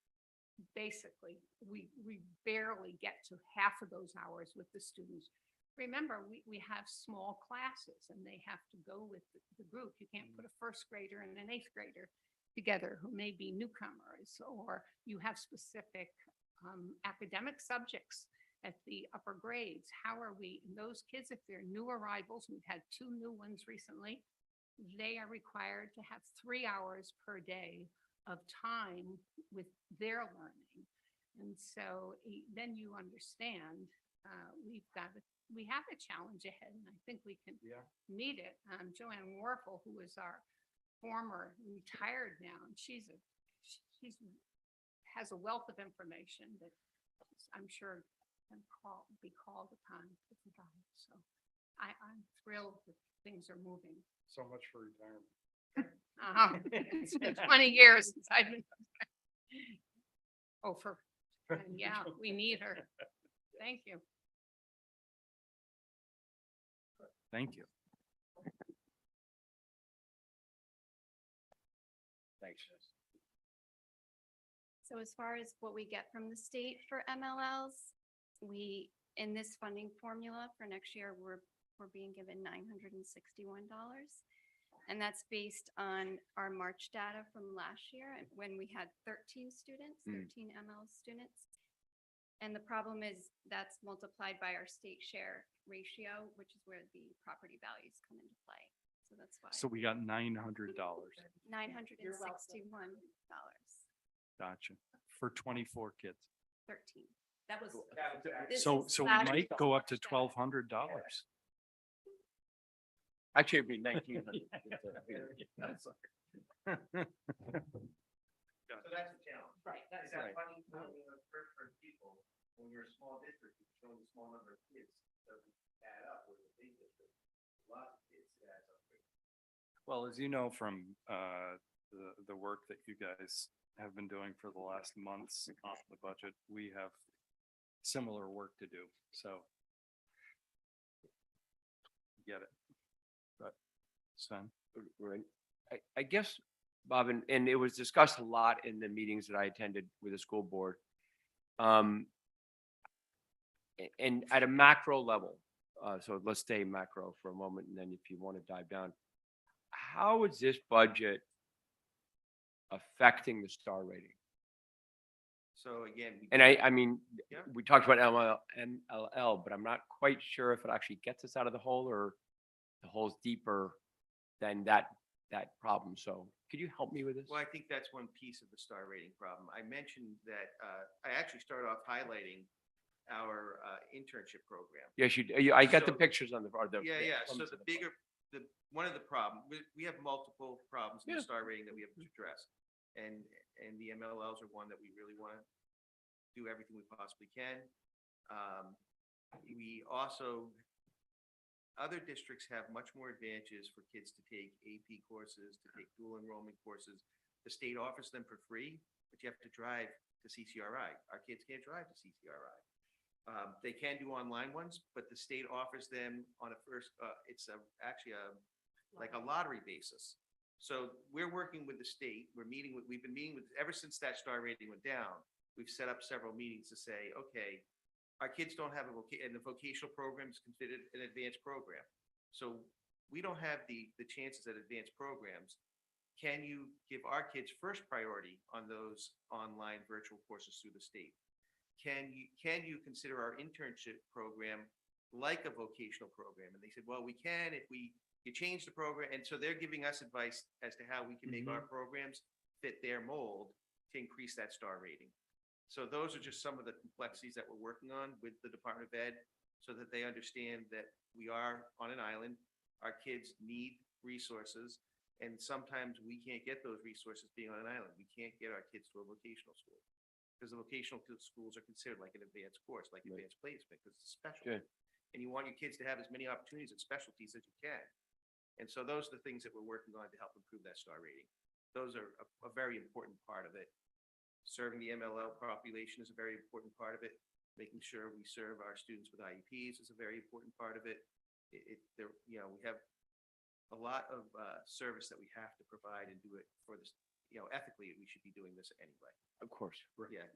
barely get to half of those hours with the students. Remember, we have small classes and they have to go with the group. You can't put a first grader and an eighth grader together who may be newcomers, or you have specific academic subjects at the upper grades. How are we, those kids, if they're new arrivals, we've had 2 new ones recently, they are required to have 3 hours per day of time with their learning. And so then you understand we have a challenge ahead, and I think we can meet it. Joanne Warfel, who is our former retired now, and she's has a wealth of information that I'm sure can be called upon to provide. So I'm thrilled that things are moving. So much for retirement. It's been 20 years since I've been. Yeah, we need her. Thank you. Thank you. Thanks. So as far as what we get from the state for MLLs, in this funding formula for next year, we're being given $961. And that's based on our March data from last year when we had 13 students, 13 ML students. And the problem is that's multiplied by our state share ratio, which is where the property values come into play. So that's why. So we got $900. $961. Gotcha. For 24 kids. 13. That was. This So is we last might year's go up to March data. $1,200. Actually, it'd be 1,900. So that's a challenge. Right, Is that funny, for people, when you're a small district, you show the small number of kids, doesn't add up with a big district. Lots of kids, it adds up. Well, as you know from the work that you guys have been doing for the last months on the budget, we have similar work to do. So get it. But Sven? Right. I guess, Bob, and it was discussed a lot in the meetings that I attended with the school board. And at a macro level, so let's stay macro for a moment, and then if you want to dive down, how is this budget affecting the star rating? So again. And I mean, Yeah. we talked about MLL, but I'm not quite sure if it actually gets us out of the hole or the hole's deeper than that problem. So could you help me with this? Well, I think that's one piece of the star rating problem. I mentioned that, I actually started off highlighting our internship program. Yes, I got the So- pictures on the, or the. Yeah, yeah. So plumbers the on front. one of the problem, we have multiple problems in the Yeah. star rating that we have to address. And the MLLs are one that we really want to do everything we possibly can. We also, other districts have much more advantages for kids to take AP courses, to take dual enrollment courses. The state offers them for free, but you have to drive to CCRI. Our kids can't drive to CCRI. They can do online ones, but the state offers them on a first, actually like a lottery basis. So we're working with the state, we've been meeting with, ever since that star rating went down, we've set up several meetings to say, okay, our kids don't have and the vocational program is considered an advanced program. So we don't have the chances at advanced programs. Can you give our kids first priority on those online virtual courses through the state? Can you consider our internship program like a vocational program? And they said, well, we can if you change the program. And so they're giving us advice as to how we can make our programs fit their mold to increase that star rating. So those are just some of the complexities that we're working on with the Department of Ed so that they understand that we are on an island. Our kids need resources, and sometimes we can't get those resources being on an island. We can't get our kids to a vocational school because the vocational schools are considered like an advanced course, like Right. advanced placement, because it's special. Good. And you want your kids to have as many opportunities and specialties as you can. And so those are the things that we're working on to help improve that star rating. Those are a very important part of it. Serving the MLL population is a very important part of it. Making sure we serve our students with IEPs is a very important part of it. We have a lot of service that we have to provide and do it for this, ethically, we should be doing this anyway. Of course. Yeah.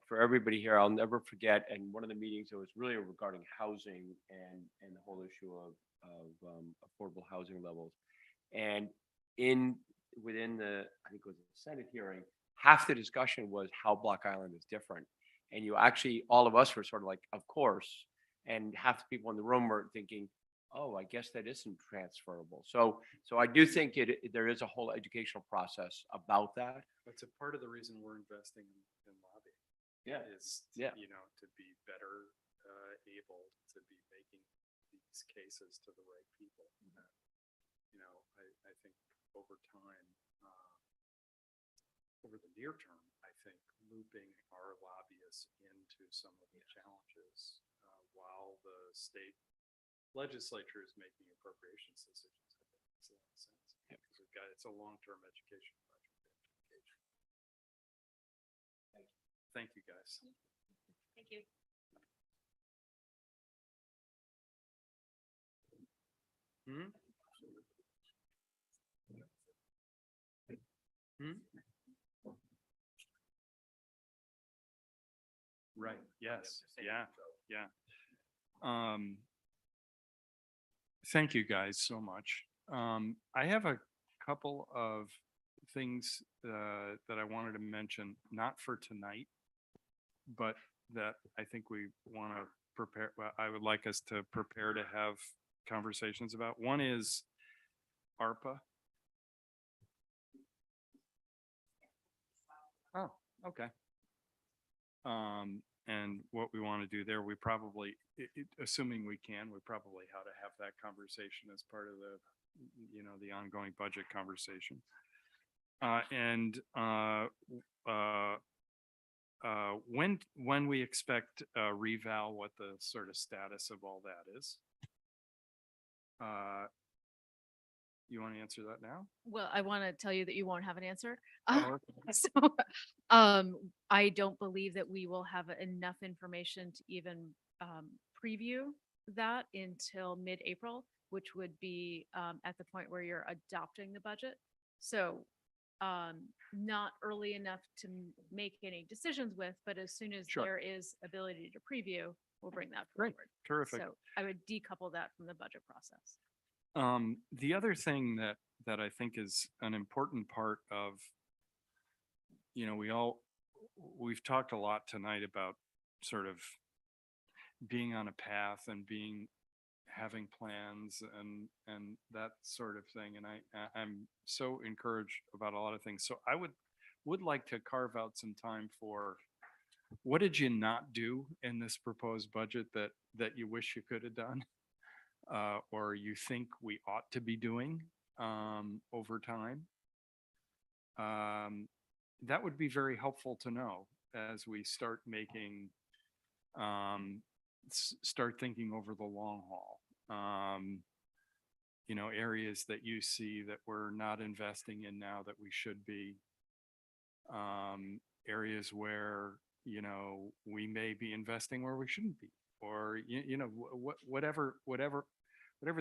For everybody here, I'll never forget, and one of the meetings, it was really regarding housing and the whole issue of affordable housing levels. And within the, I think it was the Senate hearing, half the discussion was how Block Island is different. And you actually, all of us were sort of like, of course, and half the people in the room were thinking, oh, I guess that isn't transferable. So I do think there is a whole educational process about that. That's a part of the reason we're investing in lobbying. Yeah. Is, Yeah. To be better able to be making these cases to the right people. I think over time, over the near term, I think looping our lobbyists into some of the challenges while the state legislature is making appropriations decisions, I think makes a lot of sense. Because it's a long-term education project. Thank you, guys. Thank you. Hmm? Hmm? Right, yes, yeah. Thank you guys so much. I have a couple of things that I wanted to mention, not for tonight, but that I think we want to prepare, I would like us to prepare to have conversations about. One is ARPA. Oh, okay. And what we want to do there, we probably, assuming we can, we probably ought to have that conversation as part of the ongoing budget conversation. When we expect reval, what the sort of status of all that is. You want to answer that now? Well, I want to tell you that you won't have an answer. Oh, okay. So, I don't believe that we will have enough information to even preview that until mid-April, which would be at the point where you're adopting the budget. So, not early enough to make any decisions with, but as soon as Sure. there is ability to preview, we'll bring that Great. forward. Terrific. So I would decouple that from the budget process. The other thing that I think is an important part of, we've talked a lot tonight about sort of being on a path and having plans and that sort of thing. And I'm so encouraged about a lot of things. So I would like to carve out some time for, what did you not do in this proposed budget that you wish you could have done? Or you think we ought to be doing over time? That would be very helpful to know as we start making, start thinking over the long haul. You know, areas that you see that we're not investing in now that we should be. Areas where, you know, we may be investing where we shouldn't be, or, you know, whatever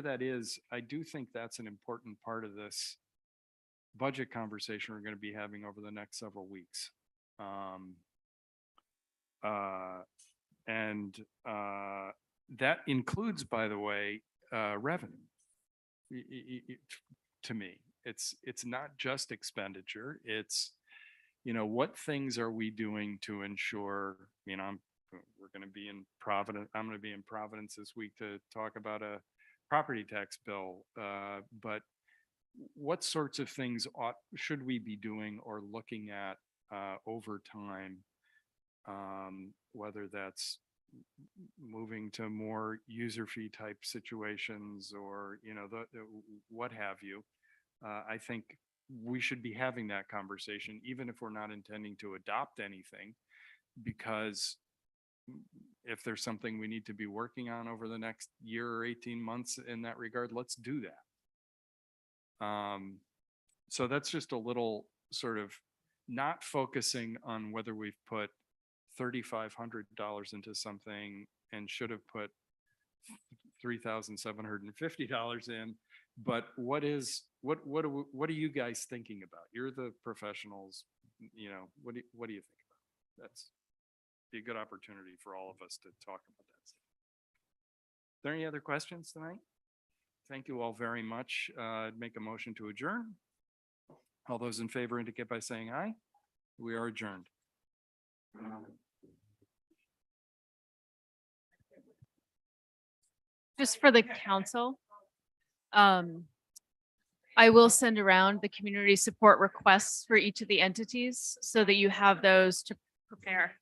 that is. I do think that's an important part of this budget conversation we're going to be having over the next several weeks. That includes, by the way, revenue. To me, it's not just expenditure. It's, you know, what things are we doing to ensure, you know, we're going to be in Providence. I'm going to be in Providence this week to talk about a property tax bill. But what sorts of things should we be doing or looking at over time? Whether that's moving to more user fee type situations, or, you know, what have you. I think we should be having that conversation, even if we're not intending to adopt anything, because if there's something we need to be working on over the next year or 18 months in that regard, let's do that. So that's just a little sort of not focusing on whether we've put $3,500 into something and should have put $3,750 in, but what are you guys thinking about? You're the professionals, you know, what do you think about? That's be a good opportunity for all of us to talk about that. Are there any other questions tonight? Thank you all very much. I'd make a motion to adjourn. All those in favor indicate by saying aye. We are adjourned. Just for the council, I will send around the community support requests for each of the entities so that you have those to prepare.